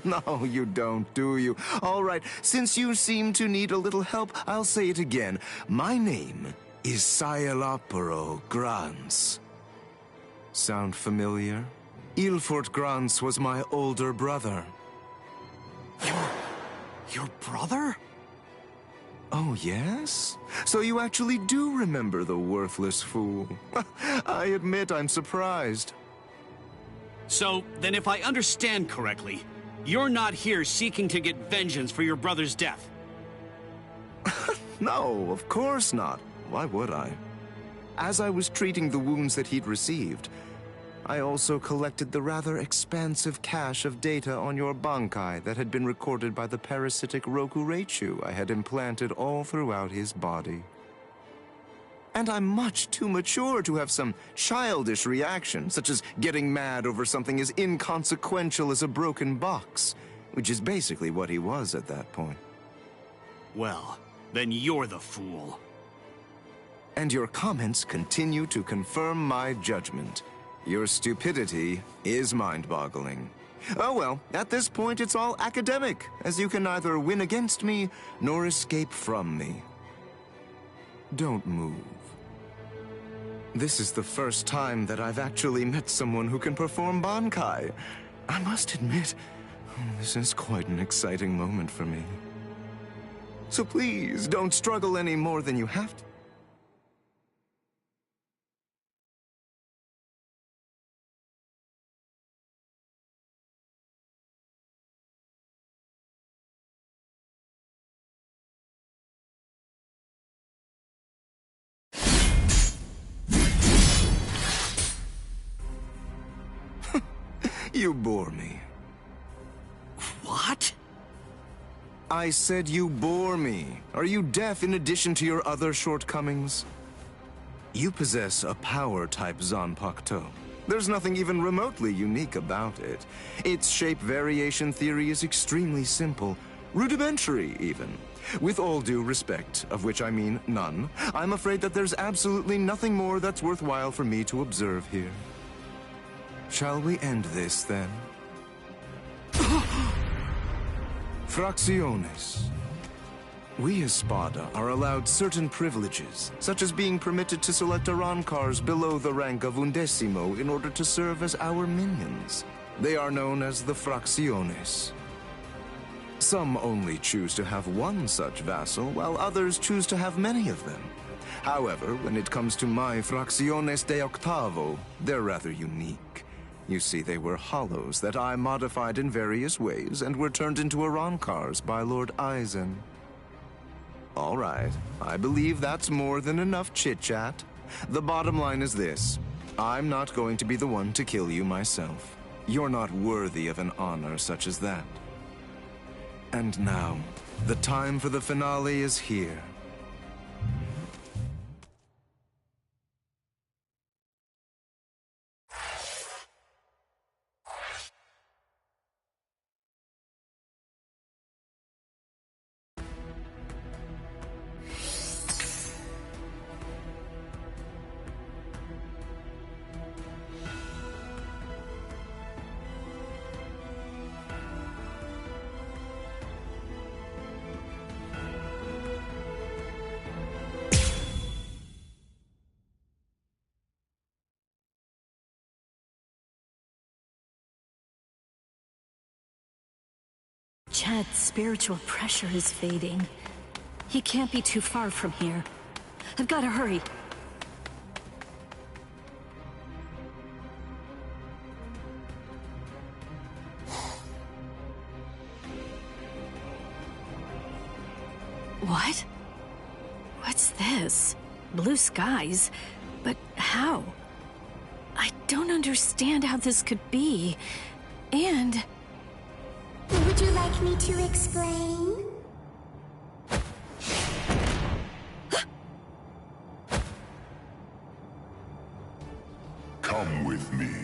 No, you don't, do you? All right, since you seem to need a little help, I'll say it again. My name is Sayalapuro Grans. Sound familiar? Ilfort Grans was my older brother. Your brother? Oh, yes? So you actually do remember the worthless fool. I admit I'm surprised. So, then if I understand correctly, you're not here seeking to get vengeance for your brother's death. No, of course not. Why would I? As I was treating the wounds that he'd received, I also collected the rather expansive cache of data on your Bankai that had been recorded by the parasitic Rokureichu I had implanted all throughout his body. And I'm much too mature to have some childish reaction, such as getting mad over something as inconsequential as a broken box, which is basically what he was at that point. Well, then you're the fool. And your comments continue to confirm my judgment. Your stupidity is mind-boggling. Oh well, at this point it's all academic, as you can neither win against me nor escape from me. Don't move. This is the first time that I've actually met someone who can perform Bankai. I must admit, this is quite an exciting moment for me. So please, don't struggle any more than you have to. You bore me. What? I said you bore me. Are you deaf in addition to your other shortcomings? You possess a power-type Zanpakuto. There's nothing even remotely unique about it. Its shape variation theory is extremely simple, rudimentary even. With all due respect, of which I mean none, I'm afraid that there's absolutely nothing more that's worthwhile for me to observe here. Shall we end this, then? Fracciones. We as Spada are allowed certain privileges, such as being permitted to select Arancars below the rank of Undecimo in order to serve as our minions. They are known as the Fracciones. Some only choose to have one such vassal, while others choose to have many of them. However, when it comes to my Fracciones de Octavo, they're rather unique. You see, they were hollows that I modified in various ways and were turned into Arancars by Lord Eisen. All right, I believe that's more than enough chit-chat. The bottom line is this. I'm not going to be the one to kill you myself. You're not worthy of an honor such as that. And now, the time for the finale is here. Chad's spiritual pressure is fading. He can't be too far from here. I've got to hurry. What? What's this? Blue skies? But how? I don't understand how this could be. And... Would you like me to explain? Come with me.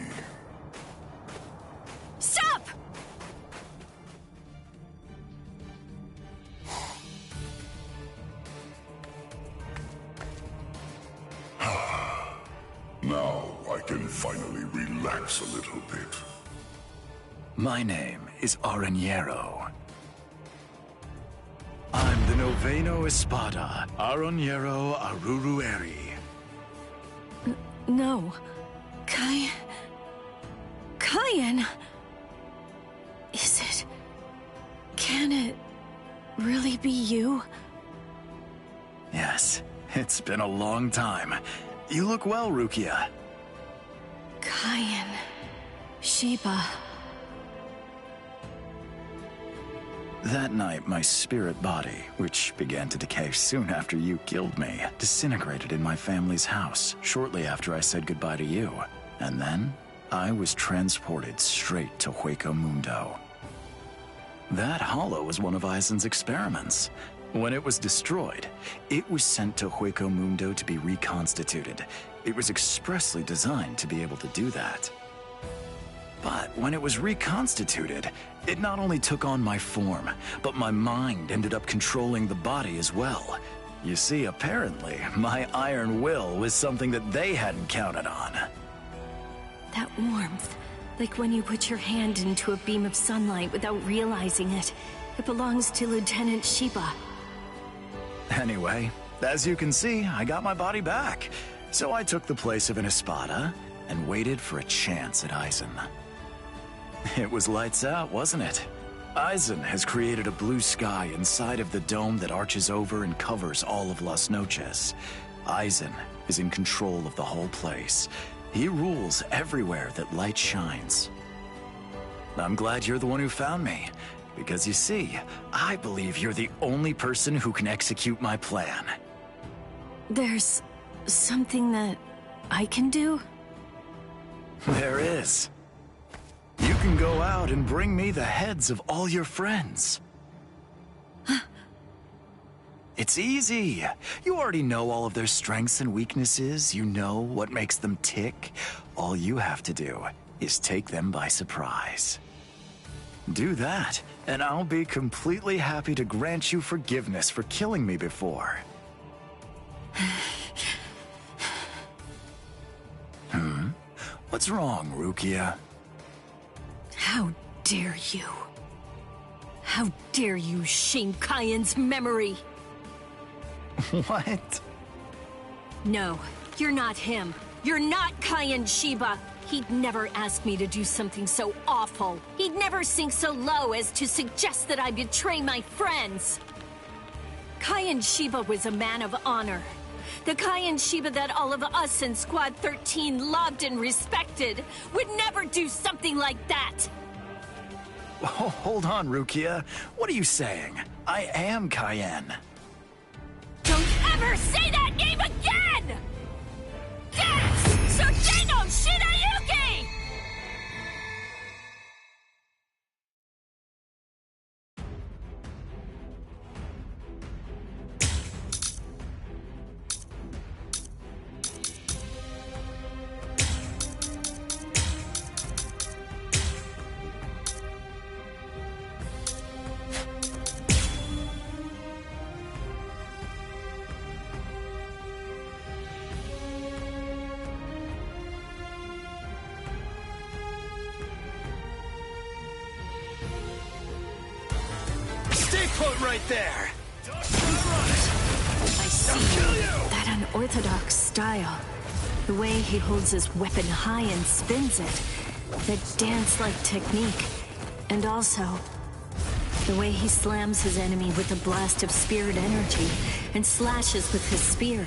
relax a little bit. My name is Aranjero. I'm the Noveno Espada, Aranjero Arurueri. No. Kyan? Is it... Can it really be you? Yes, it's been a long time. You look well, Rukia. Kyan... Sheba... That night, my spirit body, which began to decay soon after you killed me, disintegrated in my family's house shortly after I said goodbye to you. And then, I was transported straight to Hueco Mundo. That hollow was one of Eisen's experiments. When it was destroyed, it was sent to Hueco Mundo to be reconstituted. It was expressly designed to be able to do that. But when it was reconstituted, it not only took on my form, but my mind ended up controlling the body as well. You see, apparently, my iron will was something that they hadn't counted on. That warmth, like when you put your hand into a beam of sunlight without realizing it. It belongs to Lieutenant Sheba. Anyway, as you can see, I got my body back. So I took the place of an Espada and waited for a chance at Eisen. It was lights out, wasn't it? Eisen has created a blue sky inside of the dome that arches over and covers all of Las Noches. Eisen is in control of the whole place. He rules everywhere that light shines. I'm glad you're the one who found me, because you see, I believe you're the only person who can execute my plan. There's something that I can do? There is. You can go out and bring me the heads of all your friends. It's easy. You already know all of their strengths and weaknesses. You know what makes them tick. All you have to do is take them by surprise. Do that, and I'll be completely happy to grant you forgiveness for killing me before. What's wrong, Rukia? How dare you? How dare you shame Kyan's memory? What? No, you're not him. You're not Kyan Sheba. He'd never ask me to do something so awful. He'd never sink so low as to suggest that I betray my friends. Kyan Sheba was a man of honor. The Kyan Sheba that all of us in Squad 13 loved and respected would never do something like that. Oh, hold on, Rukia. What are you saying? I am Kyan. Don't ever say that name again! Yes! Sojeno Shinayuki! Put right there. I see that unorthodox style. The way he holds his weapon high and spins it. That dance-like technique. And also, the way he slams his enemy with a blast of spirit energy and slashes with his spear.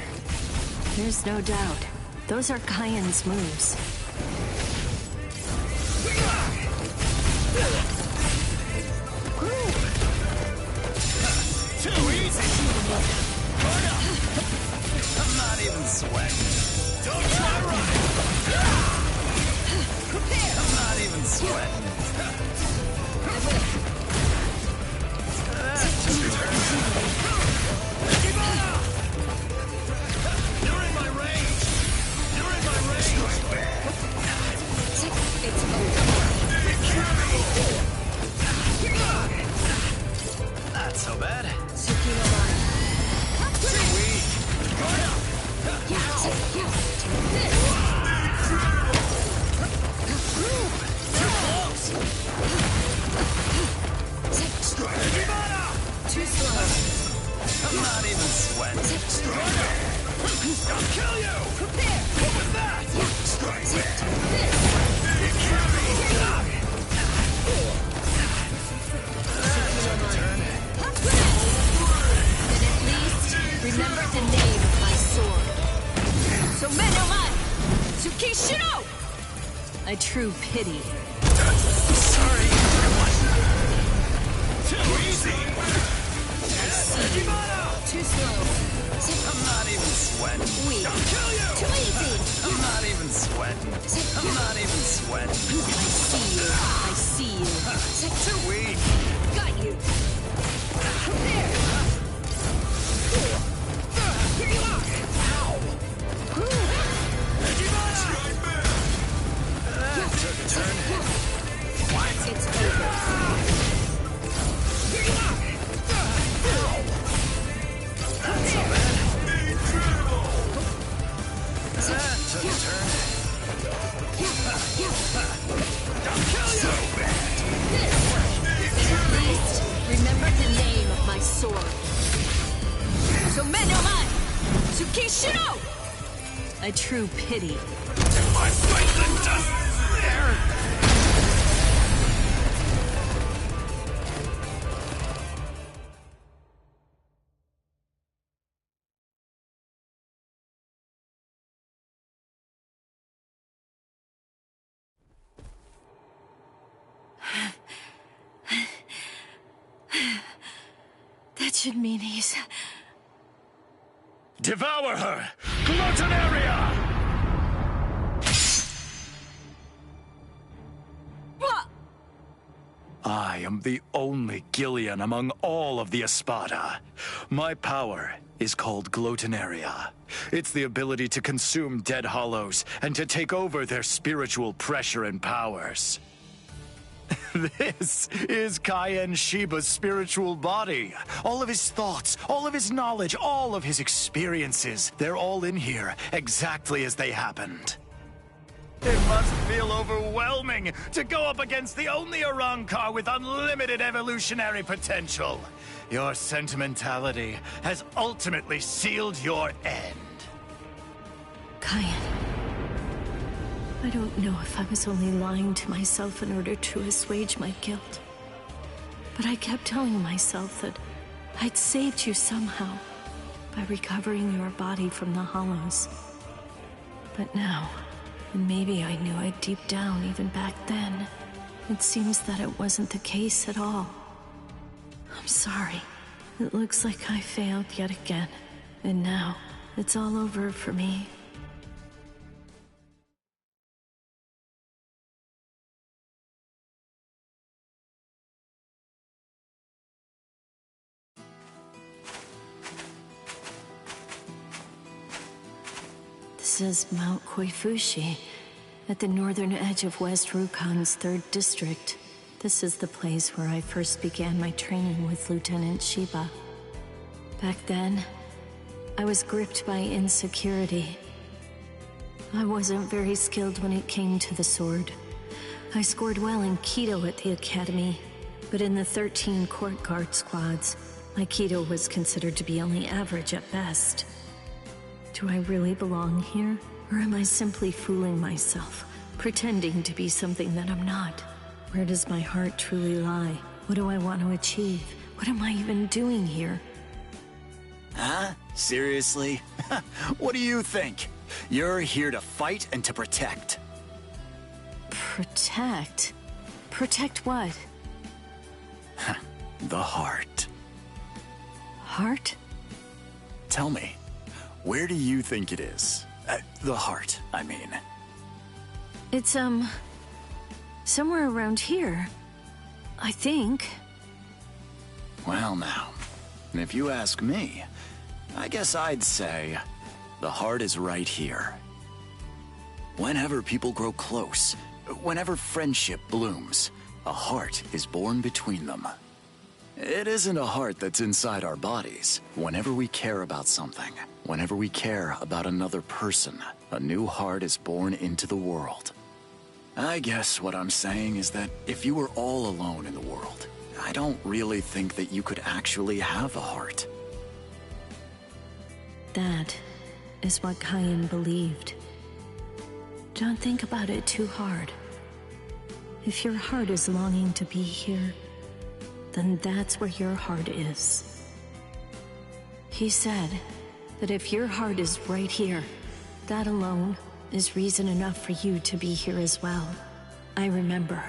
There's no doubt. Those are Kyan's moves. Too easy! Guard up! I'm not even sweating. Don't try running! I'm not even sweating. Keep on up! You're in my range! You're in my range! It's over. Not so bad. Too weak. Guard up. Too slow. I'm not even sweating. I'll kill you! Prepare! What was that? Then at least, remember the name of my sword. So Menomai! Tsukishiro! A true pity. Sorry, everyone. Too easy! Too slow. I'm not even sweating. Weak. I'll kill you! Too easy. I'm not even sweating. I'm not even sweating. I see you. I see you. Too weak. Got you. Prepare. Here you are. Ow! That took a turn. What? It's over. Here you are. That's so bad. That took a turn. I'll kill you! So bad. At least, remember the name of my sword. So Menomai! Tsukishiro! A true pity. My fight the dust there! That should mean he's... Devour her! Gluttonaria! I am the only Gillian among all of the Espada. My power is called Gluttonaria. It's the ability to consume dead hollows and to take over their spiritual pressure and powers. This is Kaien Shiba's spiritual body. All of his thoughts, all of his knowledge, all of his experiences, they're all in here, exactly as they happened. It must feel overwhelming to go up against the only Arrancar with unlimited evolutionary potential. Your sentimentality has ultimately sealed your end. Kaien. I don't know if I was only lying to myself in order to assuage my guilt. But I kept telling myself that I'd saved you somehow by recovering your body from the hollows. But now, and maybe I knew it deep down even back then, it seems that it wasn't the case at all. I'm sorry. It looks like I failed yet again. And now, it's all over for me. This is Mount Koifushi, at the northern edge of West Rukon's 3rd district. This is the place where I first began my training with Lieutenant Shiba. Back then, I was gripped by insecurity. I wasn't very skilled when it came to the sword. I scored well in Kido at the academy, but in the 13 court guard squads, my Kido was considered to be only average at best. Do I really belong here? Or am I simply fooling myself, pretending to be something that I'm not? Where does my heart truly lie? What do I want to achieve? What am I even doing here? Huh? Seriously? What do you think? You're here to fight and to protect. Protect? Protect what? The heart. Heart? Tell me, where do you think it is? The heart, I mean. It's, somewhere around here. I think. Well now, if you ask me, I guess I'd say the heart is right here. Whenever people grow close, whenever friendship blooms, a heart is born between them. It isn't a heart that's inside our bodies. Whenever we care about something, whenever we care about another person, a new heart is born into the world. I guess what I'm saying is that if you were all alone in the world, I don't really think that you could actually have a heart. That is what Kayan believed. Don't think about it too hard. If your heart is longing to be here, then that's where your heart is. He said that if your heart is right here, that alone is reason enough for you to be here as well. I remember.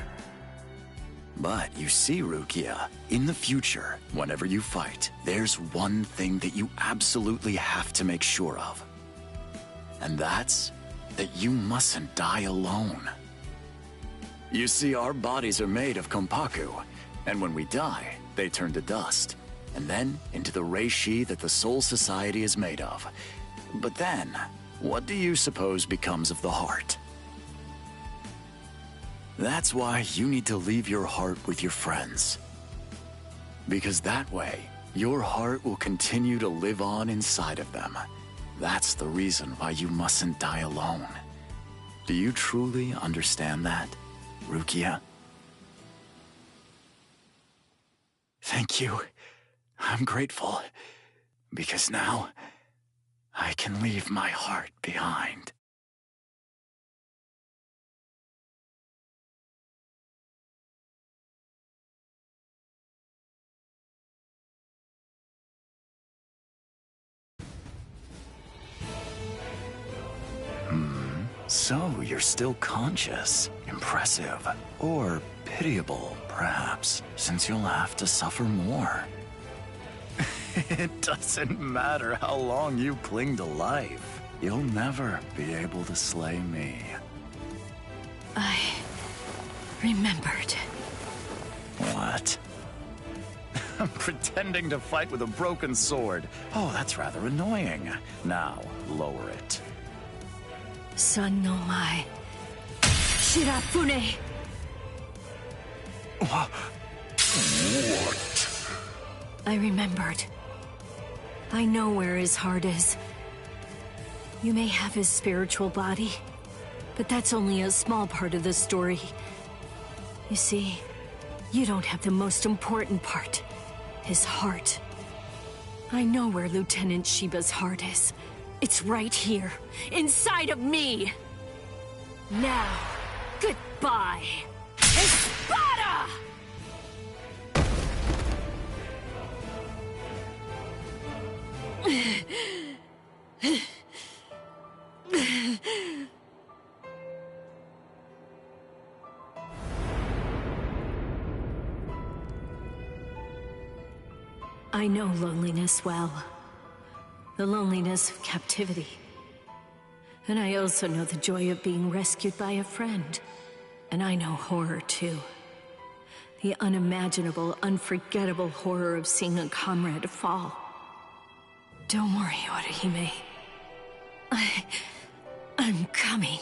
But you see, Rukia, in the future, whenever you fight, there's one thing that you absolutely have to make sure of. And that's that you mustn't die alone. You see, our bodies are made of kompaku, and when we die, they turn to dust, and then into the reishi that the Soul Society is made of. But then, what do you suppose becomes of the heart? That's why you need to leave your heart with your friends. Because that way, your heart will continue to live on inside of them. That's the reason why you mustn't die alone. Do you truly understand that, Rukia? Thank you. I'm grateful. Because now, I can leave my heart behind. So, you're still conscious. Impressive. Or pitiable, perhaps, since you'll have to suffer more. It doesn't matter how long you cling to life. You'll never be able to slay me. I remembered. What? I'm pretending to fight with a broken sword. Oh, that's rather annoying. Now, lower it. Son no mai. Shirafune! What? I remembered. I know where his heart is. You may have his spiritual body, but that's only a small part of the story. You see, you don't have the most important part, his heart. I know where Lieutenant Shiba's heart is. It's right here, inside of me. Now, goodbye, Espada! I know loneliness well. The loneliness of captivity. And I also know the joy of being rescued by a friend. And I know horror too. The unimaginable, unforgettable horror of seeing a comrade fall. Don't worry, Orihime. I'm coming.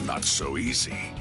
not so easy.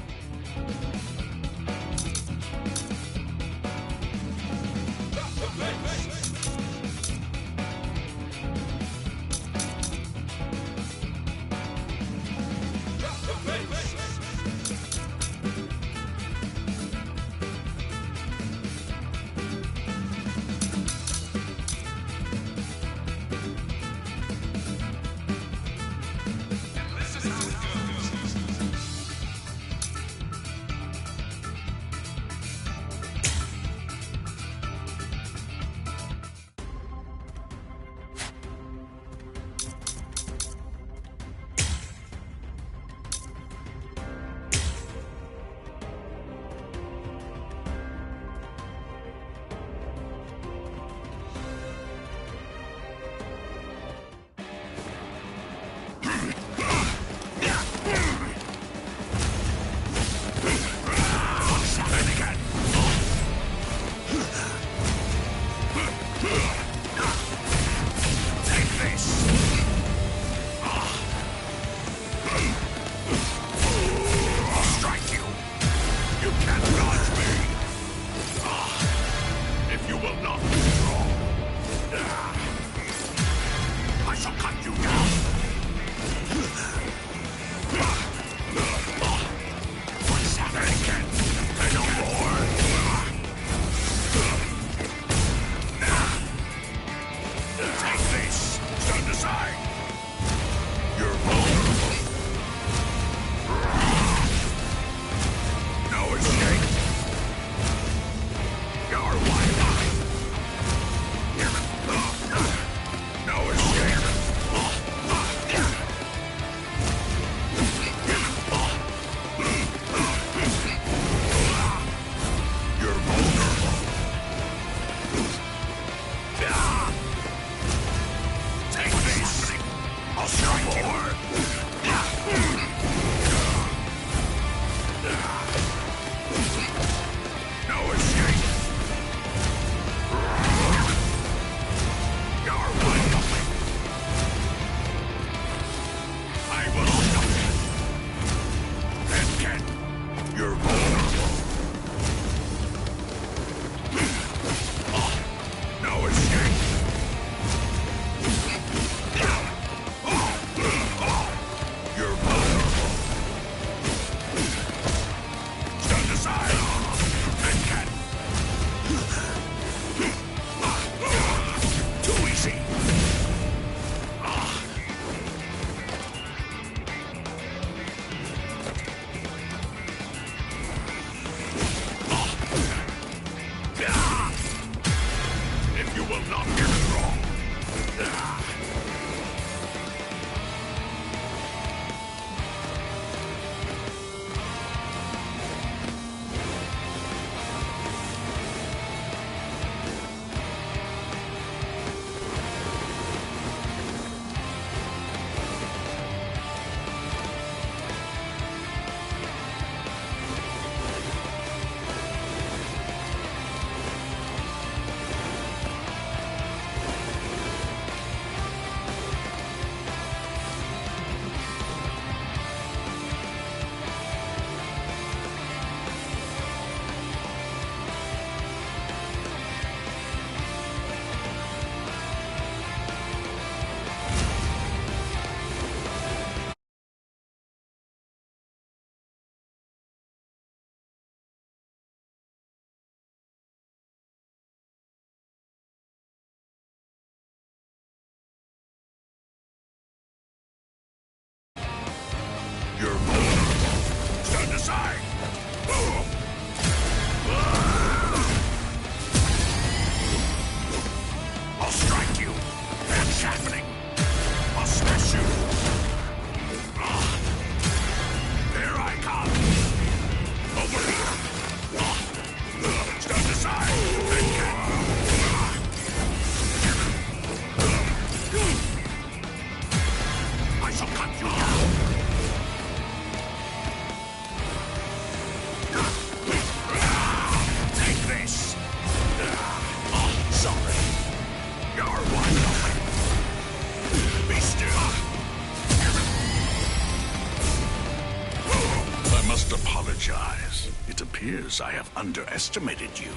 appears I have underestimated you.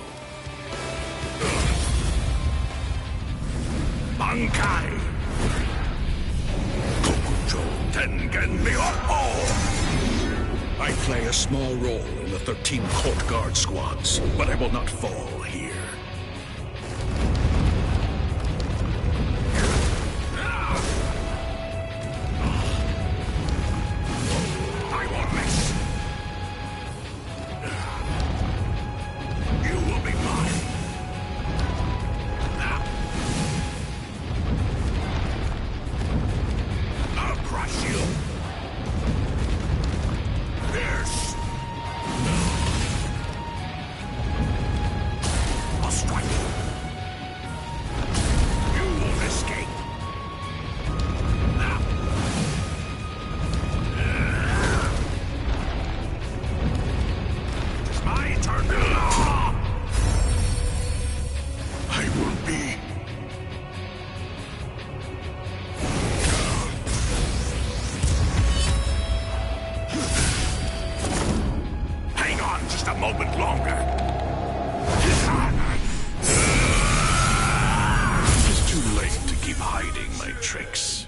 Bankai! Kokucho Tengen Myoho! I play a small role in the 13 Court Guard squads, but I will not fall here. I won't miss. You will be mine. I'll crush you. Fierce. I'll strike you. You won't escape. It's my turn. I will be. Hang on just a moment longer. It's too late to keep hiding my tricks.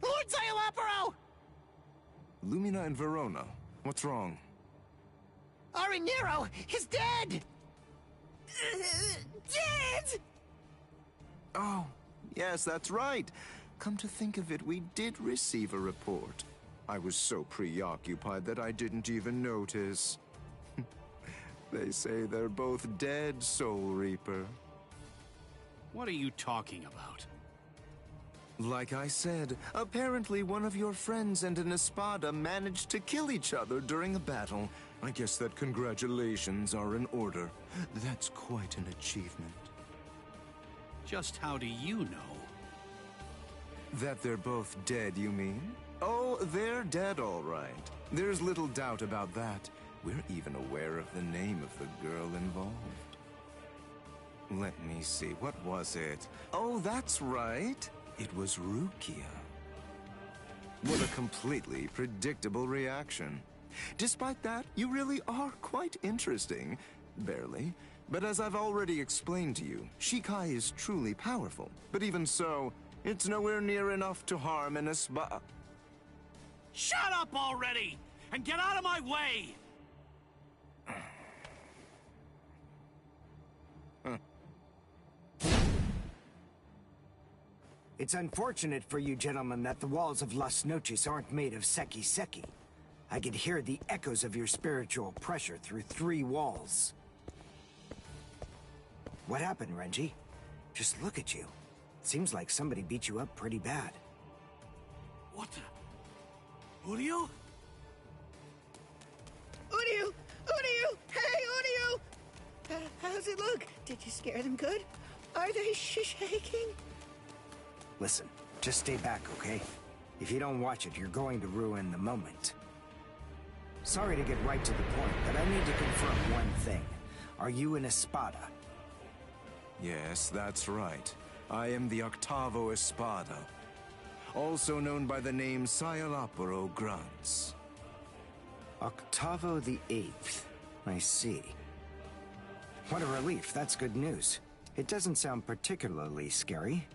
Lord Zayalaparo! Lumina and Verona, what's wrong? Arinero is dead! Dead! Oh, yes, that's right. Come to think of it, we did receive a report. I was so preoccupied that I didn't even notice. They say they're both dead, Soul Reaper. What are you talking about? Like I said, apparently one of your friends and an Espada managed to kill each other during a battle. I guess that congratulations are in order. That's quite an achievement. Just how do you know? That they're both dead, you mean? Oh, they're dead, all right. There's little doubt about that. We're even aware of the name of the girl involved. Let me see, what was it? Oh, that's right. It was Rukia. What a completely predictable reaction. Despite that, you really are quite interesting. Barely. But as I've already explained to you, Shikai is truly powerful. But even so, it's nowhere near enough to harm an Espada. Shut up already! And get out of my way! It's unfortunate for you gentlemen that the walls of Las Noches aren't made of seki. I could hear the echoes of your spiritual pressure through 3 walls. What happened, Renji? Just look at you. Seems like somebody beat you up pretty bad. What the? Uryu? Uryu! Uryu! Hey, Uryu! How's it look? Did you scare them good? Are they shaking? Listen, just stay back, okay? If you don't watch it, you're going to ruin the moment. Sorry to get right to the point, but I need to confirm one thing. Are you an Espada? Yes, that's right. I am the Octavo Espada, also known by the name Sayalapuro Grunts. Octavo the 8th. I see. What a relief, that's good news. It doesn't sound particularly scary.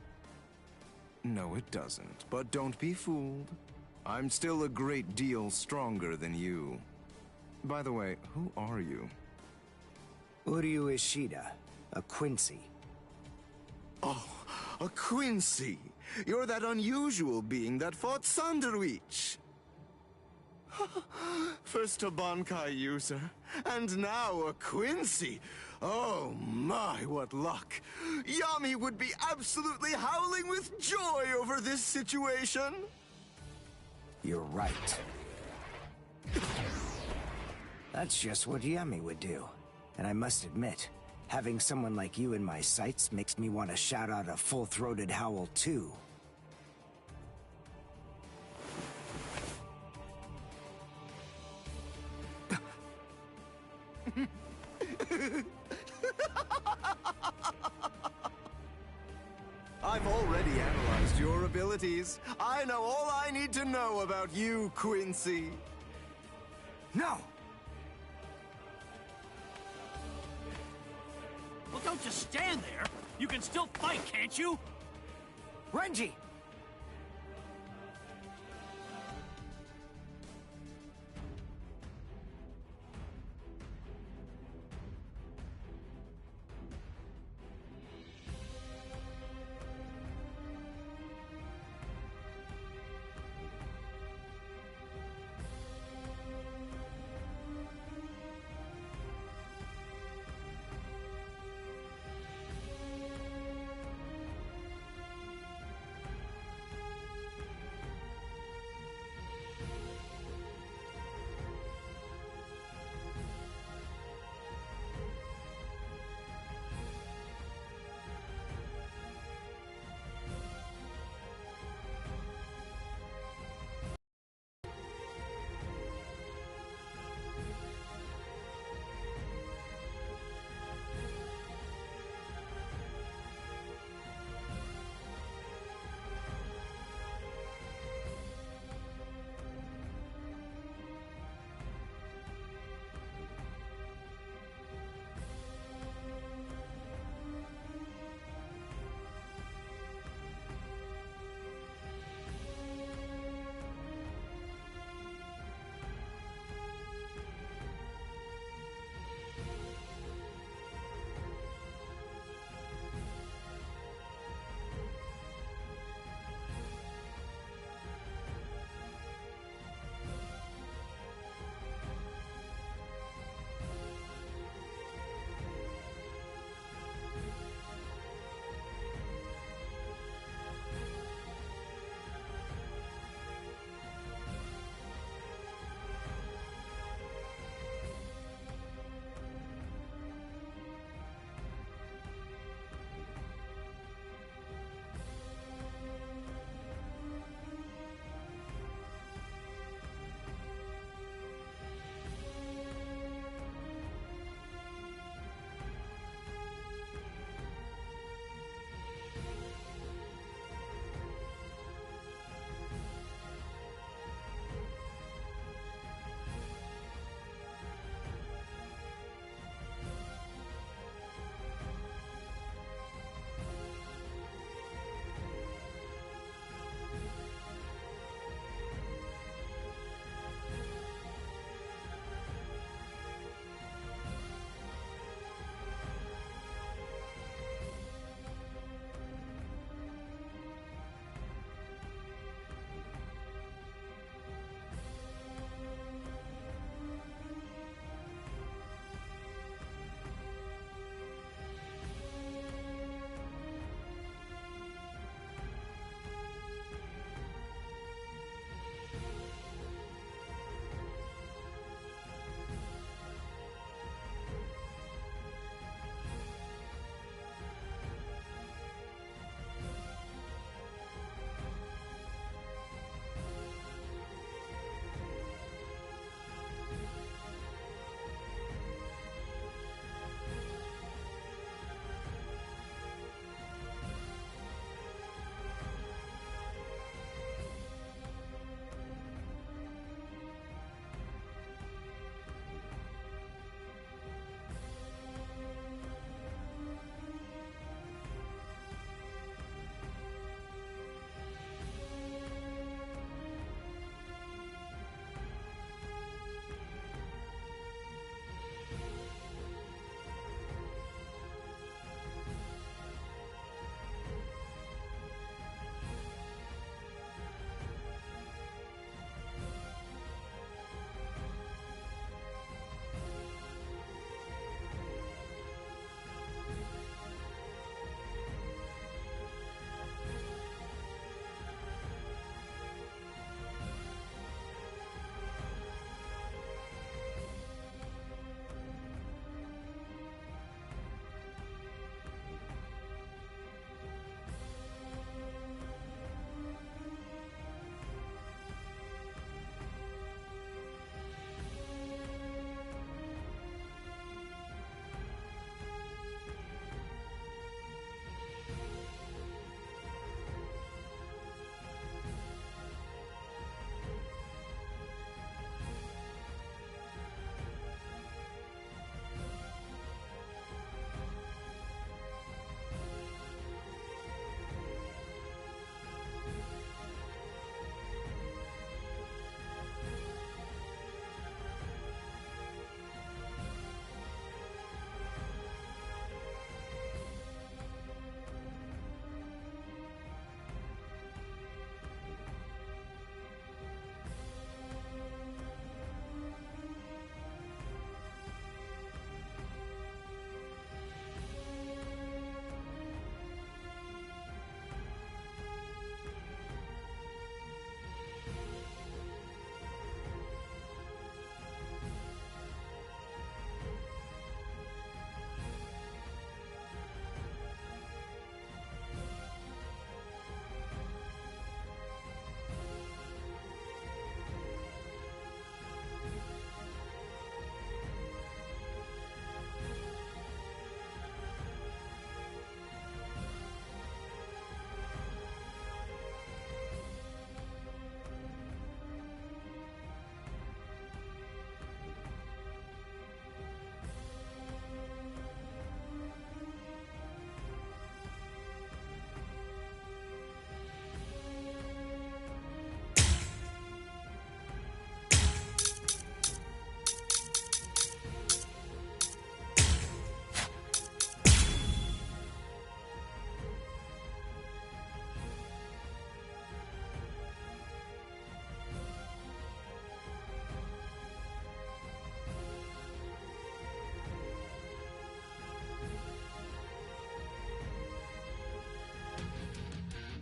No, it doesn't, but don't be fooled. I'm still a great deal stronger than you. By the way, who are you? Uryu Ishida, a Quincy. Oh, a Quincy! You're that unusual being that fought Sanderwich! First a Bankai user, and now a Quincy! Oh my, what luck! Yami would be absolutely howling with joy over this situation! You're right. That's just what Yami would do. And I must admit, having someone like you in my sights makes me want to shout out a full-throated howl too. I've already analyzed your abilities. I know all I need to know about you, Quincy. No! Well, don't just stand there. You can still fight, can't you? Renji!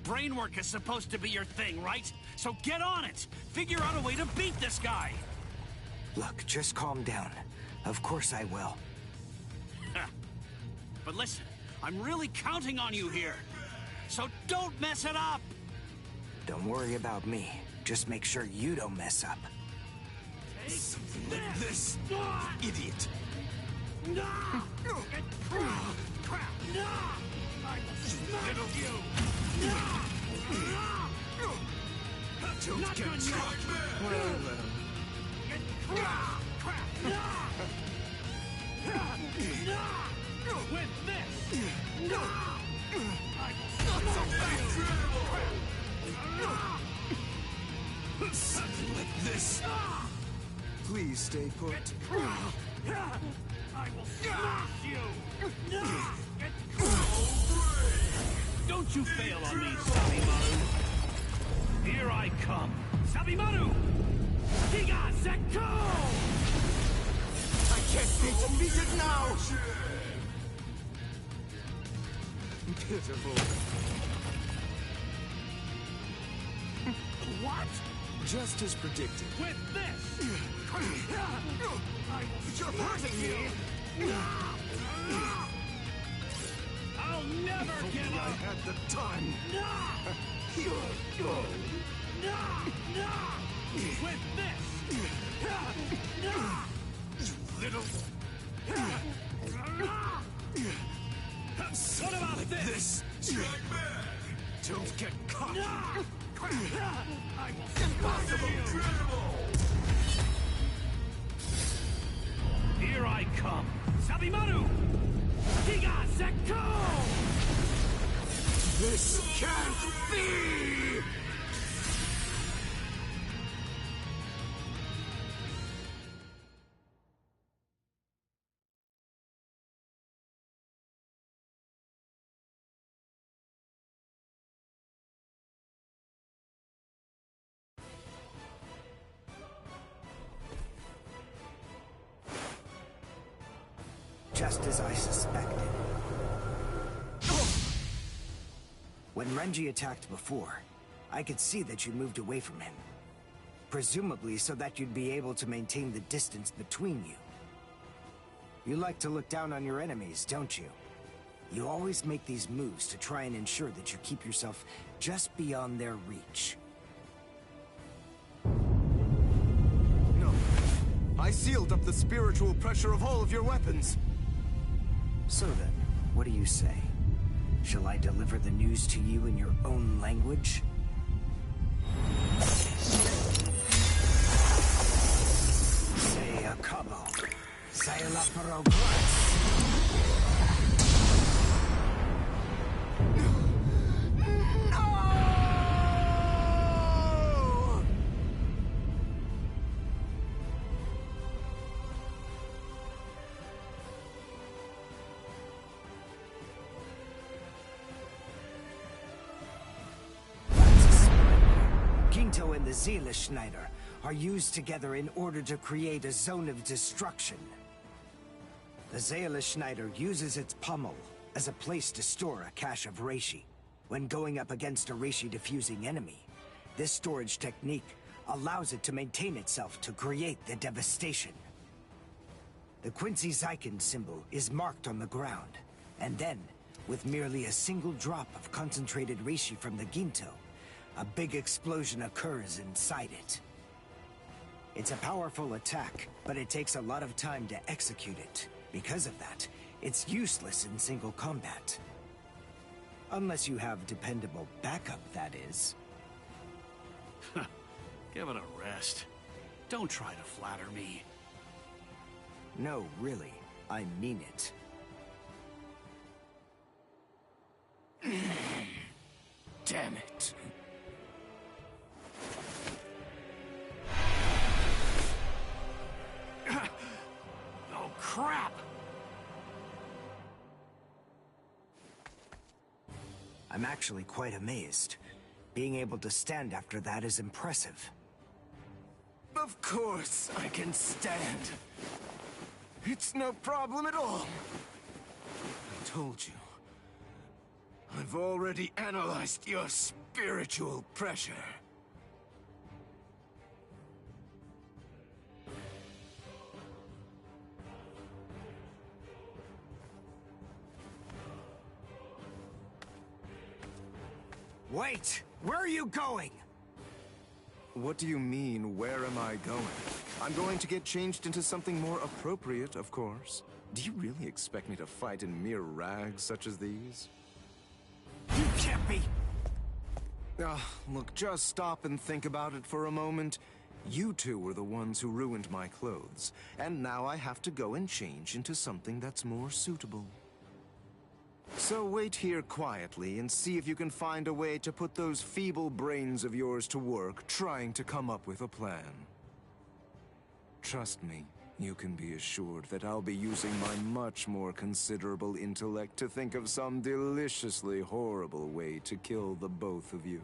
brain work is supposed to be your thing, right? So get on it! Figure out a way to beat this guy! Look, just calm down. Of course I will. But listen, I'm really counting on you here. So don't mess it up! Don't worry about me. Just make sure you don't mess up. Something like this, idiot. Crap! I will smack you! Don't get caught! With this! I will something like this! Please stay put. I will smash you! Don't you fail on me, Sabimaru! Here I come! Sabimaru! KxHRiku! I can't be defeated now! Pitiful. What? Just as predicted. With this! You're hurting me! I'll never give up! I had the time! With this! You little... What about this? Strike back! Don't get caught! I will impossible! Here I come! Sabimaru! KxHRiku! This can't be! Just as I suspected. When Renji attacked before, I could see that you moved away from him. Presumably so that you'd be able to maintain the distance between you. You like to look down on your enemies, don't you? You always make these moves to try and ensure that you keep yourself just beyond their reach. No. I sealed up the spiritual pressure of all of your weapons. So then, what do you say? Shall I deliver the news to you in your own language? Say a cabo. Say la progress. Ginto and the Seele-Schneider are used together in order to create a zone of destruction. The Seele-Schneider uses its pommel as a place to store a cache of reishi. When going up against a reishi-diffusing enemy, this storage technique allows it to maintain itself to create the devastation. The Quincy Zyken symbol is marked on the ground, and then, with merely a single drop of concentrated reishi from the Ginto, a big explosion occurs inside it. It's a powerful attack, but it takes a lot of time to execute it. Because of that, it's useless in single combat. Unless you have dependable backup, that is. Give it a rest. Don't try to flatter me. No, really. I mean it. Damn it. Oh, crap! I'm actually quite amazed. Being able to stand after that is impressive. Of course I can stand. It's no problem at all. I told you. I've already analyzed your spiritual pressure. Wait! Where are you going? What do you mean, where am I going? I'm going to get changed into something more appropriate, of course. Do you really expect me to fight in mere rags such as these? You can't be! Look, just stop and think about it for a moment. You two were the ones who ruined my clothes, and now I have to go and change into something that's more suitable. So wait here quietly and see if you can find a way to put those feeble brains of yours to work trying to come up with a plan. Trust me, you can be assured that I'll be using my much more considerable intellect to think of some deliciously horrible way to kill the both of you.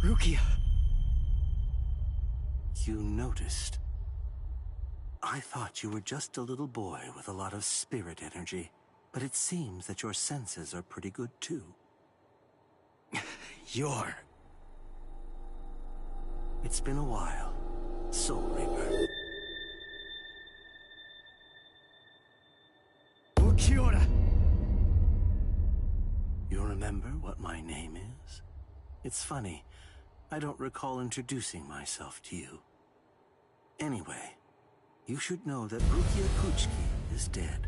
Rukia! You noticed. I thought you were just a little boy with a lot of spirit energy, but it seems that your senses are pretty good too. It's been a while. Soul Reaper. Ukiora! You remember what my name is? It's funny. I don't recall introducing myself to you. Anyway, you should know that Rukia Kuchiki is dead.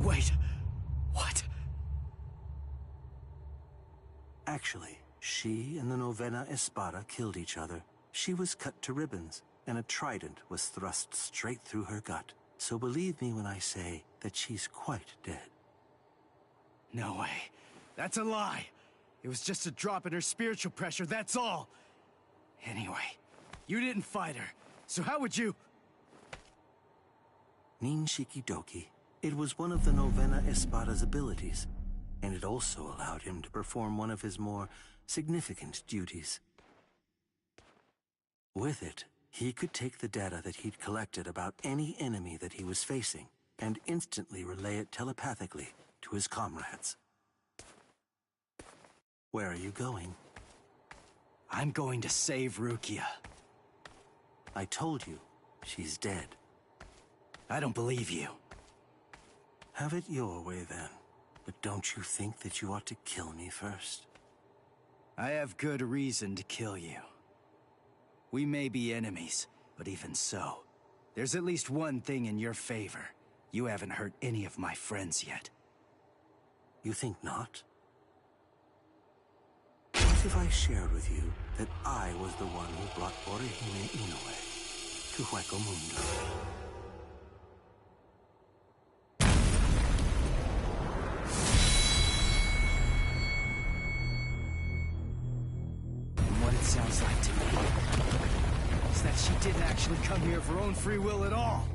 Wait, what? Actually, she and the Novena Espada killed each other. She was cut to ribbons, and a trident was thrust straight through her gut. So believe me when I say that she's quite dead. No way. That's a lie. It was just a drop in her spiritual pressure, that's all. Anyway, you didn't fight her, so how would you... Ninshiki Doki. It was one of the Novena Espada's abilities, and it also allowed him to perform one of his more significant duties. With it, he could take the data that he'd collected about any enemy that he was facing and instantly relay it telepathically to his comrades. Where are you going? I'm going to save Rukia. I told you, she's dead. I don't believe you. Have it your way then. But don't you think that you ought to kill me first? I have good reason to kill you. We may be enemies, but even so, there's at least one thing in your favor. You haven't hurt any of my friends yet. You think not? What if I shared with you that I was the one who brought Orihime Inoue to Hueco Mundo? What it sounds like to me is that she didn't actually come here of her own free will at all.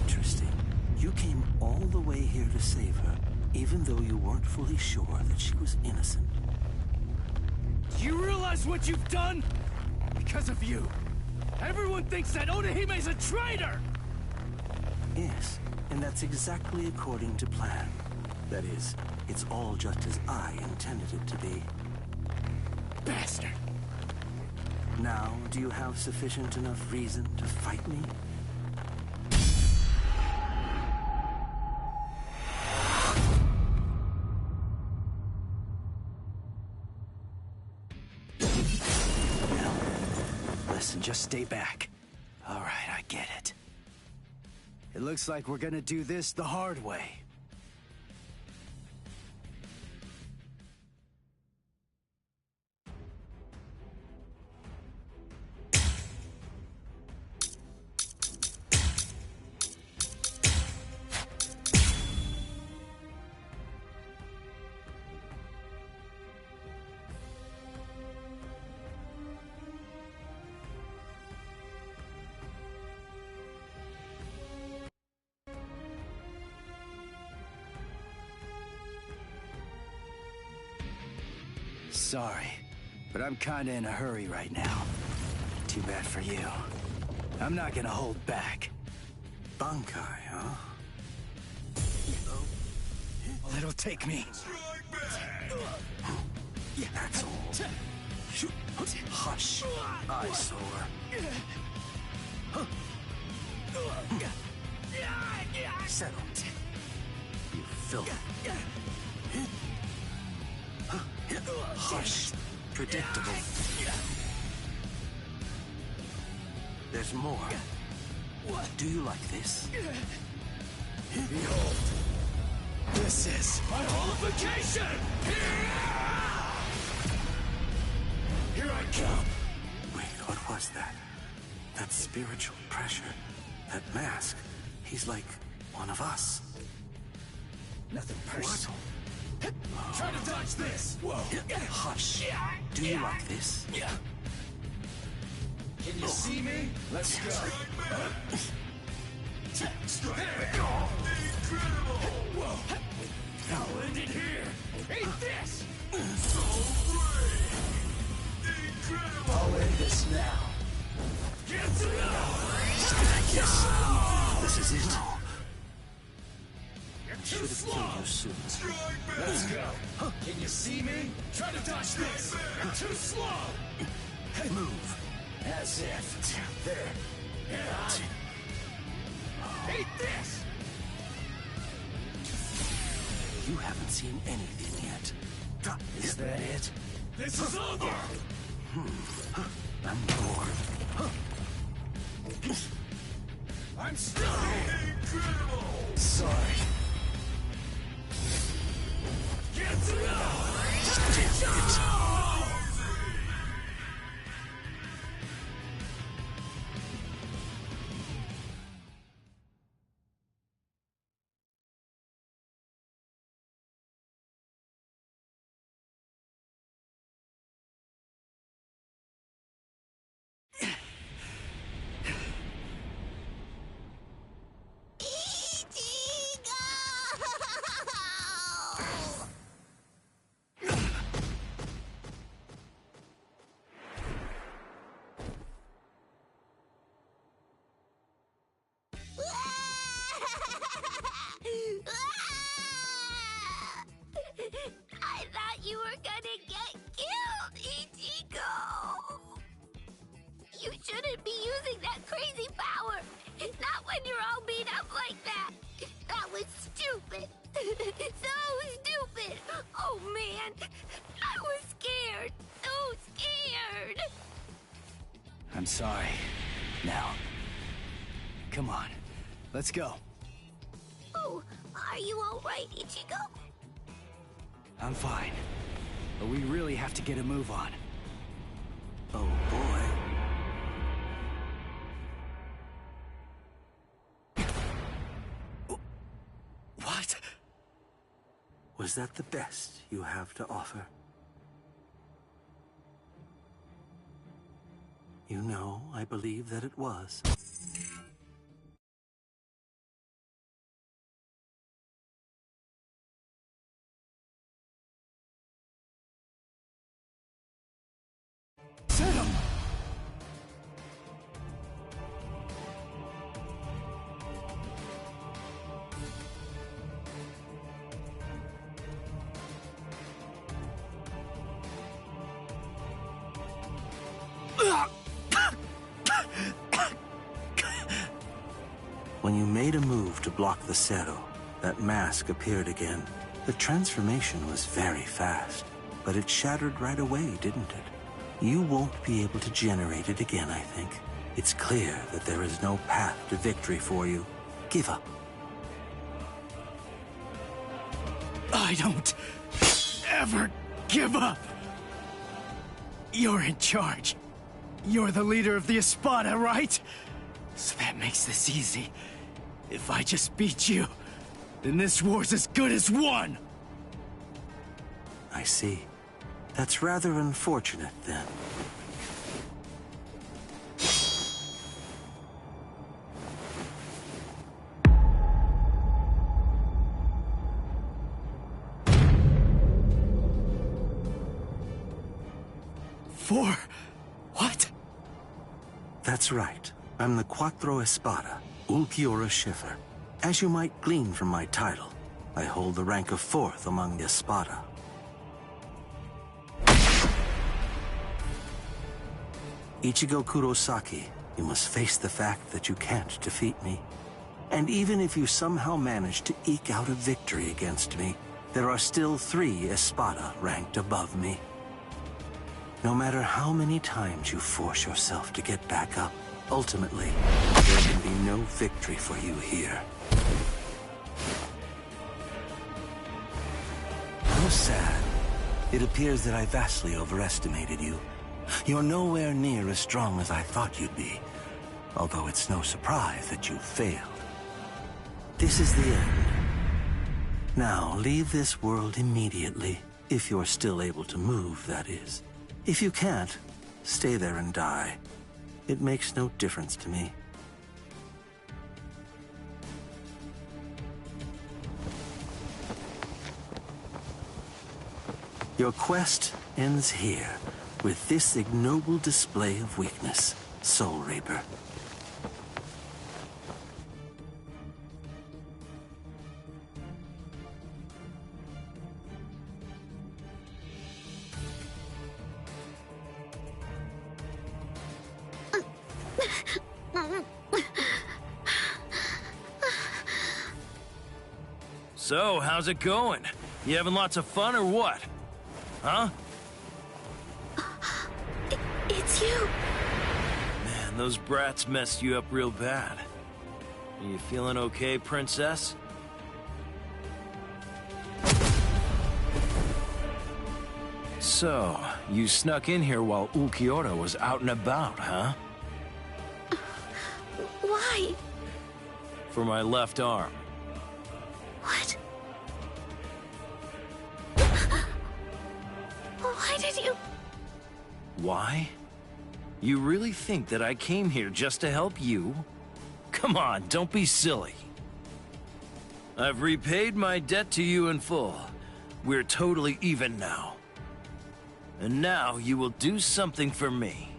Interesting. You came all the way here to save her, even though you weren't fully sure that she was innocent. Do you realize what you've done? Because of you, everyone thinks that Odahime's a traitor! Yes, and that's exactly according to plan. That is, it's all just as I intended it to be. Bastard! Now, do you have sufficient enough reason to fight me? us and just stay back. All right, I get it. It looks like we're gonna do this the hard way. Sorry, but I'm kinda in a hurry right now. Too bad for you. I'm not gonna hold back. Bankai, huh? Well, it'll take me. That's all. Hush, eyesore. Settle. You filth. Hush. Predictable. There's more. Do you like this? Behold. This is my holification! Here I come. Wait, what was that? That spiritual pressure. That mask. He's like one of us. Nothing personal. Try to dodge this! Whoa! Hush. Do you like this? Can you see me? Let's go. Whoa! I'll end it here. Eat this! I'll end this now. Get to Yes. This is it. Should have killed you soon. Let's go. Can you see me? Try to dodge this. You're too slow. Move. As if. There. Eat this. You haven't seen anything yet. Is that it? This is over. I'm bored. I'm still incredible. Sorry. Get to I thought you were gonna get killed, Ichigo! You shouldn't be using that crazy power! Not when you're all beat up like that! That was stupid! So stupid! Oh man! I was scared! So scared! I'm sorry. Now, come on. Let's go. Oh, are you alright, Ichigo? I'm fine. But we really have to get a move on. Oh boy. What? Was that the best you have to offer? You know, I believe that it was. Set him! When you made a move to block the Zero, that mask appeared again. The transformation was very fast, but it shattered right away, didn't it? You won't be able to generate it again, I think. It's clear that there is no path to victory for you. Give up. I don't ever give up. You're in charge. You're the leader of the Espada, right? So that makes this easy. If I just beat you, then this war's as good as won! I see. That's rather unfortunate, then. For what? That's right. I'm the Quattro Espada, Ulquiorra Schiffer. As you might glean from my title, I hold the rank of 4th among the Espada. Ichigo Kurosaki, you must face the fact that you can't defeat me. And even if you somehow manage to eke out a victory against me, there are still 3 Espada ranked above me. No matter how many times you force yourself to get back up, ultimately, there can be no victory for you here. How sad. It appears that I vastly overestimated you. You're nowhere near as strong as I thought you'd be, although it's no surprise that you failed. This is the end. Now, leave this world immediately, if you're still able to move, that is. If you can't, stay there and die. It makes no difference to me. Your quest ends here, with this ignoble display of weakness, Soul Reaper. So, how's it going? You having lots of fun or what? Huh? It's you! Man, those brats messed you up real bad. Are you feeling okay, princess? So, you snuck in here while Ulquiorra was out and about, huh? Why? For my left arm. What? Why did you... Why? You really think that I came here just to help you? Come on, don't be silly. I've repaid my debt to you in full. We're totally even now. And now you will do something for me.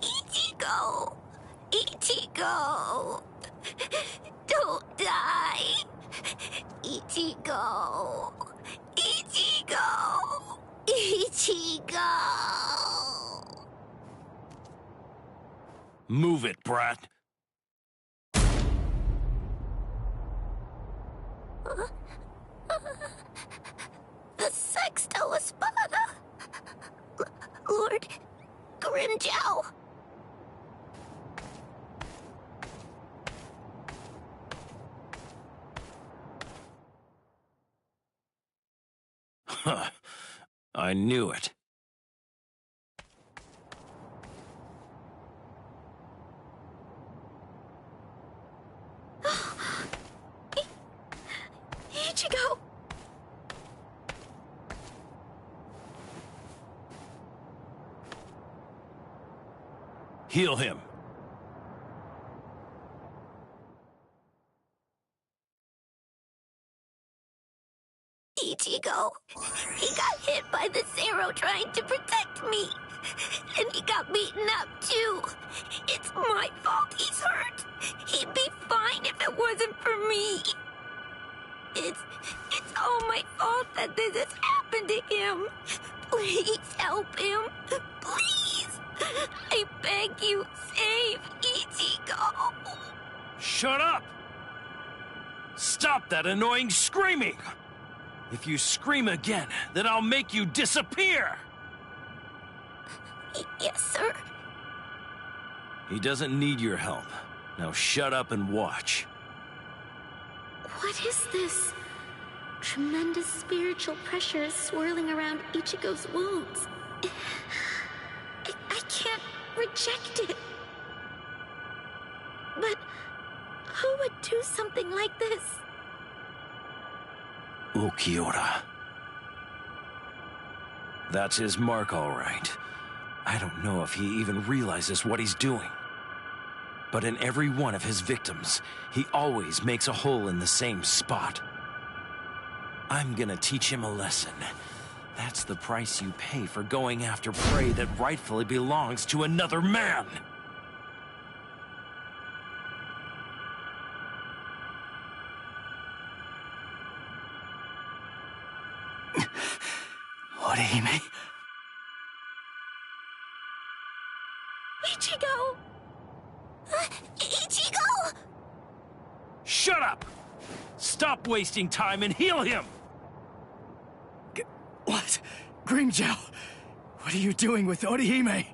Ichigo! Ichigo! Don't die! Ichigo! Ichigo! Ichigo! Move it, brat. The Sexto Espada. Lord Grimjow. Huh. I knew it. Ichigo! Heal him. Ichigo. He got hit by the Zero trying to protect me. And he got beaten up, too. It's my fault he's hurt. He'd be fine if it wasn't for me. It's all my fault that this has happened to him. Please help him. Please. I beg you, save Ichigo. Shut up! Stop that annoying screaming! If you scream again, then I'll make you disappear! Yes, sir. He doesn't need your help. Now shut up and watch. What is this? Tremendous spiritual pressure is swirling around Ichigo's wounds. I can't reject it. But who would do something like this? Ulquiorra. That's his mark, all right. I don't know if he even realizes what he's doing. But in every one of his victims, he always makes a hole in the same spot. I'm gonna teach him a lesson. That's the price you pay for going after prey that rightfully belongs to another man. Orihime? Ichigo! Ichigo! Shut up! Stop wasting time and heal him! What? Grimjow! What are you doing with Orihime?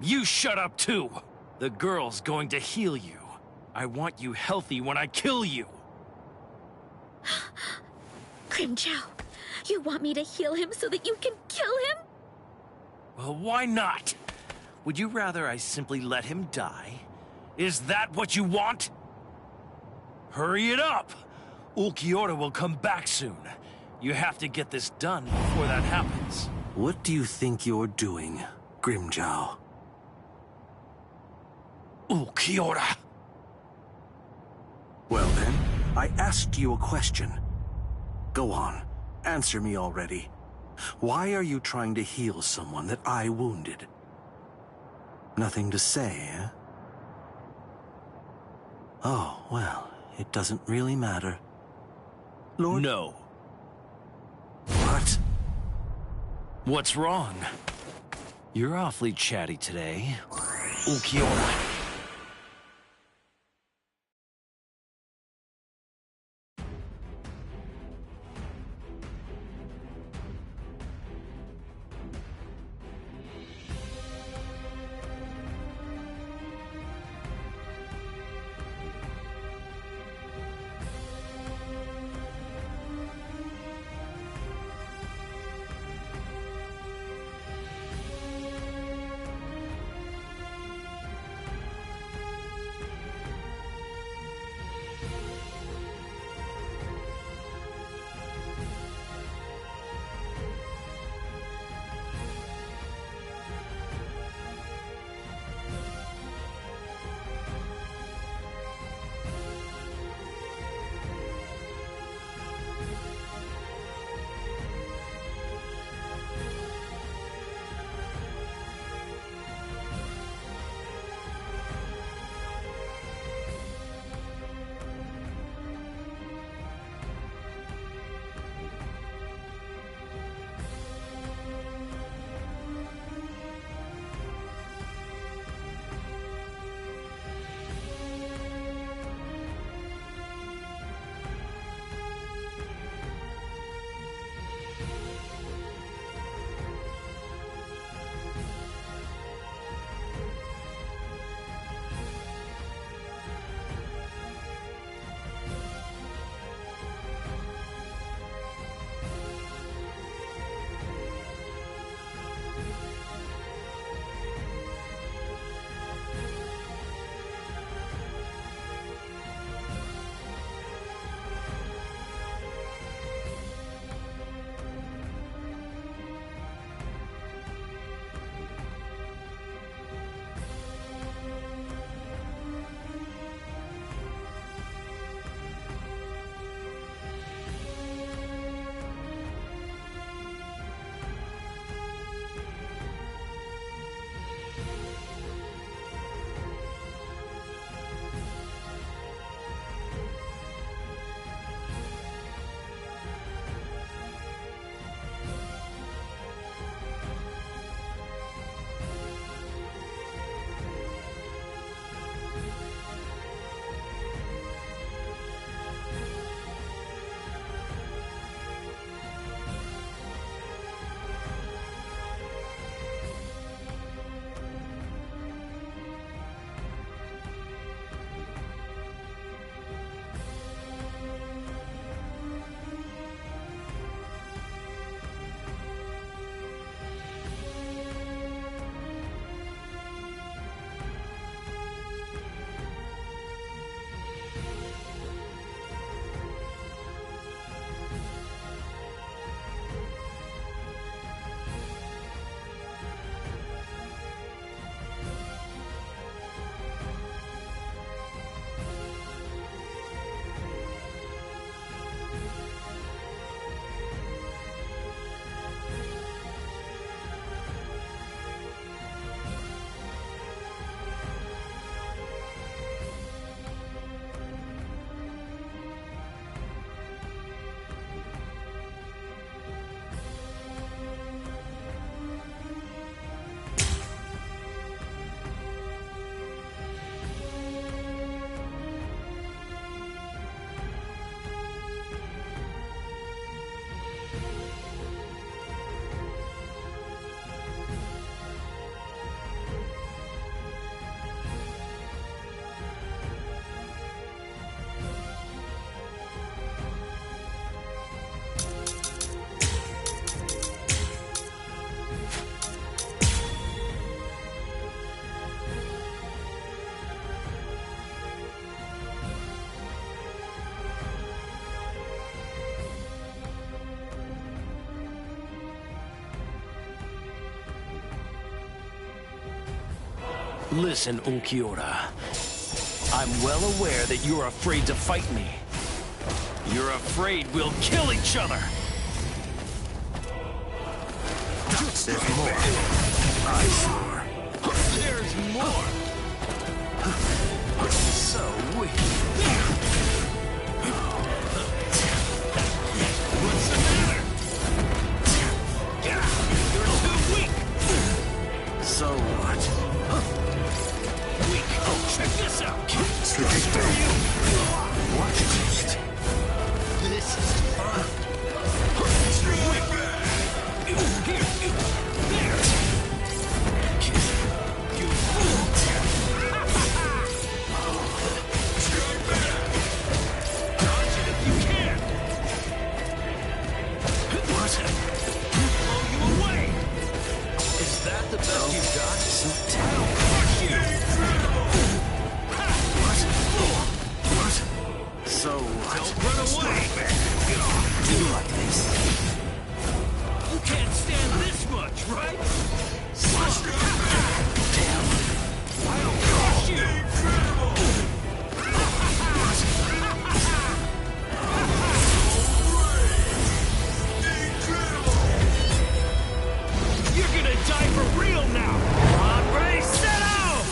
You shut up too! The girl's going to heal you. I want you healthy when I kill you. Grimjow, you want me to heal him so that you can kill him? Well, why not? Would you rather I simply let him die? Is that what you want? Hurry it up! Ulquiorra will come back soon. You have to get this done before that happens. What do you think you're doing, Grimjow? Ulquiorra! Well then, I asked you a question. Go on, answer me already. Why are you trying to heal someone that I wounded? Nothing to say, eh? Oh, well, it doesn't really matter. Lord? No. What? What's wrong? You're awfully chatty today. Ulquiorra. Listen, Ulquiorra. I'm well aware that you're afraid to fight me. You're afraid we'll kill each other. There's more. Eyesore. There's more. So weak. What's the matter? You're too weak. So what? Weak. Oh, check this out. What? This is fun. Here. There. You fool. Dodge it if you can. What? Blow you away. Is that the best you've got? I'll crush you. What? So what? Don't run away. Do you like this? You can't stand this much, right? Damn. I'll crush you. You're gonna die for real now. Hombre, set out!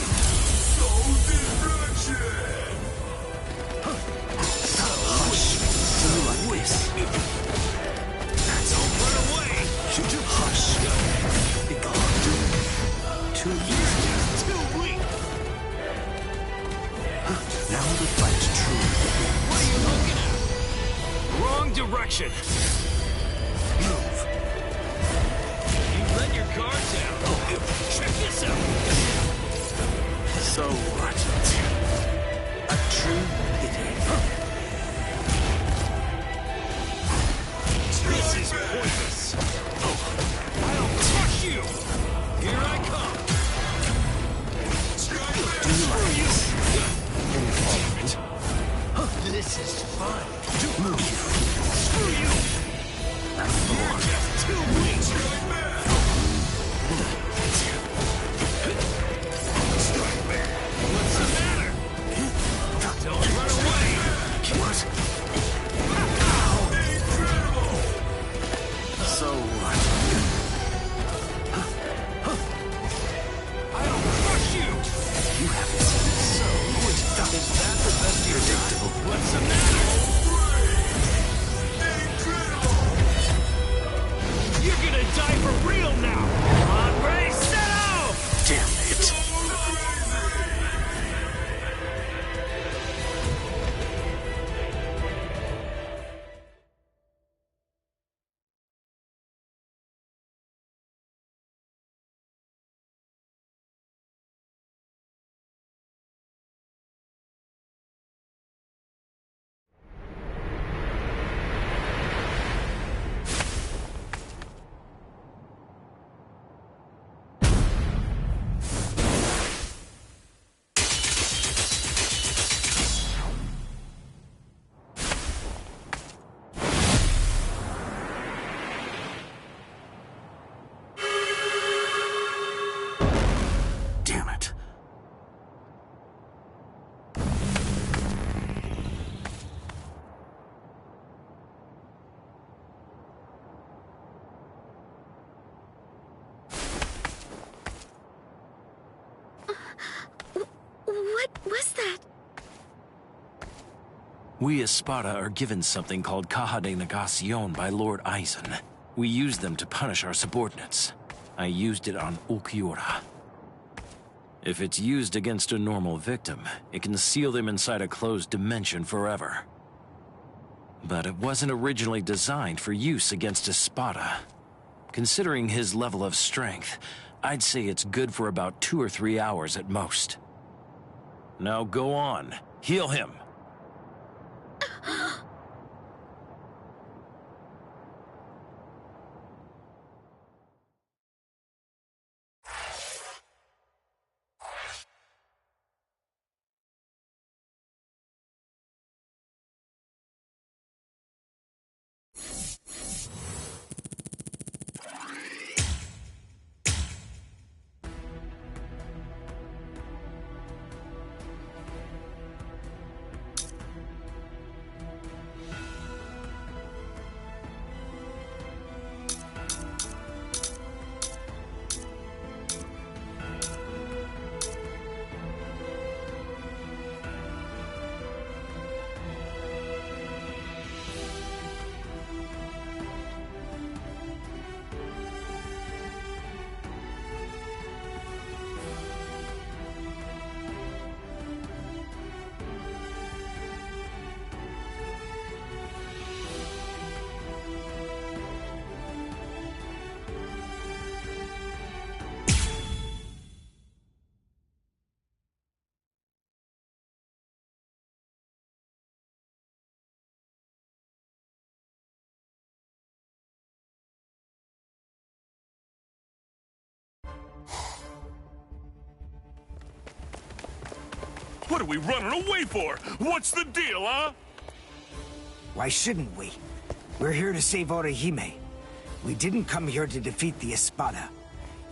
Do you like this? Don't run away. Hush. Too easy. Too weak. Now the fight's true. What are you looking at? Wrong direction. Move. You let your guard down. Check this out. So what? A true pity. This is pointless. I'll crush you. Here I come. Do you like this? This is fun. Move. Screw you. You're just too weak. What's the matter? Don't run away. What? So what? I'll crush you. You haven't seen this. So good. Is that the best you've Predictable. got? What's the matter? You're gonna die for real now. Hombre, set out! Damn it. Damn it. What was that? We as Sparta are given something called Caja de Negacion by Lord Eisen. We use them to punish our subordinates. I used it on Ulquiorra. If it's used against a normal victim, it can seal them inside a closed dimension forever. But it wasn't originally designed for use against Espada. Considering his level of strength, I'd say it's good for about 2 or 3 hours at most. Now go on. Heal him. What are we running away for? What's the deal, huh? Why shouldn't we? We're here to save Orihime. We didn't come here to defeat the Espada.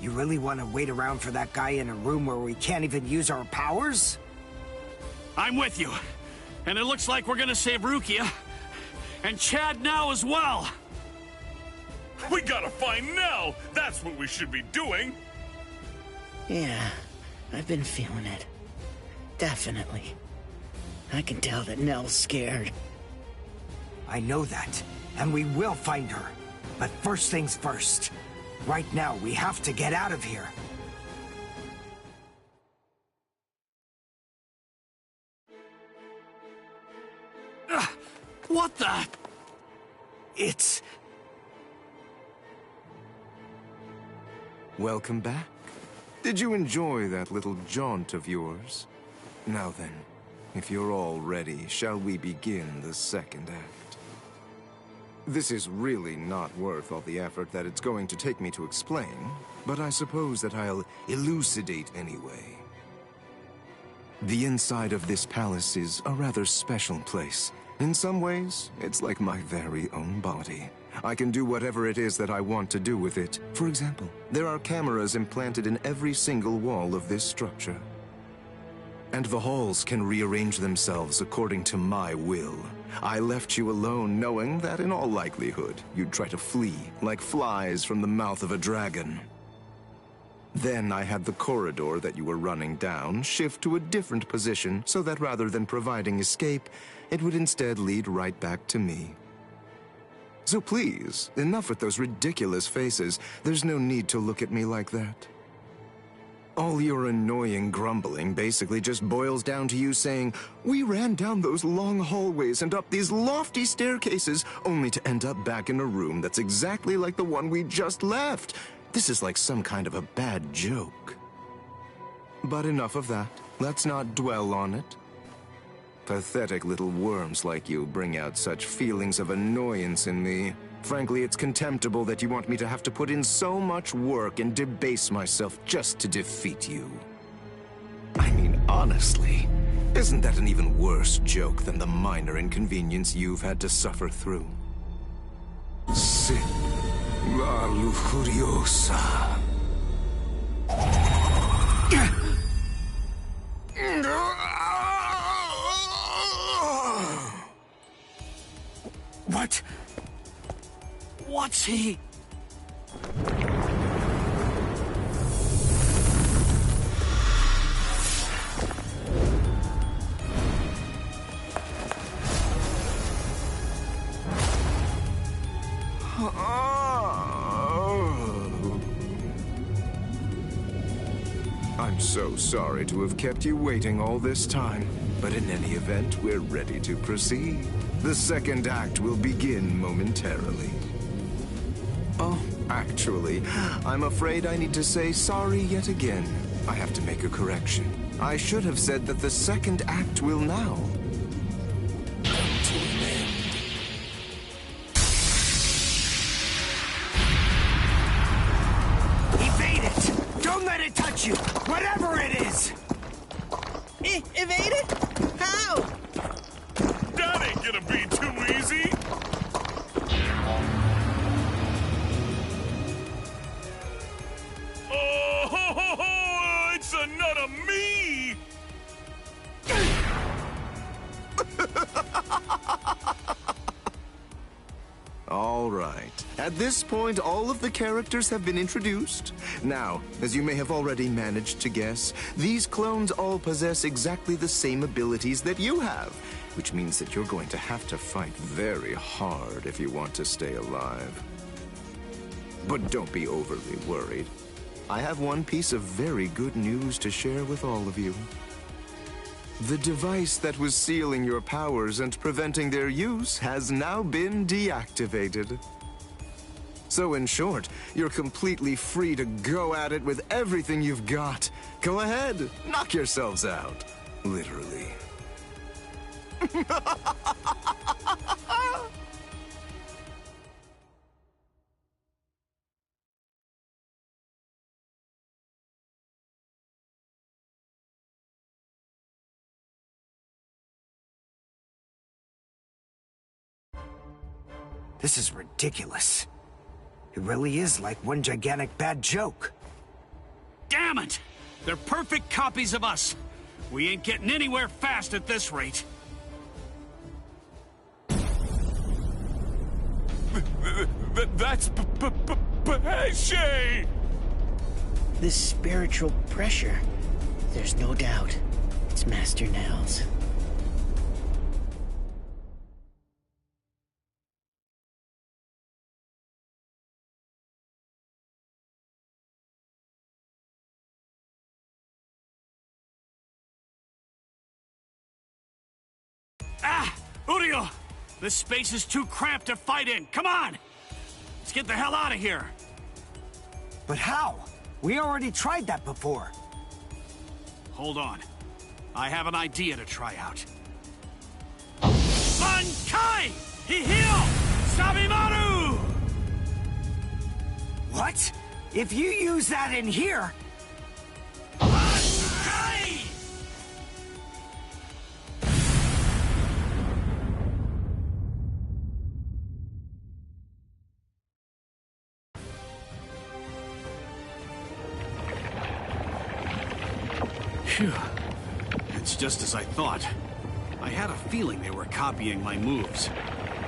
You really want to wait around for that guy in a room where we can't even use our powers? I'm with you. And it looks like we're gonna save Rukia. And Chad now as well. We gotta find Nell! That's what we should be doing! Yeah, I've been feeling it. Definitely. I can tell that Nell's scared. I know that, and we will find her. But first things first. Right now, we have to get out of here. What the? It's... Welcome back. Did you enjoy that little jaunt of yours? Now then, if you're all ready, shall we begin the second act? This is really not worth all the effort that it's going to take me to explain, but I suppose that I'll elucidate anyway. The inside of this palace is a rather special place. In some ways, it's like my very own body. I can do whatever it is that I want to do with it. For example, there are cameras implanted in every single wall of this structure. And the halls can rearrange themselves according to my will. I left you alone knowing that in all likelihood, you'd try to flee like flies from the mouth of a dragon. Then I had the corridor that you were running down shift to a different position so that rather than providing escape, it would instead lead right back to me. So please, enough with those ridiculous faces. There's no need to look at me like that. All your annoying grumbling basically just boils down to you saying, "We ran down those long hallways and up these lofty staircases, only to end up back in a room that's exactly like the one we just left." This is like some kind of a bad joke. But enough of that. Let's not dwell on it. Pathetic little worms like you bring out such feelings of annoyance in me. Frankly, it's contemptible that you want me to have to put in so much work and debase myself just to defeat you. I mean, honestly, isn't that an even worse joke than the minor inconvenience you've had to suffer through? Sin, la lujuriosa. What? What's he? I'm so sorry to have kept you waiting all this time, but in any event, we're ready to proceed. The second act will begin momentarily. Oh, actually, I'm afraid I need to say sorry yet again. I have to make a correction. I should have said that the second act will now come to an end. Evade it! Don't let it touch you! Whatever it is! Evade it? How? That ain't gonna be too easy! Oh, it's a nut of me! All right. At this point, all of the characters have been introduced. Now, as you may have already managed to guess, these clones all possess exactly the same abilities that you have, which means that you're going to have to fight very hard if you want to stay alive. But don't be overly worried. I have one piece of very good news to share with all of you. The device that was sealing your powers and preventing their use has now been deactivated. So in short, you're completely free to go at it with everything you've got. Go ahead, knock yourselves out. Literally. This is ridiculous. It really is like one gigantic bad joke. Damn it! They're perfect copies of us. We ain't getting anywhere fast at this rate. That's Pesci! This spiritual pressure, there's no doubt. It's Master Nels. Ah! Urio! This space is too cramped to fight in. Come on! Let's get the hell out of here. But how? We already tried that before. Hold on. I have an idea to try out. Bankai! Hihio! Sabimaru! What? If you use that in here... Bankai! Phew. It's just as I thought. I had a feeling they were copying my moves.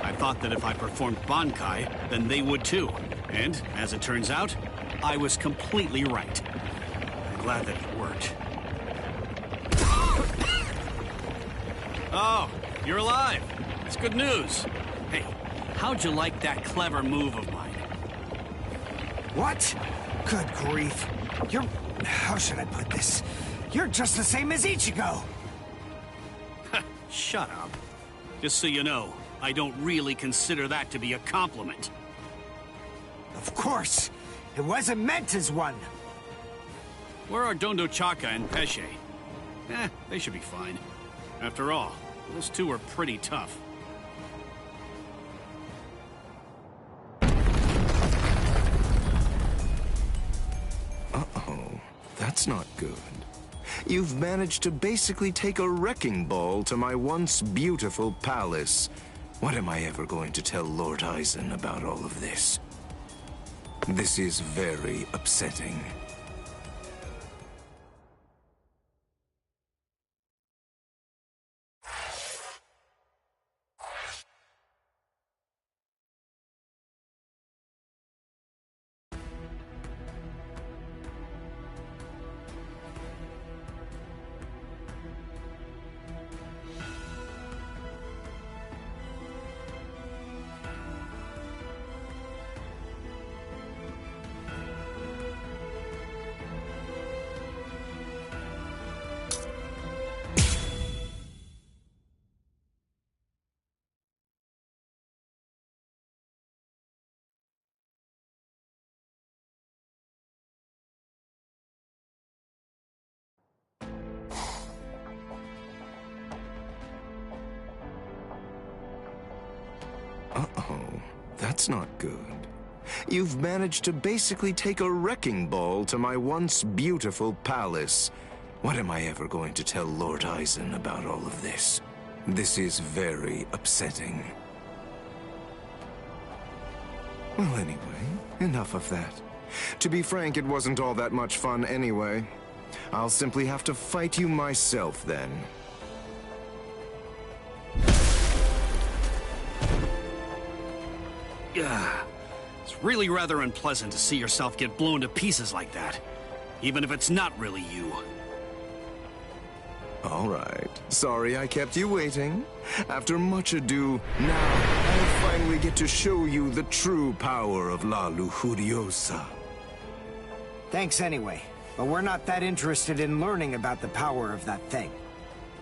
I thought that if I performed Bankai, then they would too. And, as it turns out, I was completely right. I'm glad that it worked. Oh, you're alive. It's good news. Hey, how'd you like that clever move of mine? What? Good grief. You're... How should I put this? You're just the same as Ichigo! Shut up. Just so you know, I don't really consider that to be a compliment. Of course! It wasn't meant as one! Where are Dondo Chaka and Pesce? They should be fine. After all, those two are pretty tough. Uh-oh. That's not good. You've managed to basically take a wrecking ball to my once beautiful palace. What am I ever going to tell Lord Aizen about all of this? This is very upsetting. Uh-oh. That's not good. You've managed to basically take a wrecking ball to my once beautiful palace. What am I ever going to tell Lord Aizen about all of this? This is very upsetting. Well, anyway, enough of that. To be frank, it wasn't all that much fun anyway. I'll simply have to fight you myself then. Yeah, it's really rather unpleasant to see yourself get blown to pieces like that, even if it's not really you. All right. Sorry I kept you waiting. After much ado, now I finally get to show you the true power of La Lujuriosa. Thanks anyway, but we're not that interested in learning about the power of that thing.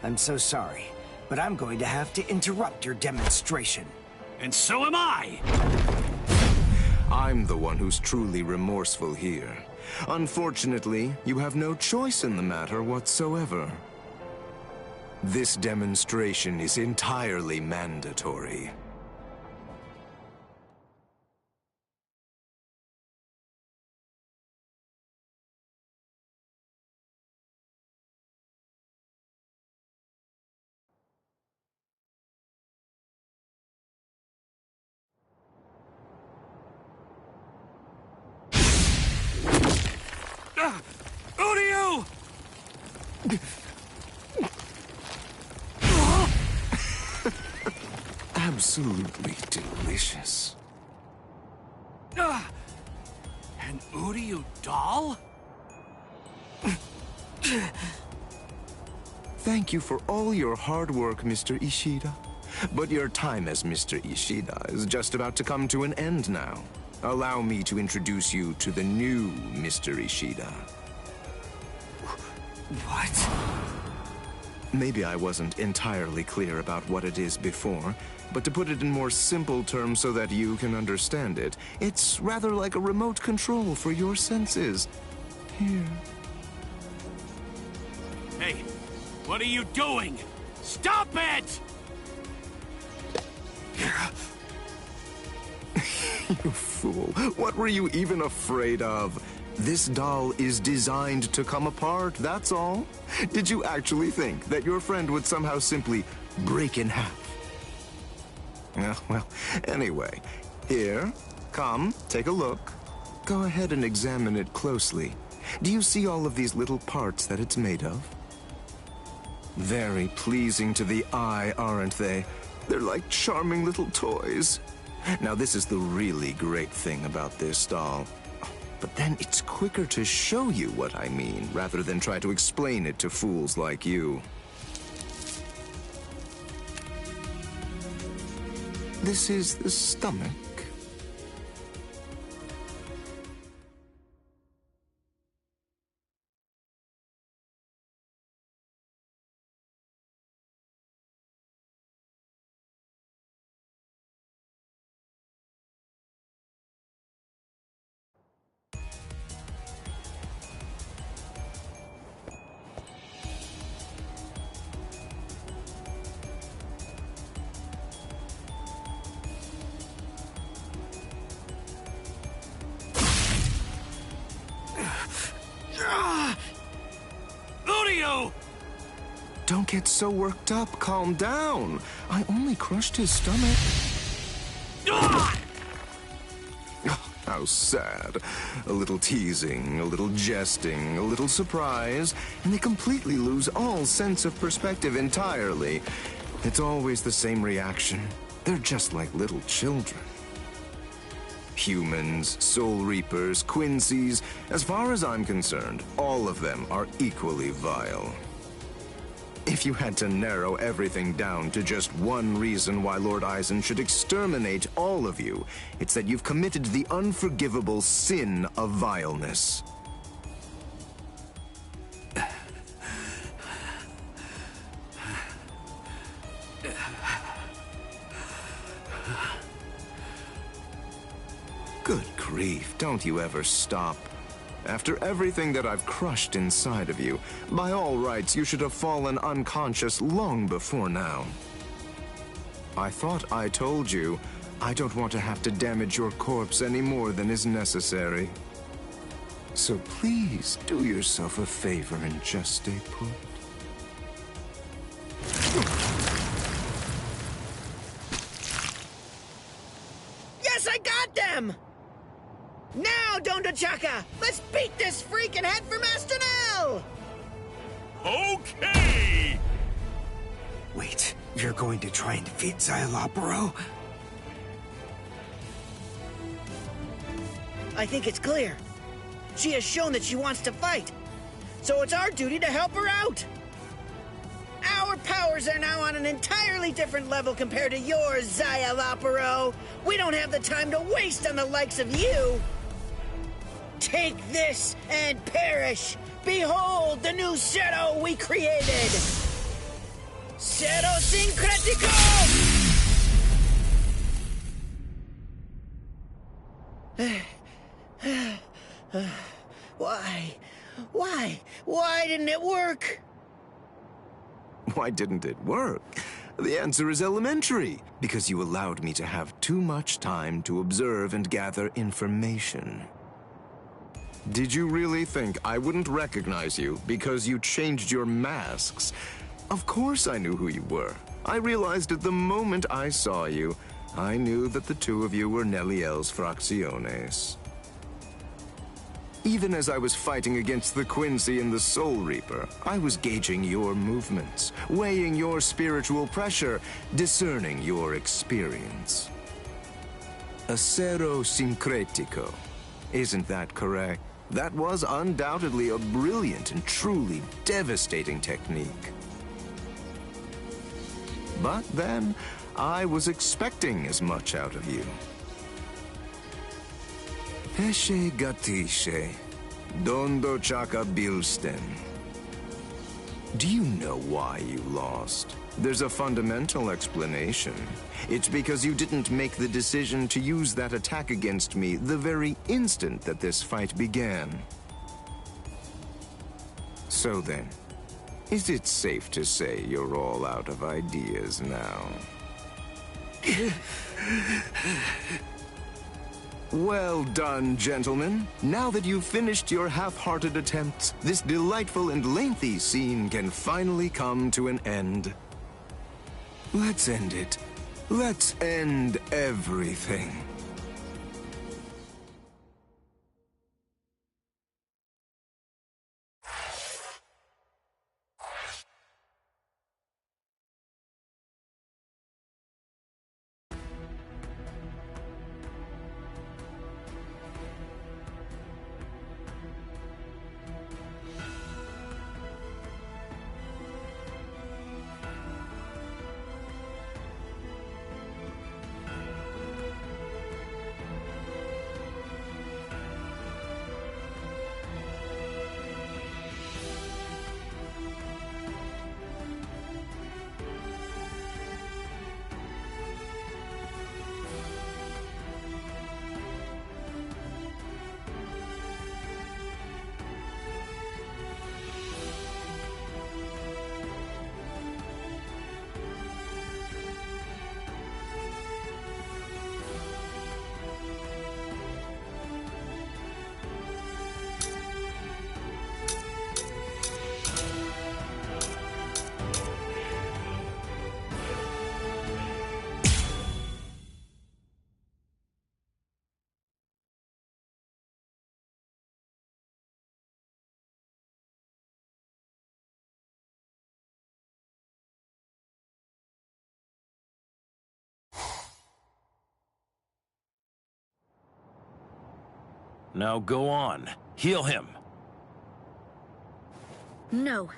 I'm so sorry, but I'm going to have to interrupt your demonstration. And so am I! I'm the one who's truly remorseful here. Unfortunately, you have no choice in the matter whatsoever. This demonstration is entirely mandatory. Uryu! Absolutely delicious. An Uryu doll? Thank you for all your hard work, Mr. Ishida. But your time as Mr. Ishida is just about to come to an end now. Allow me to introduce you to the new Mr. Ishida. What? Maybe I wasn't entirely clear about what it is before, but to put it in more simple terms so that you can understand it, it's rather like a remote control for your senses. Here. Hey, what are you doing? Stop it! You fool. What were you even afraid of? This doll is designed to come apart, that's all. Did you actually think that your friend would somehow simply break in half? Well, anyway, here, come, take a look. Go ahead and examine it closely. Do you see all of these little parts that it's made of? Very pleasing to the eye, aren't they? They're like charming little toys. Now, this is the really great thing about this doll. But then it's quicker to show you what I mean, rather than try to explain it to fools like you. This is the stomach. Uryu! Don't get so worked up. Calm down. I only crushed his stomach. Oh, how sad. A little teasing, a little jesting, a little surprise, and they completely lose all sense of perspective entirely. It's always the same reaction. They're just like little children. Humans, Soul Reapers, Quincy's, as far as I'm concerned, all of them are equally vile. If you had to narrow everything down to just one reason why Lord Aizen should exterminate all of you, it's that you've committed the unforgivable sin of vileness. Good grief, don't you ever stop. After everything that I've crushed inside of you, by all rights, you should have fallen unconscious long before now. I thought I told you, I don't want to have to damage your corpse any more than is necessary. So please, do yourself a favor and just stay put. Yes, I got them! Now, Dondachaka! Let's beat this freak and head for Master Nell! Okay! Wait, you're going to try and defeat Xayalaparo? I think it's clear. She has shown that she wants to fight. So it's our duty to help her out. Our powers are now on an entirely different level compared to yours, Xayalaparo. We don't have the time to waste on the likes of you. Take this and perish. Behold the new Zero we created. Zero Syncretico! Why didn't it work? Why didn't it work? The answer is elementary, because you allowed me to have too much time to observe and gather information. Did you really think I wouldn't recognize you because you changed your masks? Of course I knew who you were. I realized it the moment I saw you. I knew that the two of you were Neliel's Fracciones. Even as I was fighting against the Quincy and the Soul Reaper, I was gauging your movements, weighing your spiritual pressure, discerning your experience. Acero syncretico. Isn't that correct? That was undoubtedly a brilliant and truly devastating technique. But then, I was expecting as much out of you. Pesce gatisce, dondo chaka bilsten. Do you know why you lost? There's a fundamental explanation. It's because you didn't make the decision to use that attack against me the very instant that this fight began. So then, is it safe to say you're all out of ideas now? Well done, gentlemen. Now that you've finished your half-hearted attempts, this delightful and lengthy scene can finally come to an end. Let's end it. Let's end everything. Now go on. Heal him. No.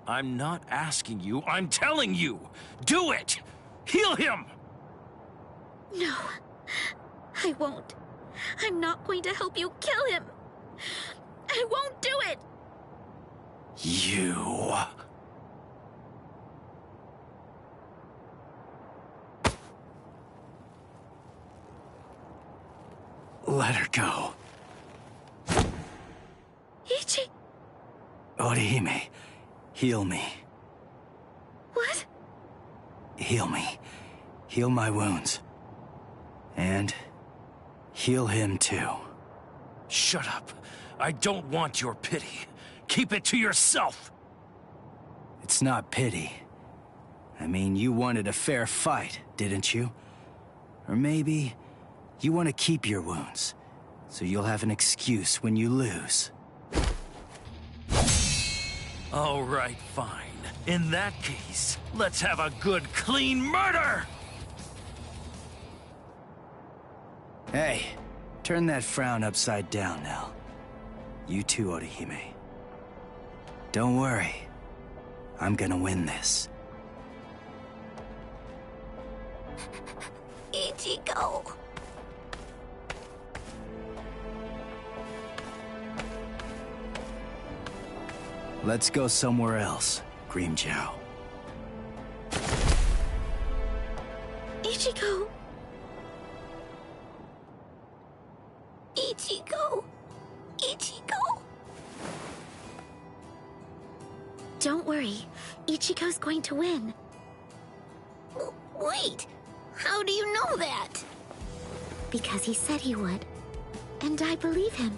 I'm not asking you, I'm telling you! Do it! Heal him! No. I won't. I'm not going to help you kill him. I won't do it! You... Let her go. Ichi! Orihime, heal me. What? Heal me. Heal my wounds. And heal him too. Shut up. I don't want your pity. Keep it to yourself. It's not pity. I mean, you wanted a fair fight, didn't you? Or maybe you want to keep your wounds, so you'll have an excuse when you lose. All right, fine. In that case, let's have a good, clean murder! Hey, turn that frown upside down now. You too, Orihime. Don't worry. I'm gonna win this. Ichigo. Let's go somewhere else, Grimmjow. Ichigo! Ichigo! Ichigo! Don't worry. Ichigo's going to win. Wait! How do you know that? Because he said he would. And I believe him.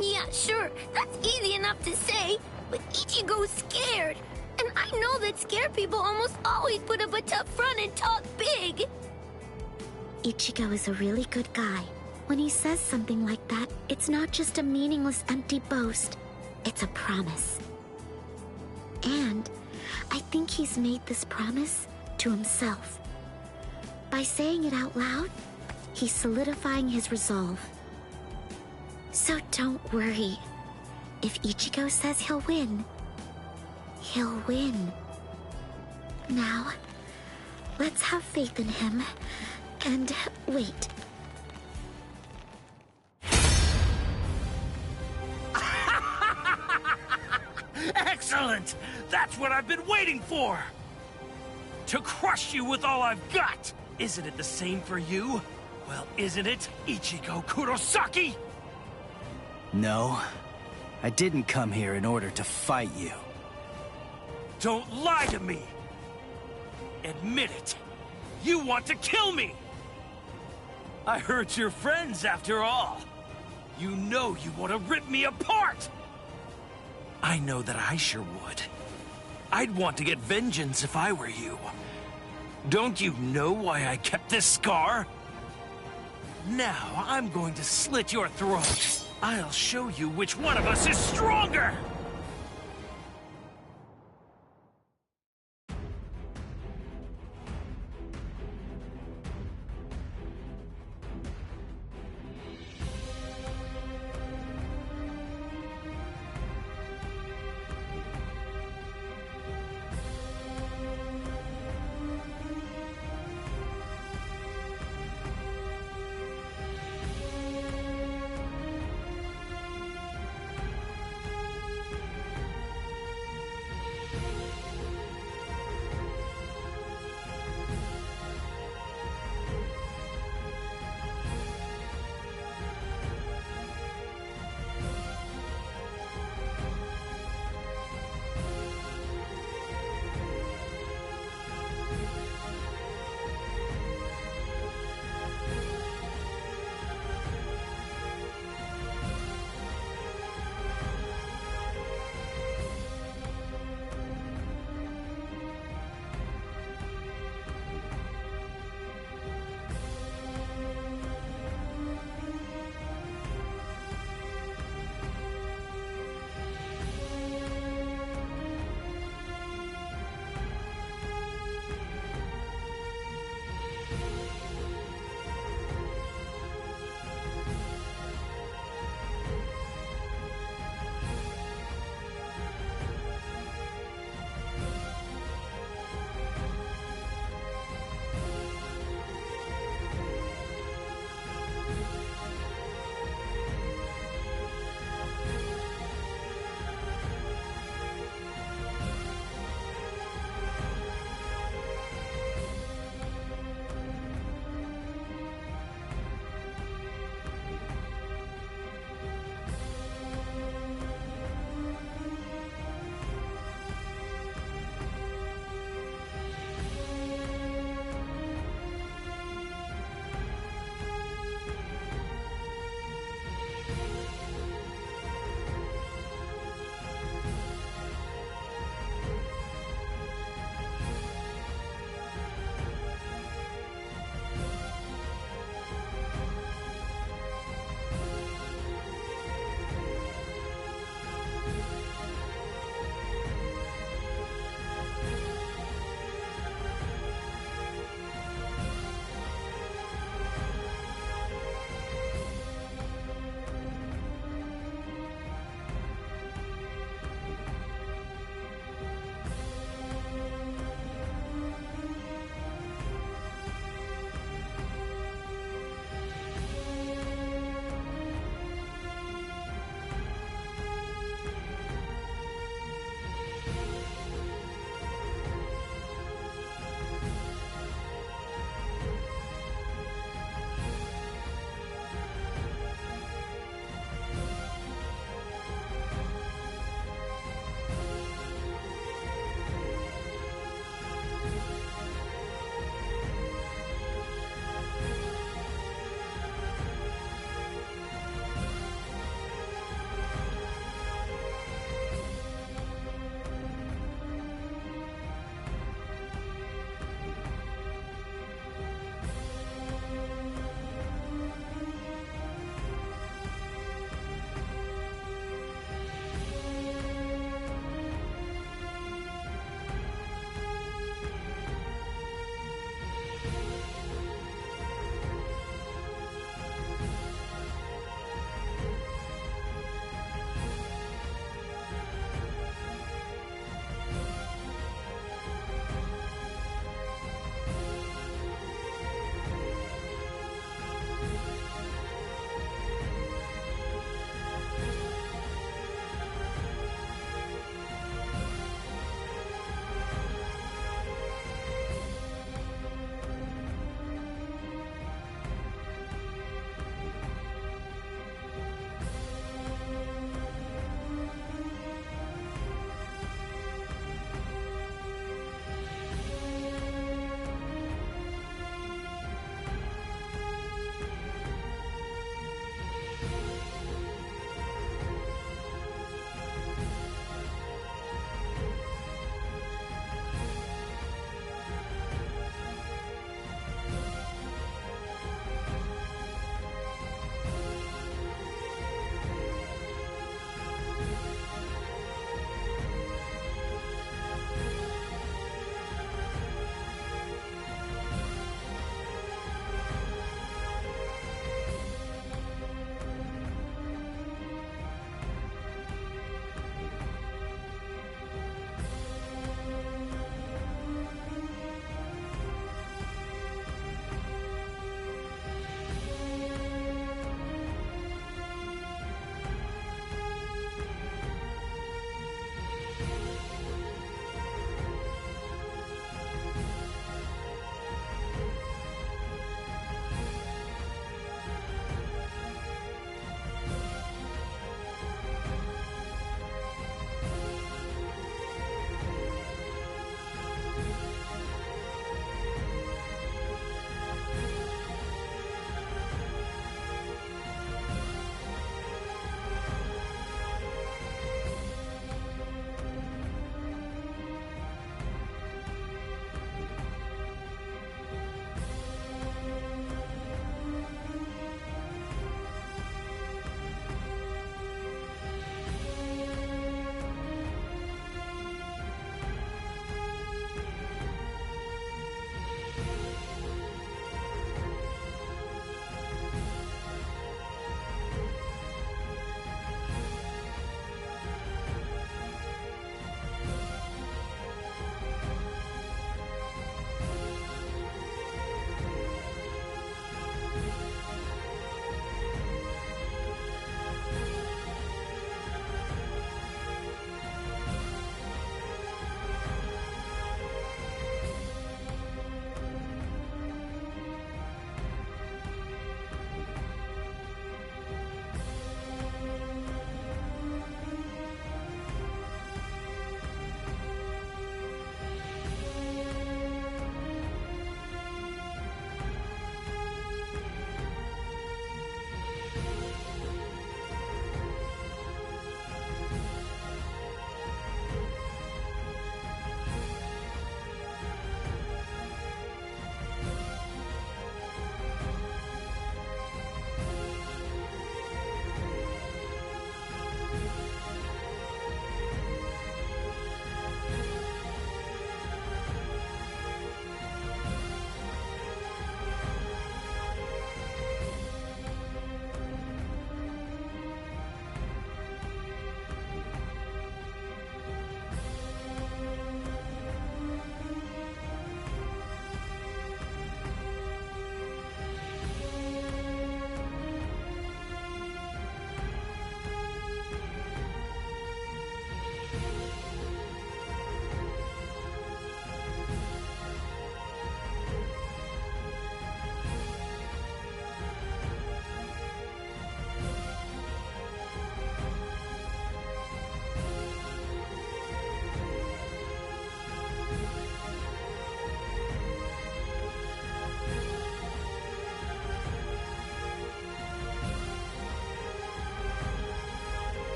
Yeah, sure. That's easy enough to say. But Ichigo's scared. And I know that scared people almost always put up a tough front and talk big. Ichigo is a really good guy. When he says something like that, it's not just a meaningless, empty boast. It's a promise. And I think he's made this promise to himself. By saying it out loud, he's solidifying his resolve. So don't worry. If Ichigo says he'll win, he'll win. Now, let's have faith in him and wait. Excellent! That's what I've been waiting for! To crush you with all I've got! Isn't it the same for you? Well, isn't it, Ichigo Kurosaki? No. I didn't come here in order to fight you. Don't lie to me! Admit it! You want to kill me! I heard you're friends after all. You know you want to rip me apart! I know that I sure would. I'd want to get vengeance if I were you. Don't you know why I kept this scar? Now I'm going to slit your throat. I'll show you which one of us is stronger!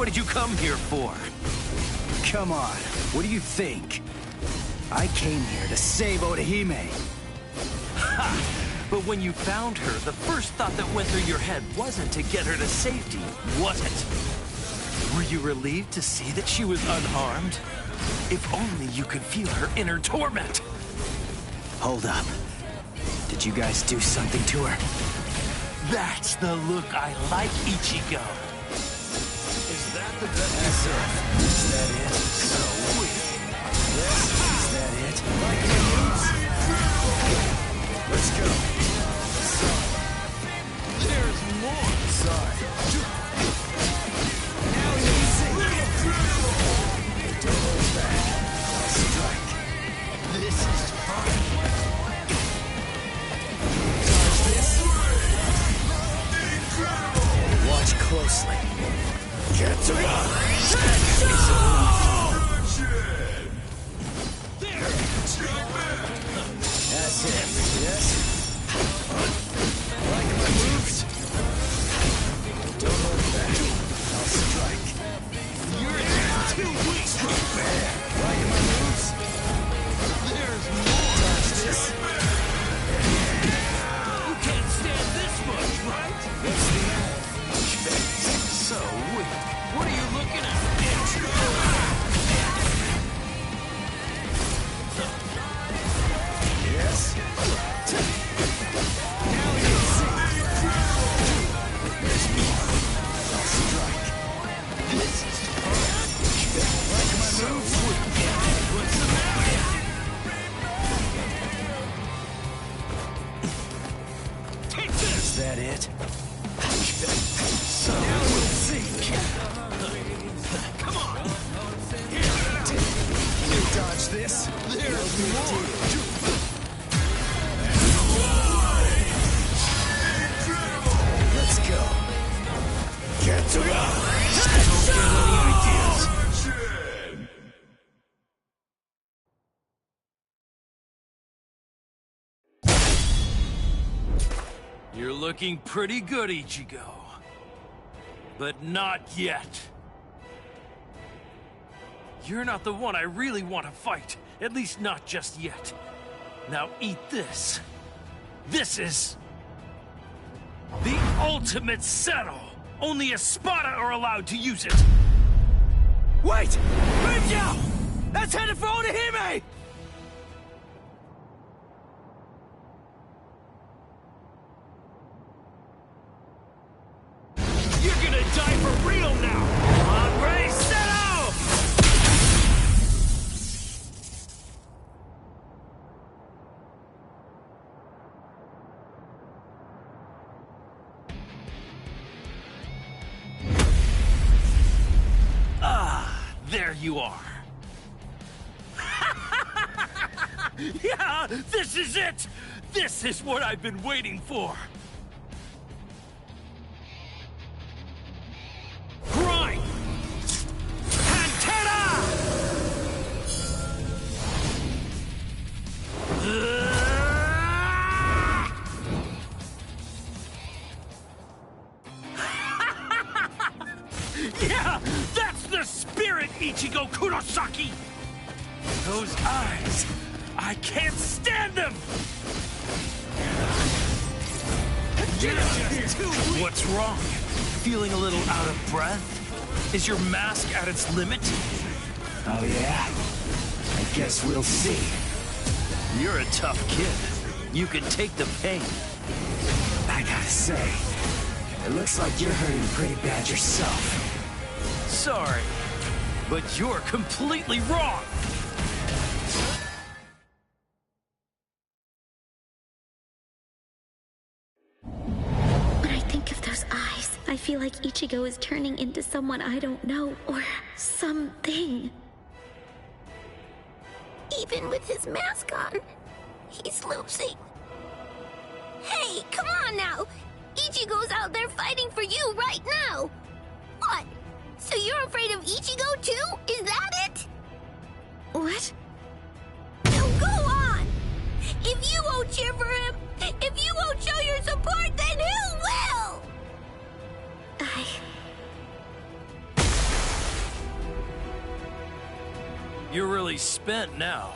What did you come here for? Come on, what do you think? I came here to save Orihime. Ha! But when you found her, the first thought that went through your head wasn't to get her to safety, was it? Were you relieved to see that she was unharmed? If only you could feel her inner torment. Hold up. Did you guys do something to her? That's the look I like, Ichigo. Is that the best? Is that it? So weak. Yes, is that it? Like the moves? Let's go. Sorry. There's more. Sorry. Now you see. Don't hold back. I'll strike. This is fun. Dodge this. Watch closely. Get to me! That's it, yes? Like my moves? Don't hold back. I'll strike. You're too weak! Like my moves? There's more! Dodge this. You can't stand this much, right? What's the matter? So weak. What are you looking at? Yes. Now you see. There's more. I'll strike. This is fun. Like my moves? What's the matter? Take this. Is that it? So now we'll see. Come on. You dodge this. There's more. Let's go. Get to go. Don't get any ideas. You're looking pretty good, Ichigo. But not yet. You're not the one I really want to fight. At least not just yet. Now eat this. This is... the ultimate settle. Only Espada are allowed to use it. Wait! Grimjaw! That's headed for Orihime! You're gonna die for real now! Hombre, settle! Ah, there you are. Yeah, this is it! This is what I've been waiting for. Grind! Pantera! Yeah, that's the spirit, Ichigo Kurosaki! Those eyes, I can't stand them! What's wrong? Feeling a little out of breath? Is your mask at its limit? Oh yeah? I guess we'll see. You're a tough kid. You can take the pain. I gotta say, it looks like you're hurting pretty bad yourself. Sorry, but you're completely wrong. When I think of those eyes, I feel like Ichigo is turning into someone I don't know, or something. Even with his mask on, he's losing. Hey, come on now! Ichigo's out there fighting for you right now! What? So you're afraid of Ichigo too? Is that it? What? Now go on! If you won't cheer for him, if you won't show your support, then who will? You're really spent now.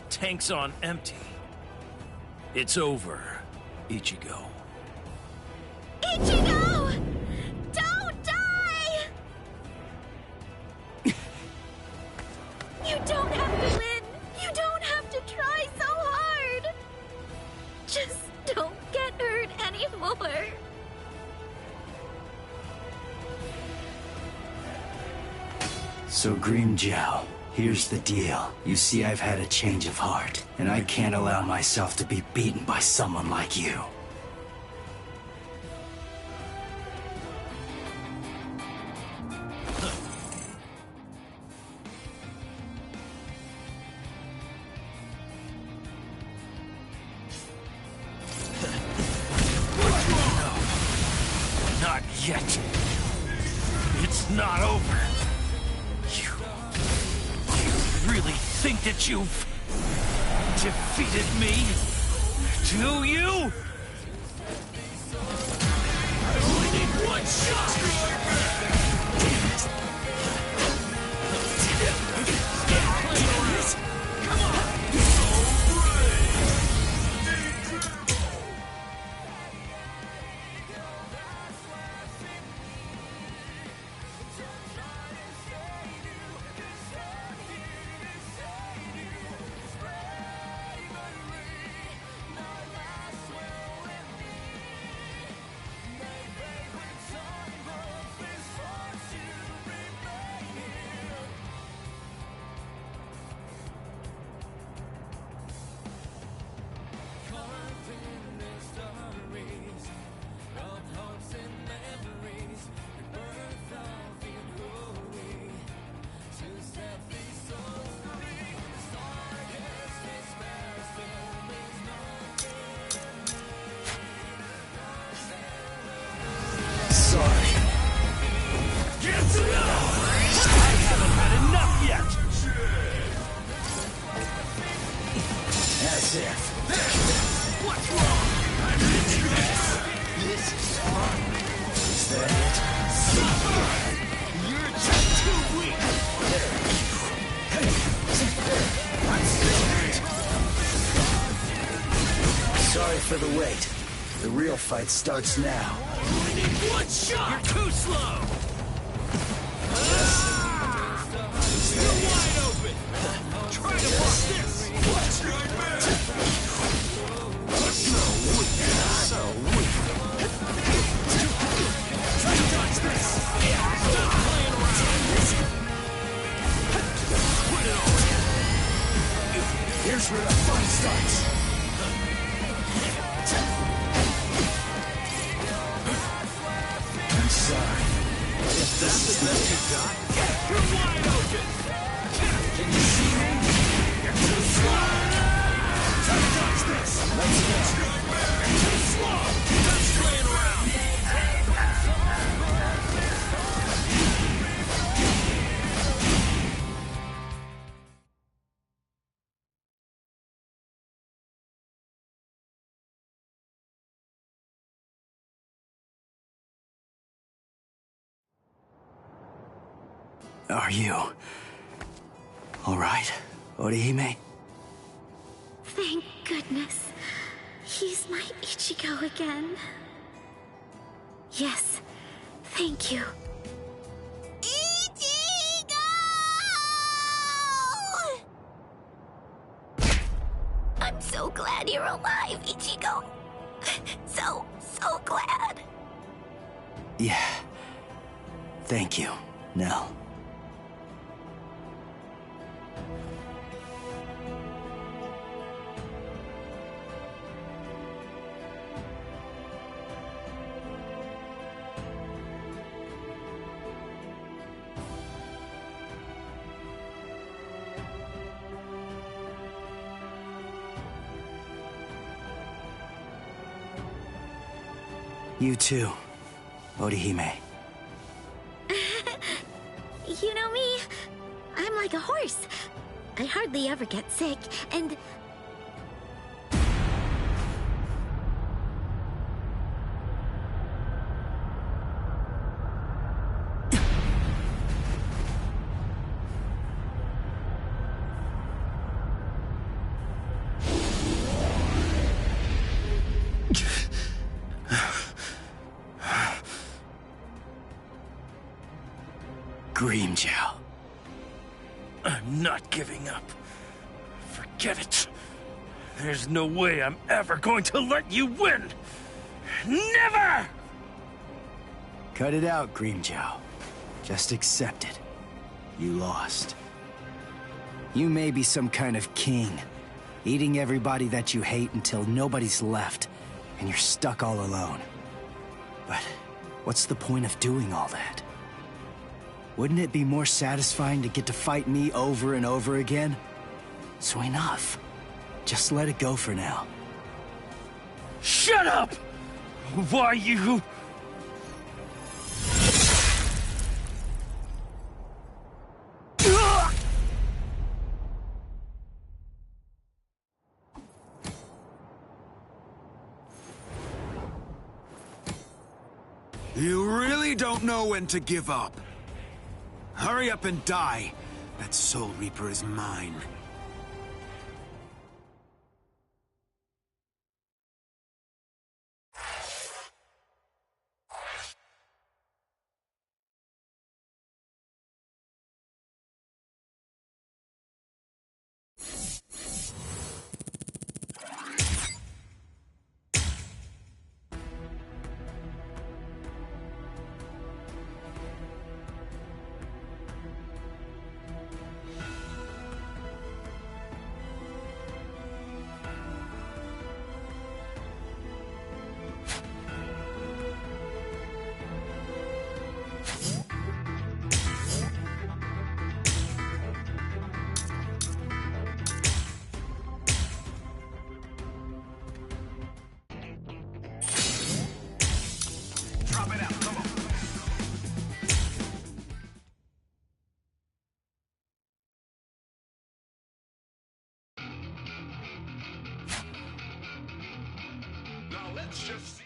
Tank's on empty. It's over, Ichigo. Ichigo! Don't die! You don't have to win. You don't have to try so hard. Just don't get hurt anymore. So Grimmjow, here's the deal. You see, I've had a change of heart, and I can't allow myself to be beaten by someone like you. Not yet. It's not over. You really think that you've defeated me? Do you? I only need one shot! Sorry for the wait. The real fight starts now. One shot! You're too slow! You're wide open! Try to block this! So weak. Try to dodge this! Stop playing around! Put it on! Here's where the fun starts. I'm sorry. If this is the best you got, you're wide open! Can you see me? You're too slow! Try to dodge this! Let's go. You're too slow! That's playing around! Are you all right, Orihime? Thank goodness. He's my Ichigo again. Yes, thank you. Ichigo! I'm so glad you're alive, Ichigo. So glad. Yeah. Thank you, Nell. You too, Orihime. You know me, I'm like a horse. I hardly ever get sick, and... Grimmjow. I'm not giving up. Forget it. There's no way I'm ever going to let you win! Never! Cut it out, Grimmjow. Just accept it. You lost. You may be some kind of king, eating everybody that you hate until nobody's left, and you're stuck all alone. But what's the point of doing all that? Wouldn't it be more satisfying to get to fight me over and over again? So enough. Just let it go for now. Shut up! Why you... You really don't know when to give up. Hurry up and die. That Soul Reaper is mine. Let's just see.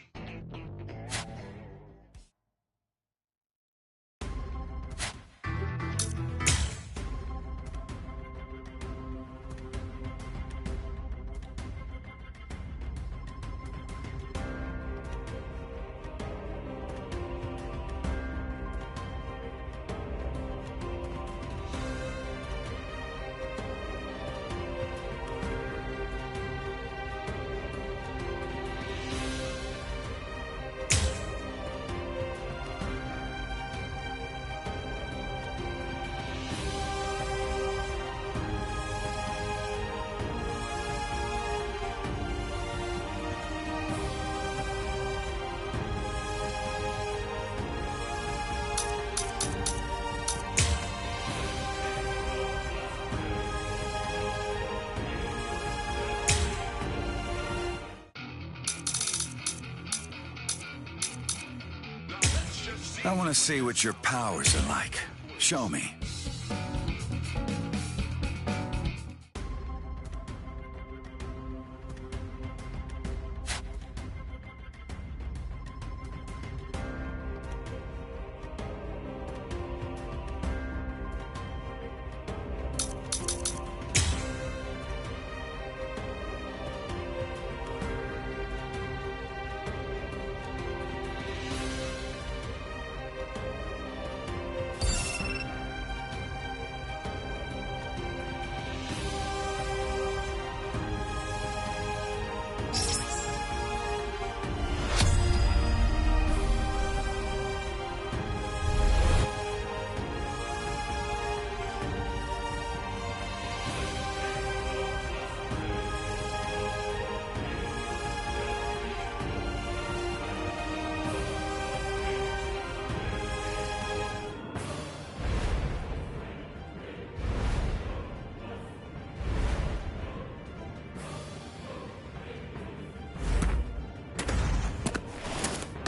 I want to see what your powers are like. Show me.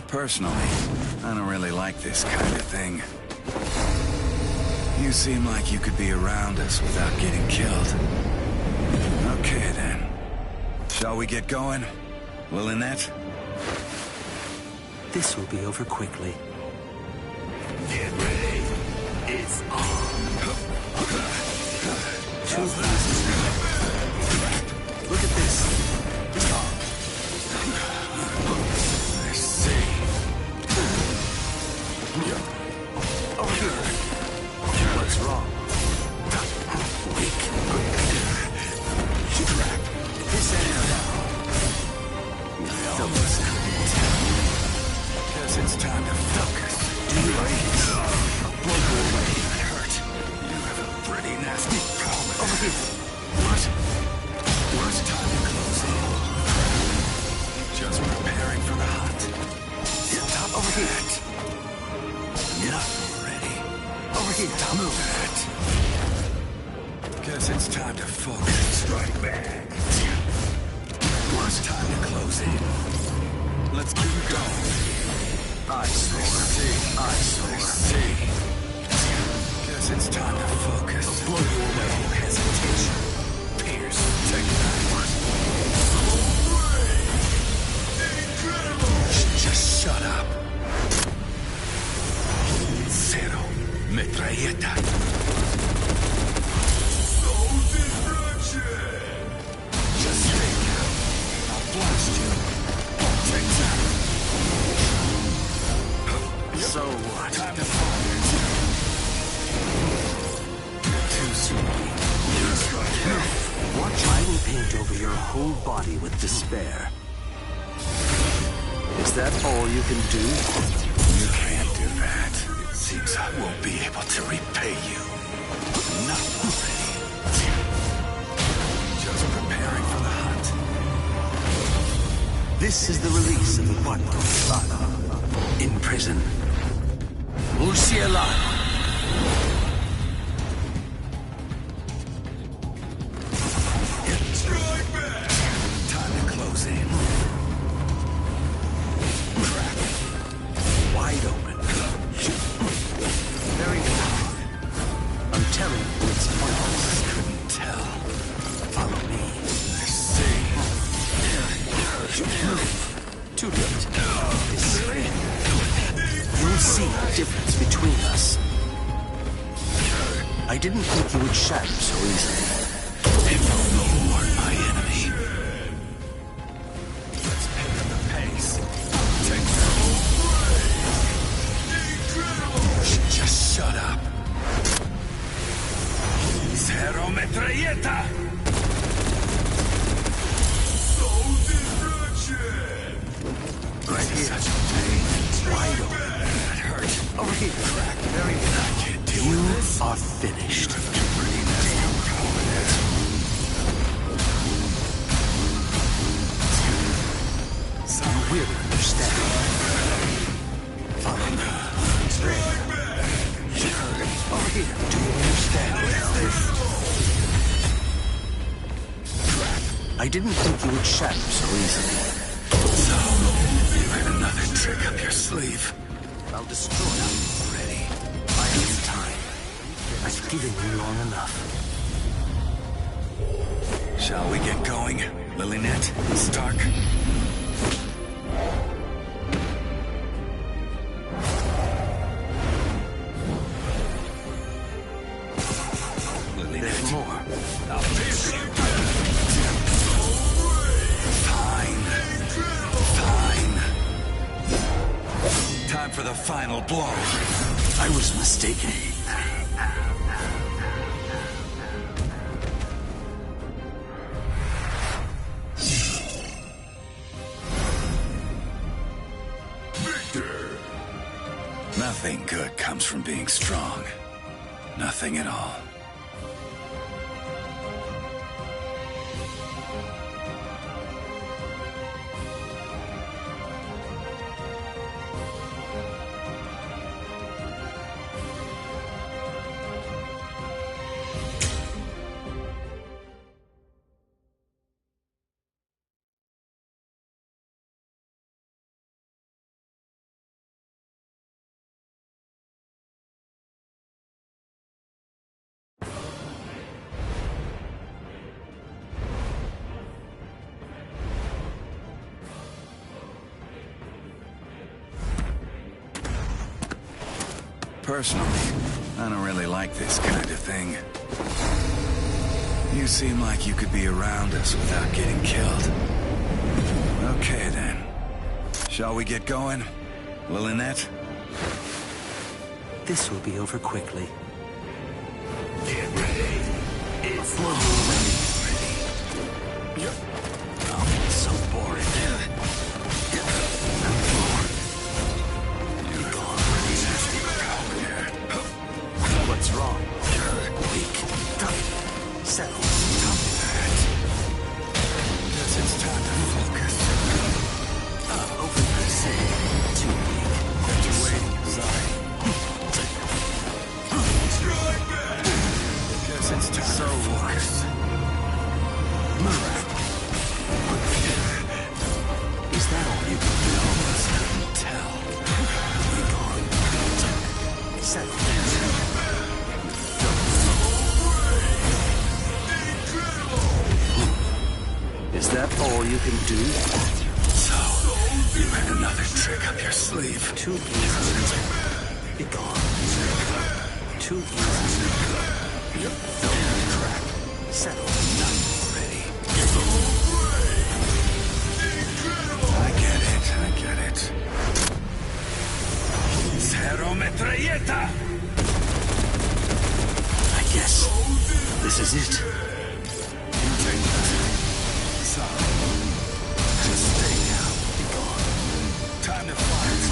Personally, I don't really like this kind of thing. You seem like you could be around us without getting killed. Okay, then. Shall we get going? Will Annette? This will be over quickly. Get ready. It's on. Look at this. I see. Over here. Move it. Guess it's time to focus. Strike back. It's time to close in. Let's keep going. See. Guess it's time to focus. Blow you away. No hesitation. Pierce. Take that. Just shut up. Zero. Metralleta. Just stay down. I'll blast you. Take that. So what? Time to fire. Too soon. Watch I will paint over your whole body with despair. Is that all you can do? You can't do that. It seems I won't be able to repay you. Not already. Just preparing for the hunt. This is the release of the body in prison. Ursiela. Strike back. Time to close in. Crack. Wide open. Very well. I'm telling you it's pointless. I couldn't tell. Follow me. I see. Too late. You'll see the difference between us. I didn't think you would shatter so easily. People know who are my enemy. Let's pick up the pace. Take that. Just shut up. Zero metralleta! Right here. Such a pain. Wide open. That hurt. Over here. Crack. Very good. I can't deal You with this. are finished. You will understand. Follow me. Over here. Do you understand this? I didn't think you would shatter so easily. So, you had another trick up your sleeve. I'll destroy you already. I have time. I've given you long enough. Shall we get going? Lilynette? Stark? There's more. I'll pierce you. Fine. Time for the final blow. I was mistaken. Nothing good comes from being strong. Nothing at all. Personally, I don't really like this kind of thing. You seem like you could be around us without getting killed. Okay, then. Shall we get going? Lilynette? This will be over quickly. Get ready. It's ready. Oh, it's so boring. What's wrong? Weak. Tough. Settle. Guess it's time to focus. Over the same. Too weak. Kept you waiting. Sorry. So focused. Move. Is that all you can do? Almost couldn't tell. Be gone. Settle down. Is that all you can do? So, you had another trick up your sleeve. Too easy. Be gone. Too easy. You filthy crap. Settle down already. I get it. Zero metralleta! I guess this is it. So, just stay down. Be gone. Time to fight.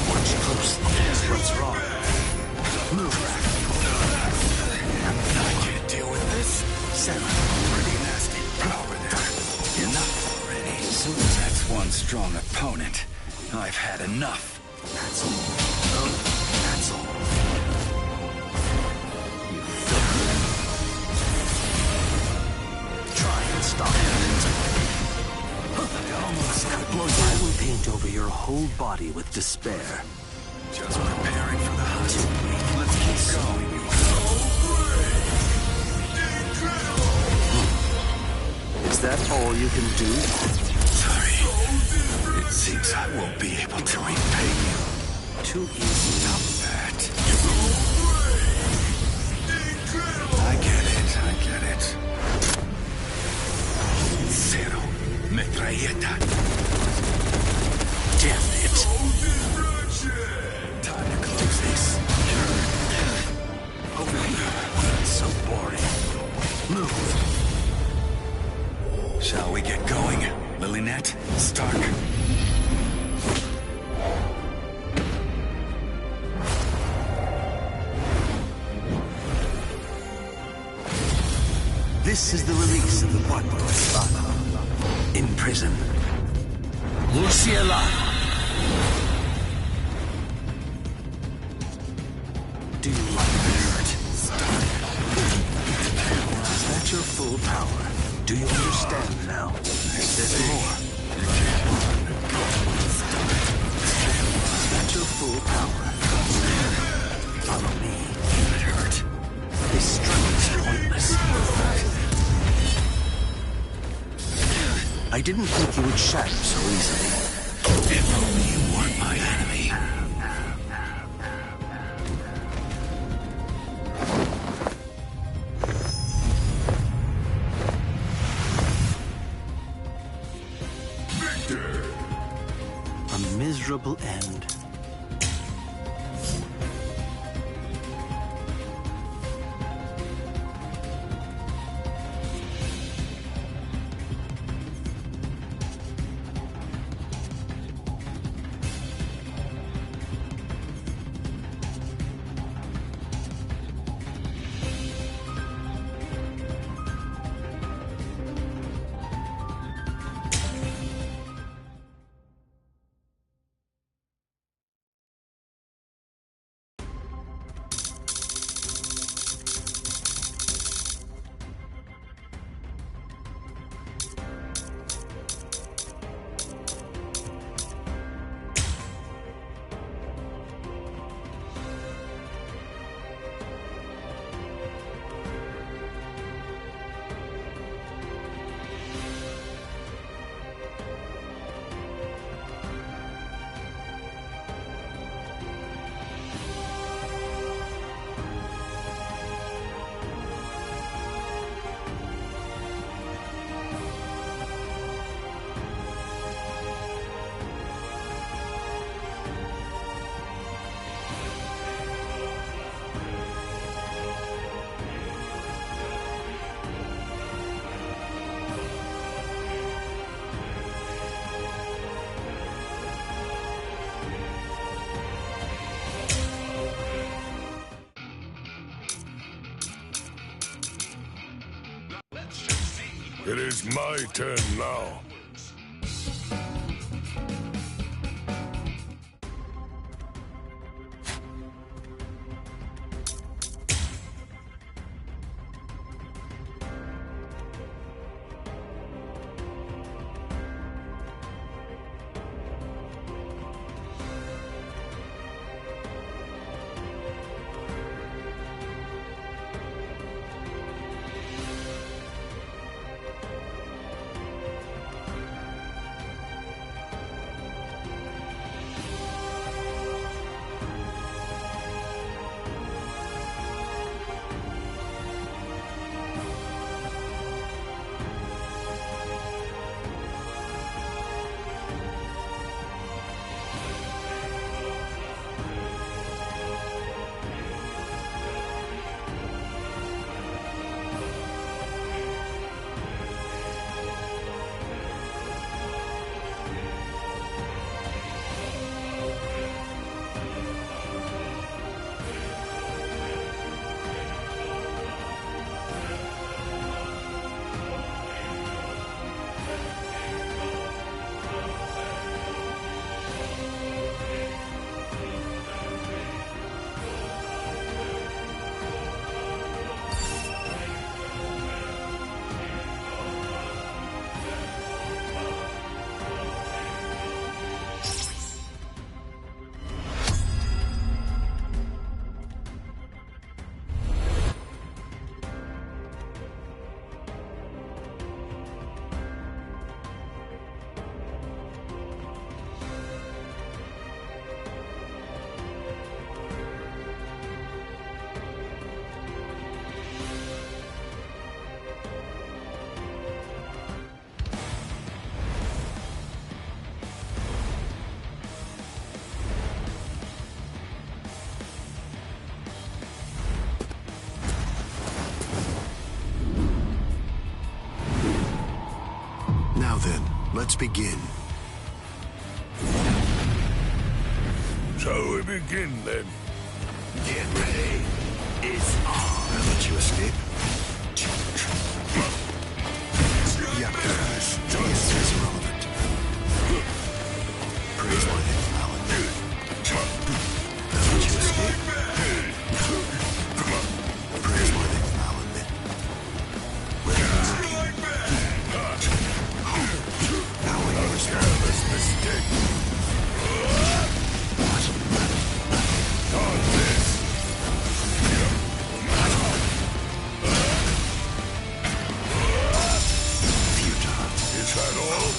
Watch closely. What's wrong? Move. I can't deal with this. Settle. Pretty nasty power there. Enough already. That's one strong opponent. I've had enough. That's all. Oh, that's all. You filthy. Try and stop it. Almost got I will paint over your whole body with despair. just preparing for the hunt. Let's keep going. Is that all you can do? Sorry. It seems I won't be able to repay you. Too easy. Stop that. I get it. Zero. Metralleta. Damn it. Time to close this. Over here. So boring. Move. Shall we get going? Lilynette? Stark? This is the release of the Barbaros in prison. Luciela! Do you like this? Is that your full power? Do you understand now? There's more. Is that your full power? Follow me. It hurt. This struggle is pointless. I didn't think you would shatter so easily. If only you weren't my enemy. Victor! A miserable end. It is my turn now. Let's begin. Shall we begin, then? Get ready. It's on. I'll let you escape. Yeah, Yes, this is irrelevant. Praiseworthy, Alan. I'll let you escape. Praiseworthy, Alan. Where are you looking? How will you respond? Careless mistake. On this. Is that all?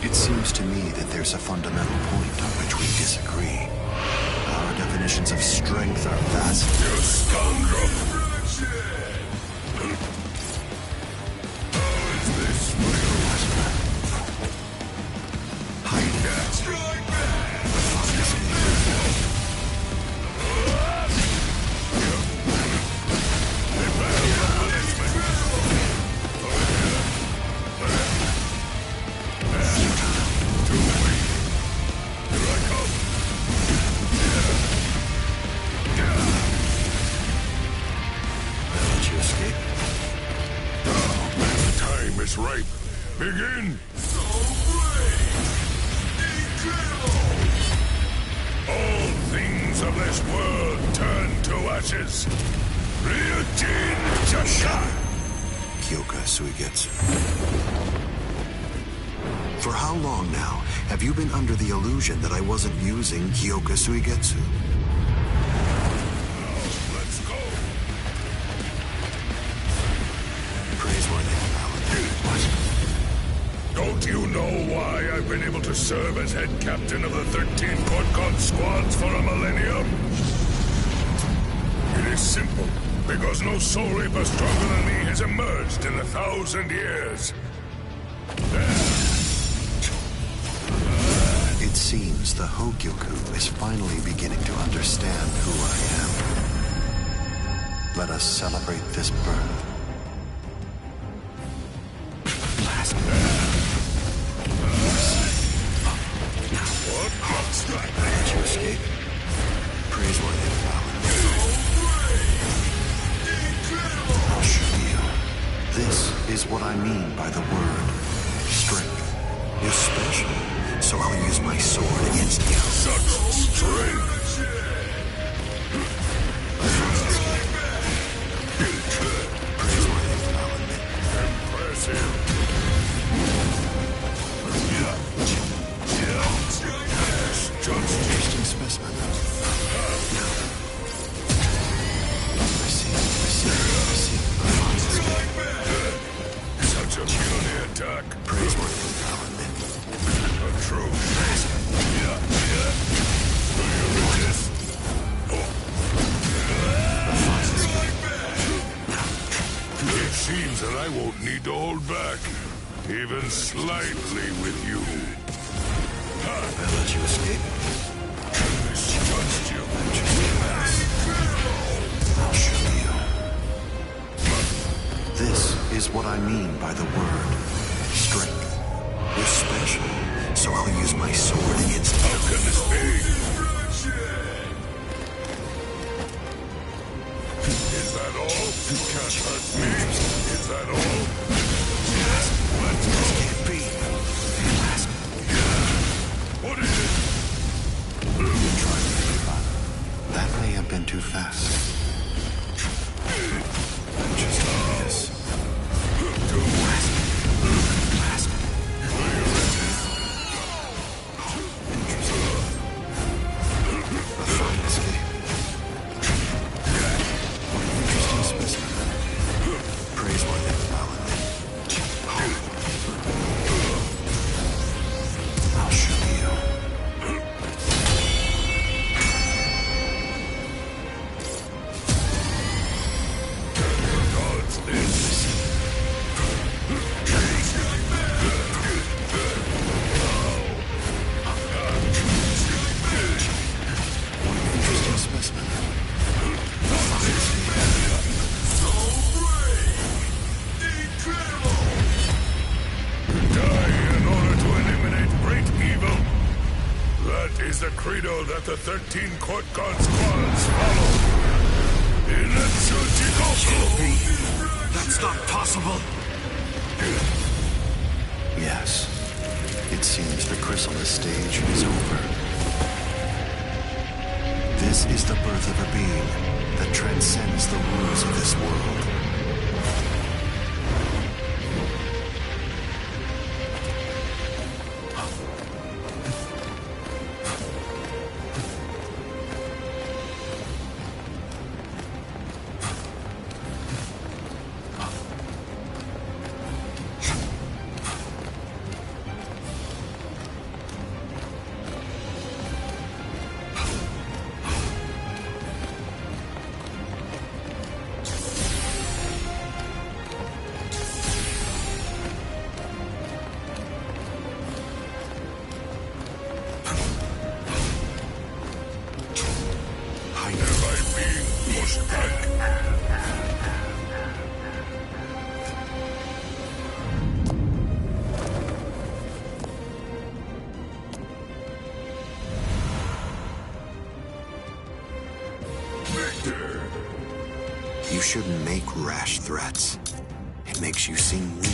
It seems to me that there's a fundamental point on which we disagree. Our definitions of strength are vastly... You scoundrel! How is this real? Hide. Strike back! Time is ripe. Begin! So brave! Incredible! All things of this world turn to ashes. Ryujin Chaka! KxHRiku. For how long now have you been under the illusion that I wasn't using KxHRiku? Let's go! Praiseworthy, Alan. Don't you know why I've been able to serve as head captain of the 13 Court Guard squads for a millennium? It is simple. Because no soul reaper stronger than me has emerged in 1,000 years. It seems the Hogyoku is finally beginning to understand who I am. Let us celebrate this birth. Blast. Did you escape? Praiseworthy, Alan. I'll show you. This is what I mean by the word strength. You're special, so I'll use my sword against you. Such strength! Praiseworthy, Alan. Impressive. Interesting specimen. I see. Such a puny attack. Praiseworthy, Alan. A true Do you resist? It seems that I won't need to hold back, even slightly with you. I let you escape. Misjudged you. I'll show you. This is what I mean by the word strength. You're special, so I'll use my sword against you. How can this be? Is that all? Can't hurt me? Is that all? Let's go. This can't be. What is it? Try me, but that may have been too fast. Just this. A fine escape. What an interesting specimen. That is the credo that the 13 court guard squads follow. That's not possible. Yes. It seems the chrysalis stage is over. This is the birth of a being that transcends the rules of this world. You shouldn't make rash threats. It makes you seem weak.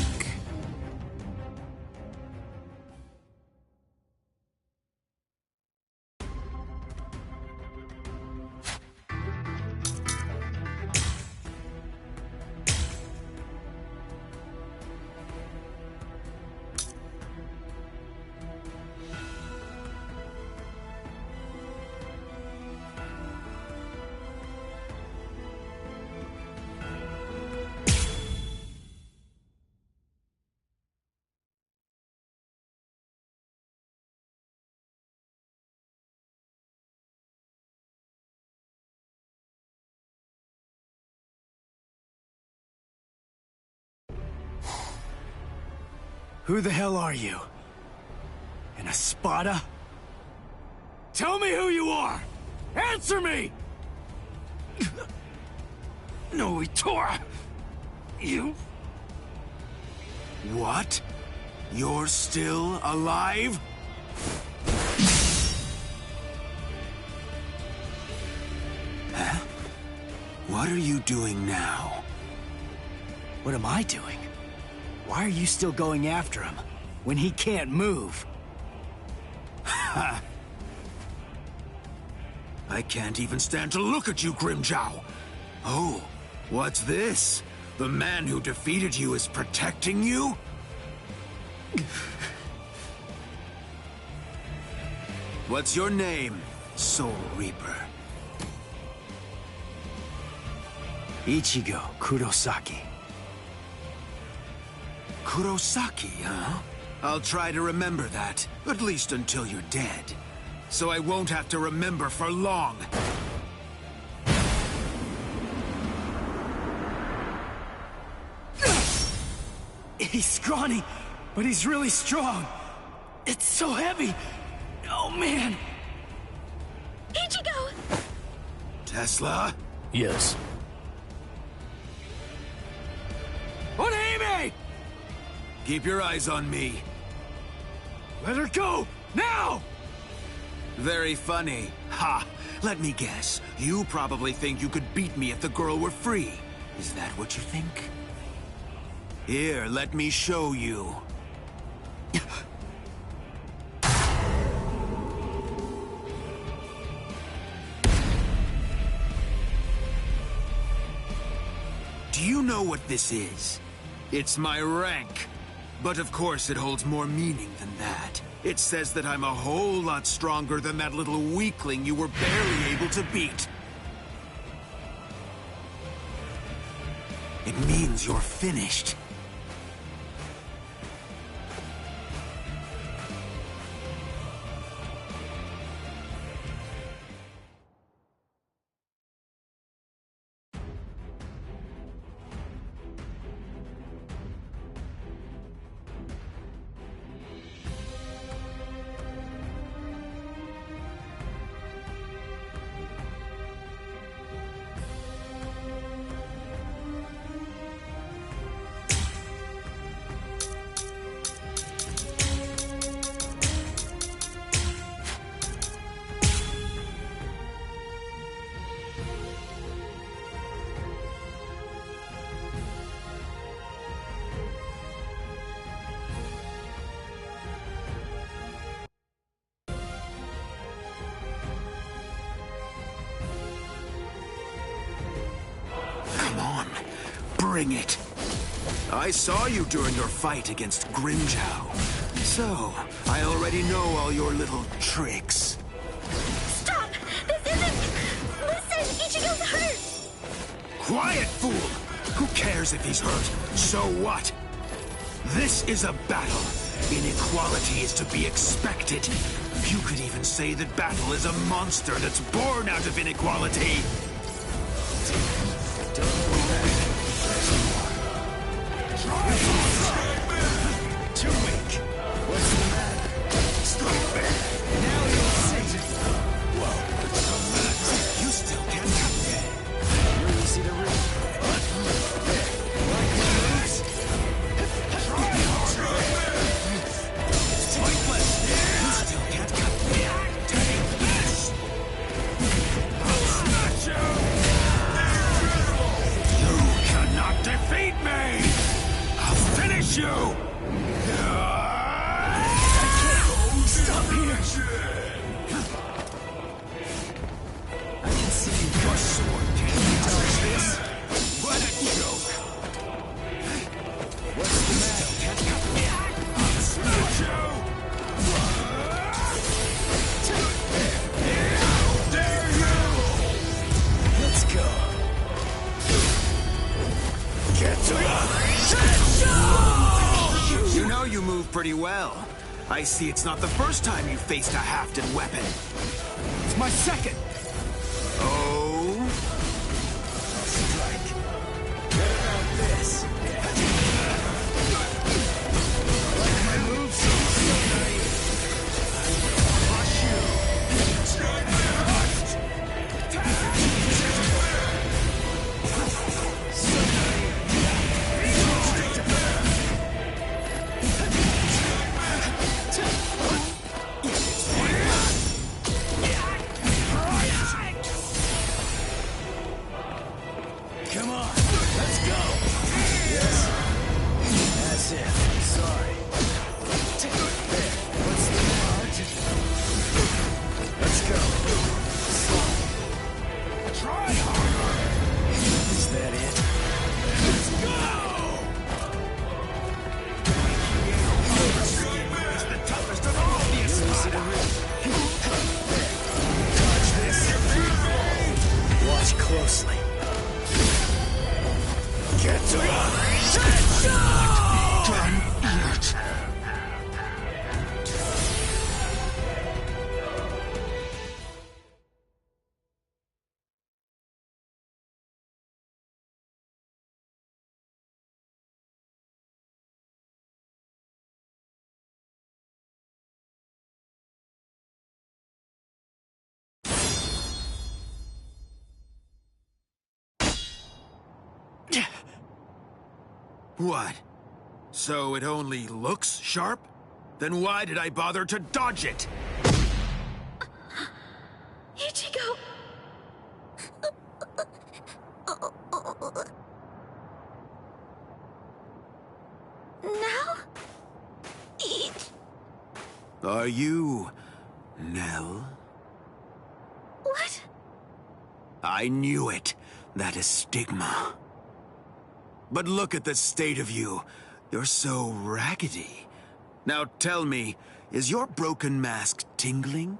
Who the hell are you? An Espada? Tell me who you are! Answer me! No, Itora! You... What? You're still alive? Huh? What are you doing now? What am I doing? Why are you still going after him, when he can't move? Ha! I can't even stand to look at you, Grimjow! Oh, what's this? The man who defeated you is protecting you? What's your name, Soul Reaper? Ichigo Kurosaki. Kurosaki, huh? I'll try to remember that, at least until you're dead. So I won't have to remember for long. He's scrawny, but he's really strong. It's so heavy. Oh, man. Ichigo! Tesla? Yes. Onihime! Keep your eyes on me. Let her go! Now! Very funny. Ha! Let me guess. You probably think you could beat me if the girl were free. Is that what you think? Here, let me show you. Do you know what this is? It's my rank. But of course it holds more meaning than that. It says that I'm a whole lot stronger than that little weakling you were barely able to beat. It means you're finished. Bring it. I saw you during your fight against Grimjow. So, I already know all your little tricks. Stop! This isn't... Listen, Ichigo's hurt! Quiet, fool! Who cares if he's hurt? So what? This is a battle. Inequality is to be expected. You could even say that battle is a monster that's born out of inequality. Too weak. What's the matter? Stop there. Now you'll see. Whoa. You still can't come there. You're easy to read. Like my moves? Try harder. It's pointless. You still can't come there. Take this. I'll smash you. You cannot defeat me. I'll finish you. Stop here! I can see your sword can't touch this. What a joke! What's the matter? Can't come here. I'll smash you! How dare you! Let's go. Get to You know you move pretty well. I see it's not the first time you faced a hafted weapon. It's my second. Oh? Strike. What about this? Like my moves? So naive. Crush you. So naive. Come on, let's go! Yes? That's it. Sorry. There. What's the matter? Let's go. Try harder! Is that it? Let's go! It's the toughest of all the Espada! Touch this! Watch closely. Get to it! Done it! What? So it only looks sharp? Then why did I bother to dodge it? Ichigo! Now? Eat. Are you... Nell? What? I knew it. That is stigma. But look at the state of you. You're so raggedy. Now tell me, is your broken mask tingling?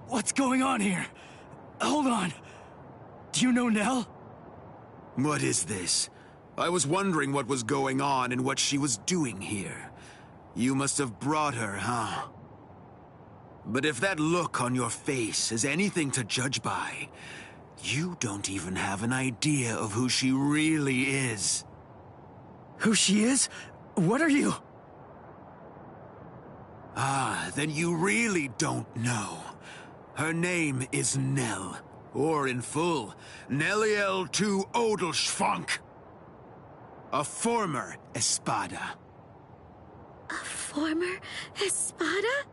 What's going on here? Hold on. Do you know Nell? What is this? I was wondering what was going on and what she was doing here. You must have brought her, huh? But if that look on your face is anything to judge by, you don't even have an idea of who she really is. Who she is? What are you? Ah, then you really don't know. Her name is Nell, or in full, Nelliel to Odelschwank. A former Espada. A former Espada?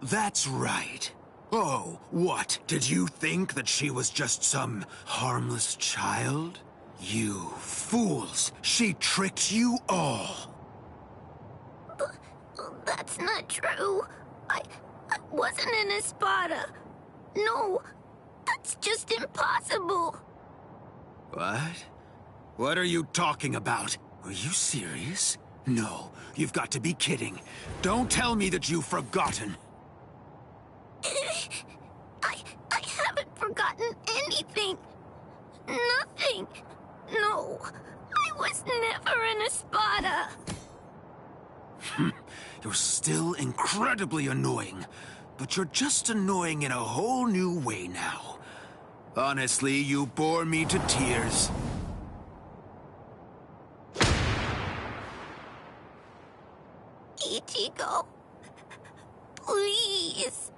That's right. Oh, what? Did you think that she was just some harmless child? You fools! She tricked you all! That's not true. I wasn't an Espada. No, That's just impossible. What? What are you talking about? Are you serious? No, you've got to be kidding. Don't tell me that you've forgotten. I haven't forgotten anything. Nothing. No, I was never in Espada. You're still incredibly annoying, but you're just annoying in a whole new way now. Honestly, you bore me to tears. Ichigo, please.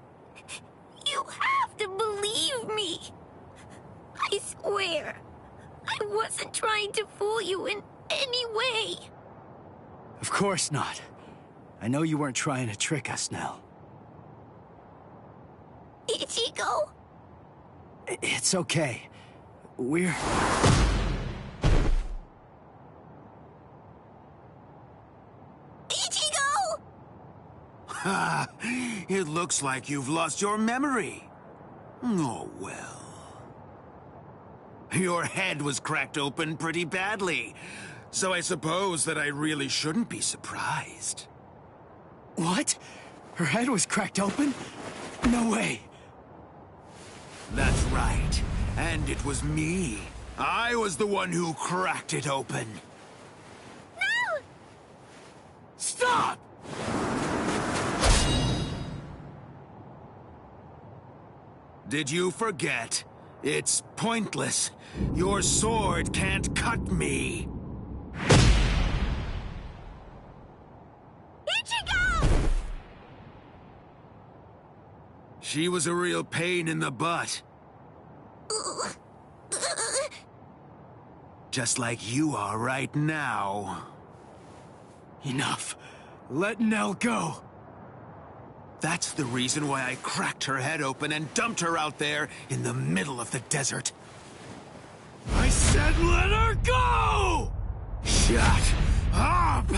You have to believe me. I swear, I wasn't trying to fool you in any way. Of course not. I know you weren't trying to trick us, Nell. Ichigo? It's okay. We're... Ichigo! Ha! It looks like you've lost your memory. Oh, well. Your head was cracked open pretty badly, so I suppose that I really shouldn't be surprised. What? Her head was cracked open? No way. That's right. And it was me. I was the one who cracked it open. No! Stop! Did you forget? It's pointless. Your sword can't cut me. Ichigo! She was a real pain in the butt. Just like you are right now. Enough. Let Nell go. That's the reason why I cracked her head open and dumped her out there in the middle of the desert. I said let her go! Shut up!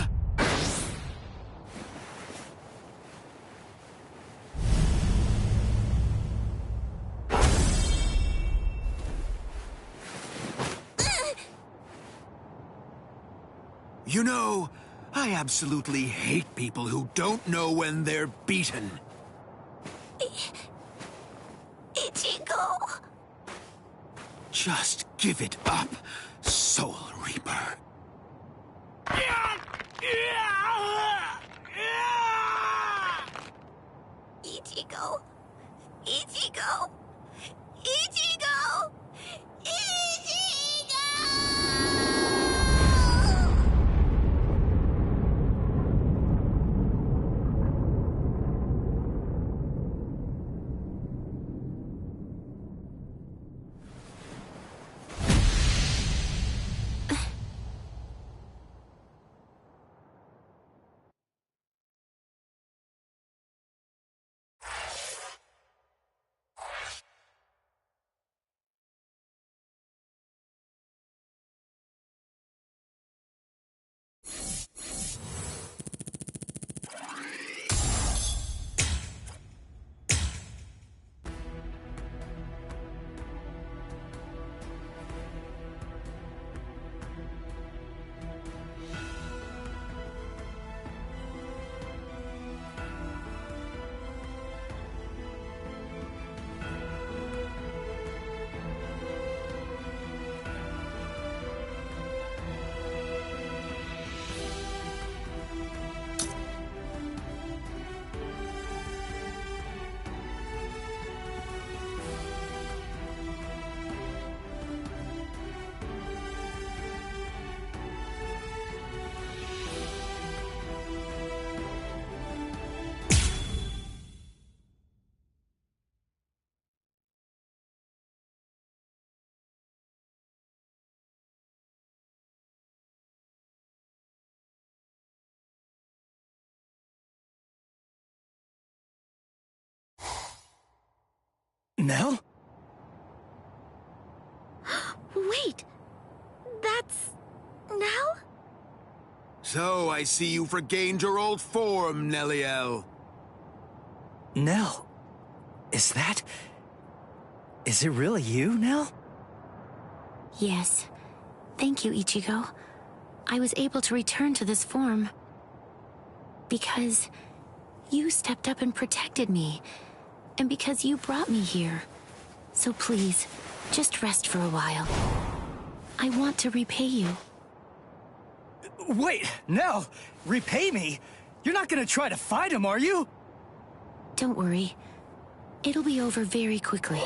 You know, I absolutely hate people who don't know when they're beaten. Ichigo. Just give it up, Soul Reaper. Ichigo. Ichigo. Ichigo. Nell? Wait, that's... Nell? So I see you've regained your old form, Nelliel. Nell? Is that... Is it really you, Nell? Yes. Thank you, Ichigo. I was able to return to this form because you stepped up and protected me, and because you brought me here. So please, just rest for a while. I want to repay you. Wait, Nell! Repay me? You're not gonna try to fight him, are you? Don't worry. It'll be over very quickly.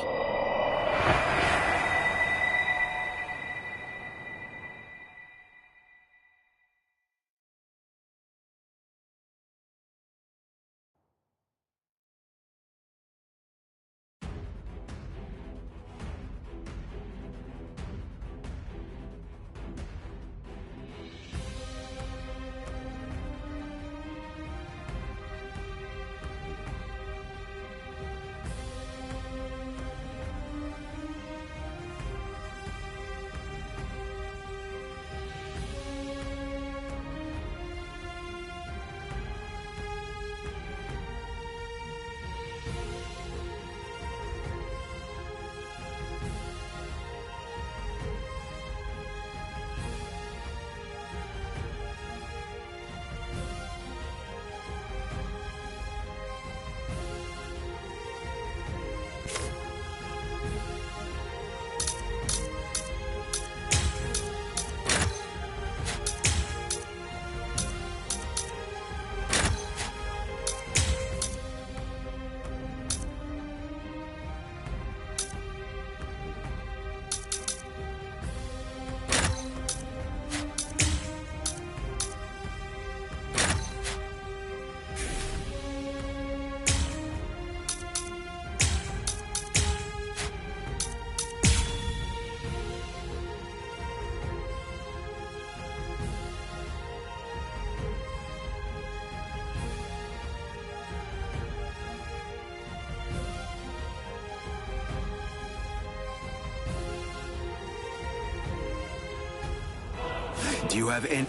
Do you have any...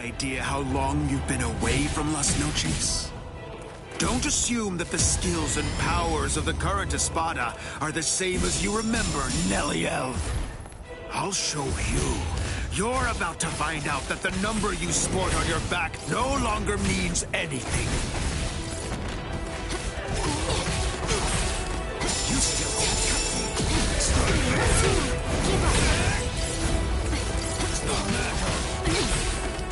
idea how long you've been away from Las Noches? Don't assume that the skills and powers of the current Espada are the same as you remember, Neliel. I'll show you. You're about to find out that the number you sport on your back no longer means anything. You still can't cut me.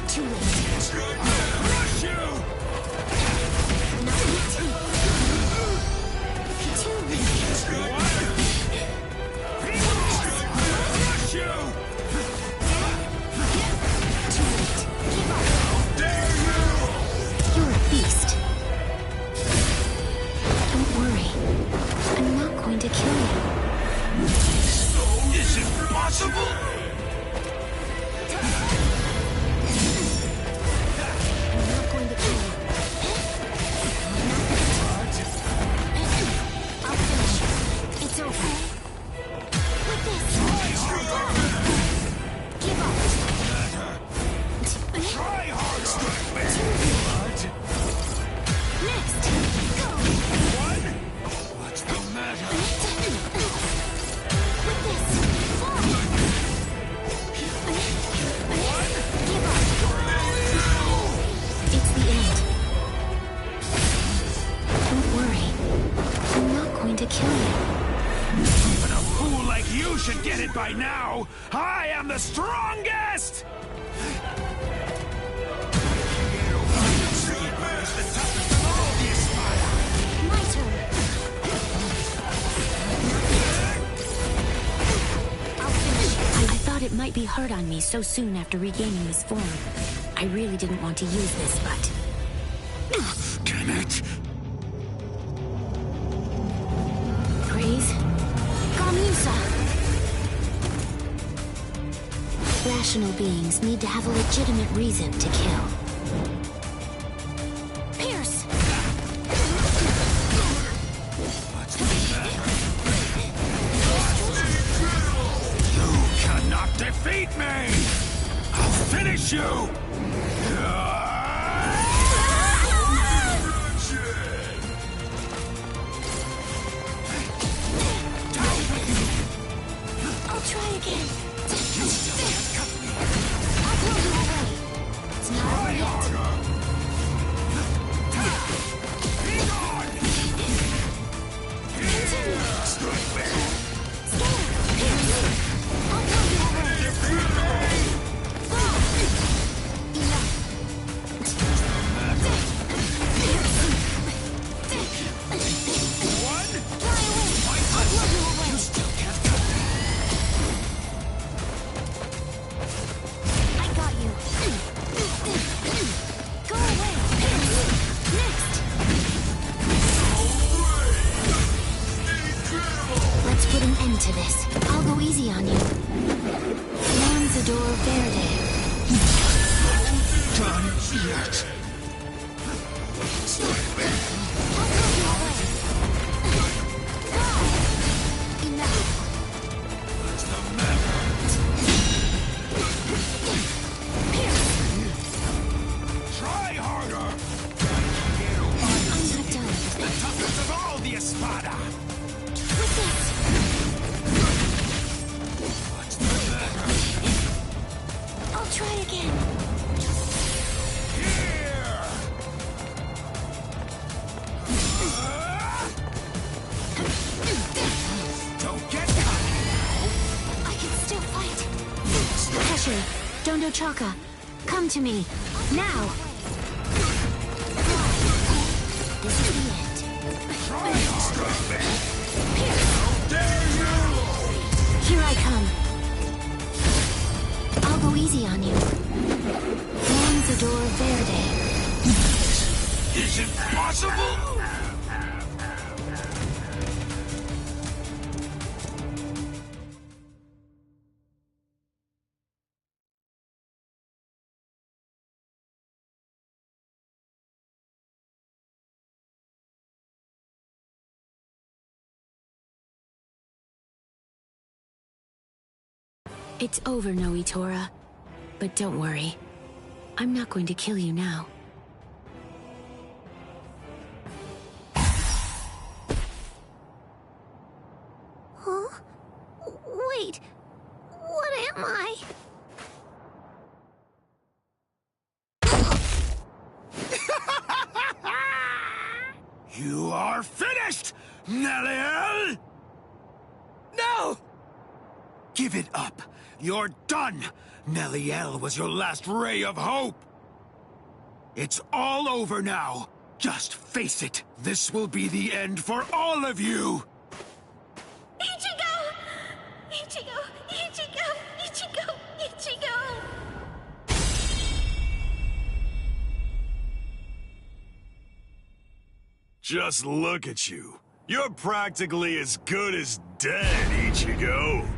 Too late. Crush you! Too late. Crush you! Too late. Give up. How dare you! You're a beast. Don't worry. I'm not going to kill you. Is it possible? To kill you. Even a fool like you should get it by now. I am the strongest! My turn. I'll finish. I thought it might be hard on me so soon after regaining this form. I really didn't want to use this, but... Damn it! Praise. Gamusa! Rational beings need to have a legitimate reason to kill. Pierce! You cannot defeat me! I'll finish you! I'll try again. I'll blow you away. It's not over yet. Continue. Scalar, Pierce. I'll blow you away. Blow. Enough. One? Fly away. I'll blow you away. You still can't cut me. I got you. Go away. Next. Let's put an end to this. I'll go easy on you. Lanzador Verde. Done yet. I'll blow you away. Go. Enough. What's the matter? Try harder! I'm not done. The toughest of all the Espada! With this. What's the matter? I'll try again. Here! Don't get caught! I can still fight. Pressure. Dondo Chaka. Come to me. Now. This is the end. Try harder! Pierce. How dare you! Here I come. I'll go easy on you. Lanzador Verde. Is it possible? It's over, Noitora. But don't worry. I'm not going to kill you now. Huh? Wait. What am I? You are finished, Neliel! No! Give it up. You're done. Neliel was your last ray of hope. It's all over now. Just face it. This will be the end for all of you. Ichigo! Ichigo! Ichigo! Ichigo! Ichigo! Just look at you. You're practically as good as dead, Ichigo.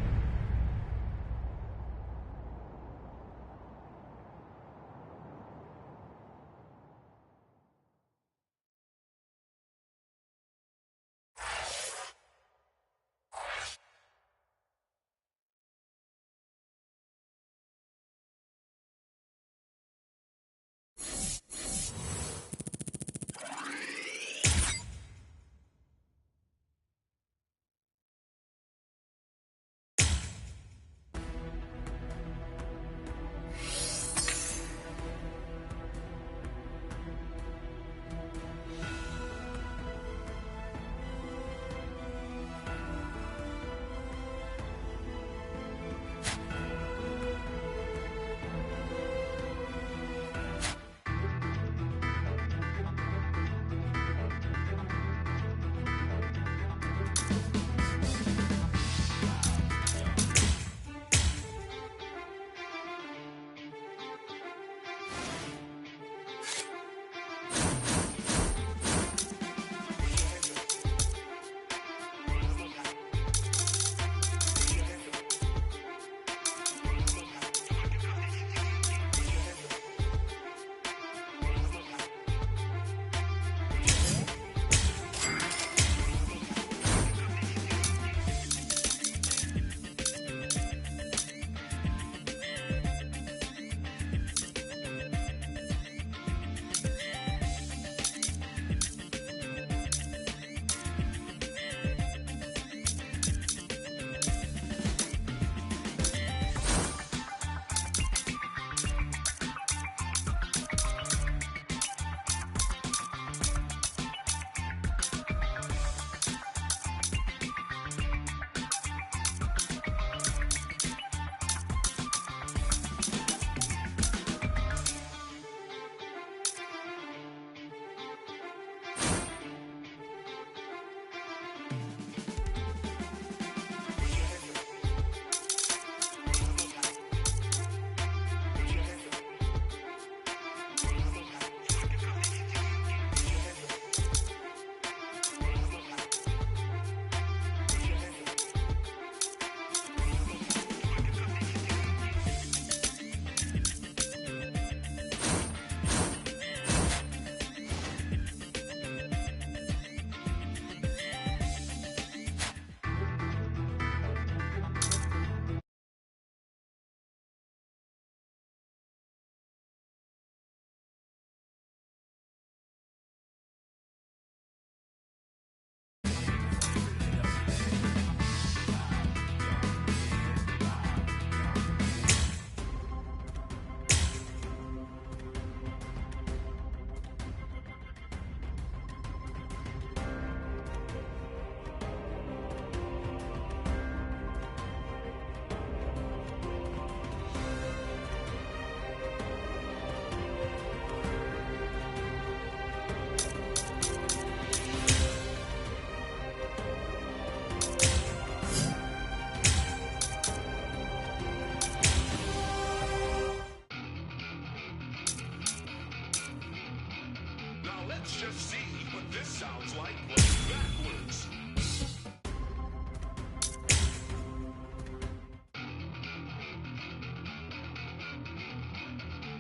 This sounds like playing backwards.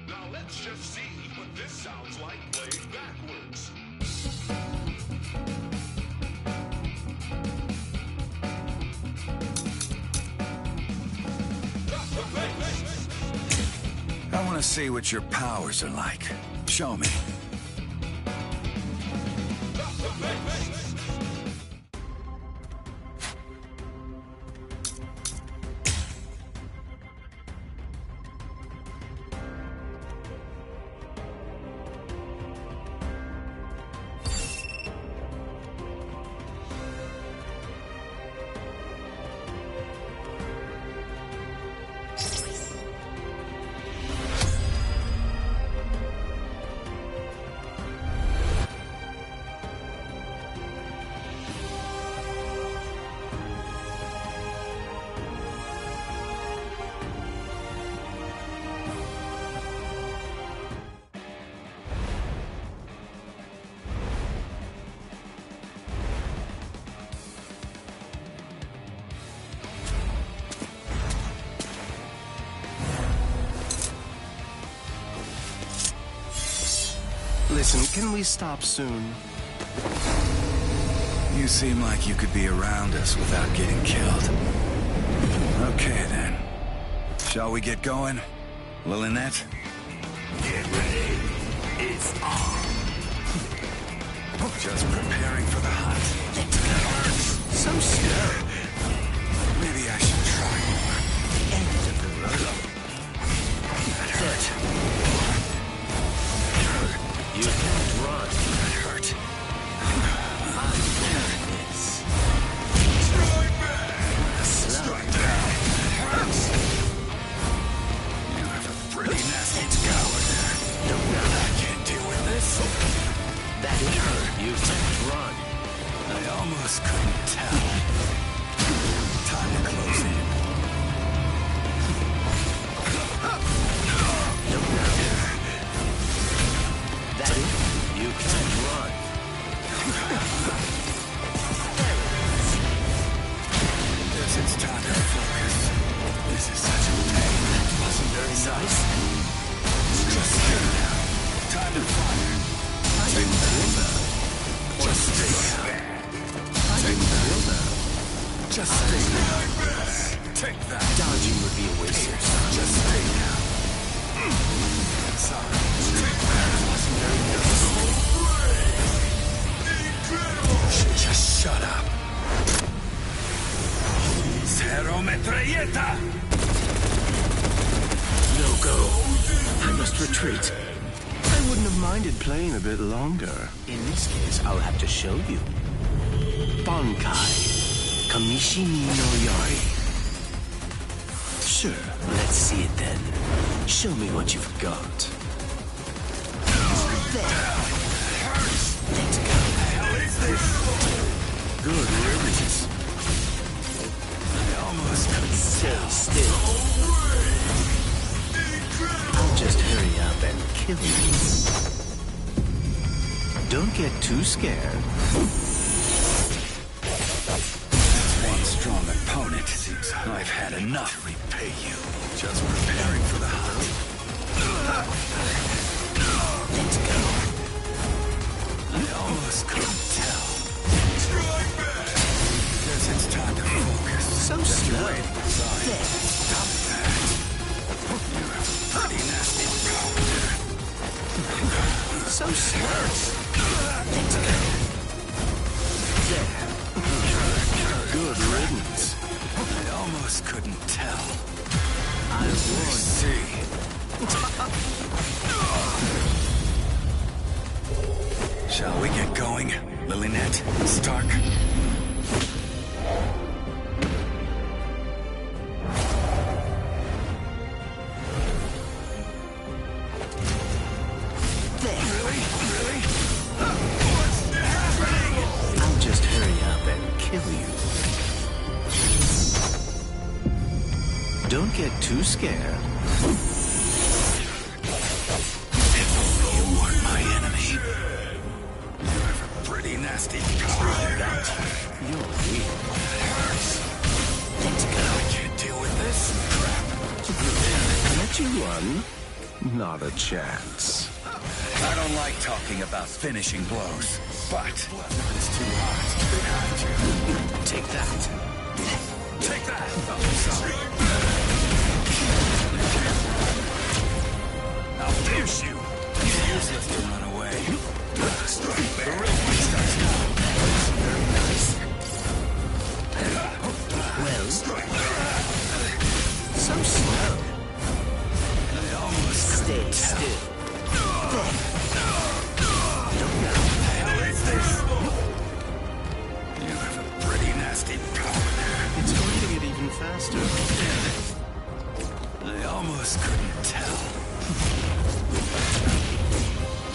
Now let's just see what this sounds like playing backwards. I want to see what your powers are like. Show me. Listen, can we stop soon? You seem like you could be around us without getting killed. Okay, then. Shall we get going? Lilynette? Get ready. It's on. Just preparing for the hunt. So slow. Maybe I should try more. End of the road. That hurt. You can't run. That hurt. I'm there it is. Strike down. That hurts. You have a pretty nasty tower there. I can't deal with this. That is hurt. You can't run. I almost couldn't tell. Time to close in. That is, you can't run. Guess it's time to focus. This is such a pain. That wasn't very nice. Just stay down. Time to fire. Take that. Just stay down. Take that. Just stay down. Take that. Dodging would be a waste of time. Just stay down. Sorry. Take that. Wasn't very nice. Just shut up. Zero metralleta! No go. I must retreat. I wouldn't have minded playing a bit longer. In this case, I'll have to show you. Bankai. Kamishimi no Yari. Sure, let's see it then. Show me what you've got. There. Let's go. Hell is this? Good riddance. I almost couldn't stay still. I'll just hurry up and kill you. Don't get too scared. One strong opponent. I've had enough to repay you. Just preparing for the hunt. Let's go. I almost couldn't tell. Guess it's time to focus. So just slow. wait. Sorry. Stop that. You have a pretty nasty power. So slow. Let's go. There. Good riddance. I almost couldn't tell. I warned. See. Shall we get going, Lilynette? Stark? Really? What's happening? I'll just hurry up and kill you. Don't get too scared. You weren't my enemy. You have a pretty nasty power. You're weak. Let's go. I can't deal with this. Crap. Let you run? Not a chance. I don't like talking about finishing blows, but it's too hot behind you. Take that. Take that. Oh, sorry. I'll pierce you. It's useless to run away. The real one starts now. Very nice. Well, so slow. I almost stay still. You have a pretty nasty power there. It's going to get even faster. I almost couldn't tell.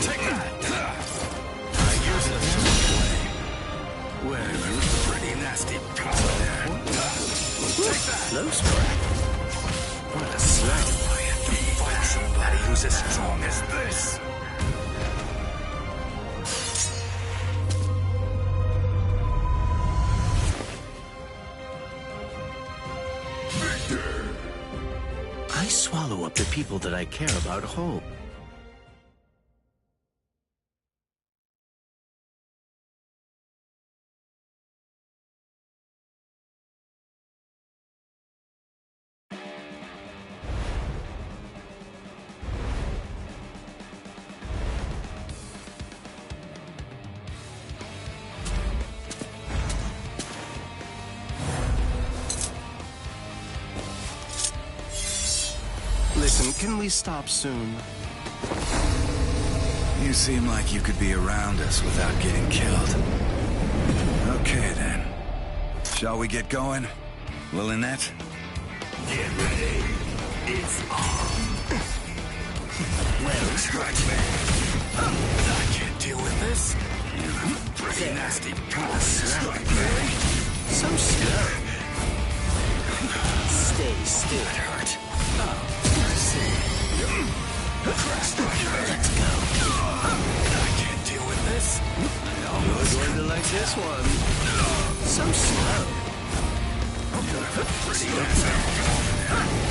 Take that! I use this to play. Well, you have a pretty nasty power there. Take that! Close track. What a slap. I have to fight somebody who's as strong as this. I swallow up the people that I care about whole. Listen, can we stop soon? You seem like you could be around us without getting killed. Okay, then. Shall we get going? Lynette? Get ready. It's on. Well, strike me. I can't deal with this. You have a pretty nasty pass. Strike me. So slow. Stay still. That hurt. I see. Let's go. I can't deal with this. You're going to like this one. So slow. You have a pretty nasty power there.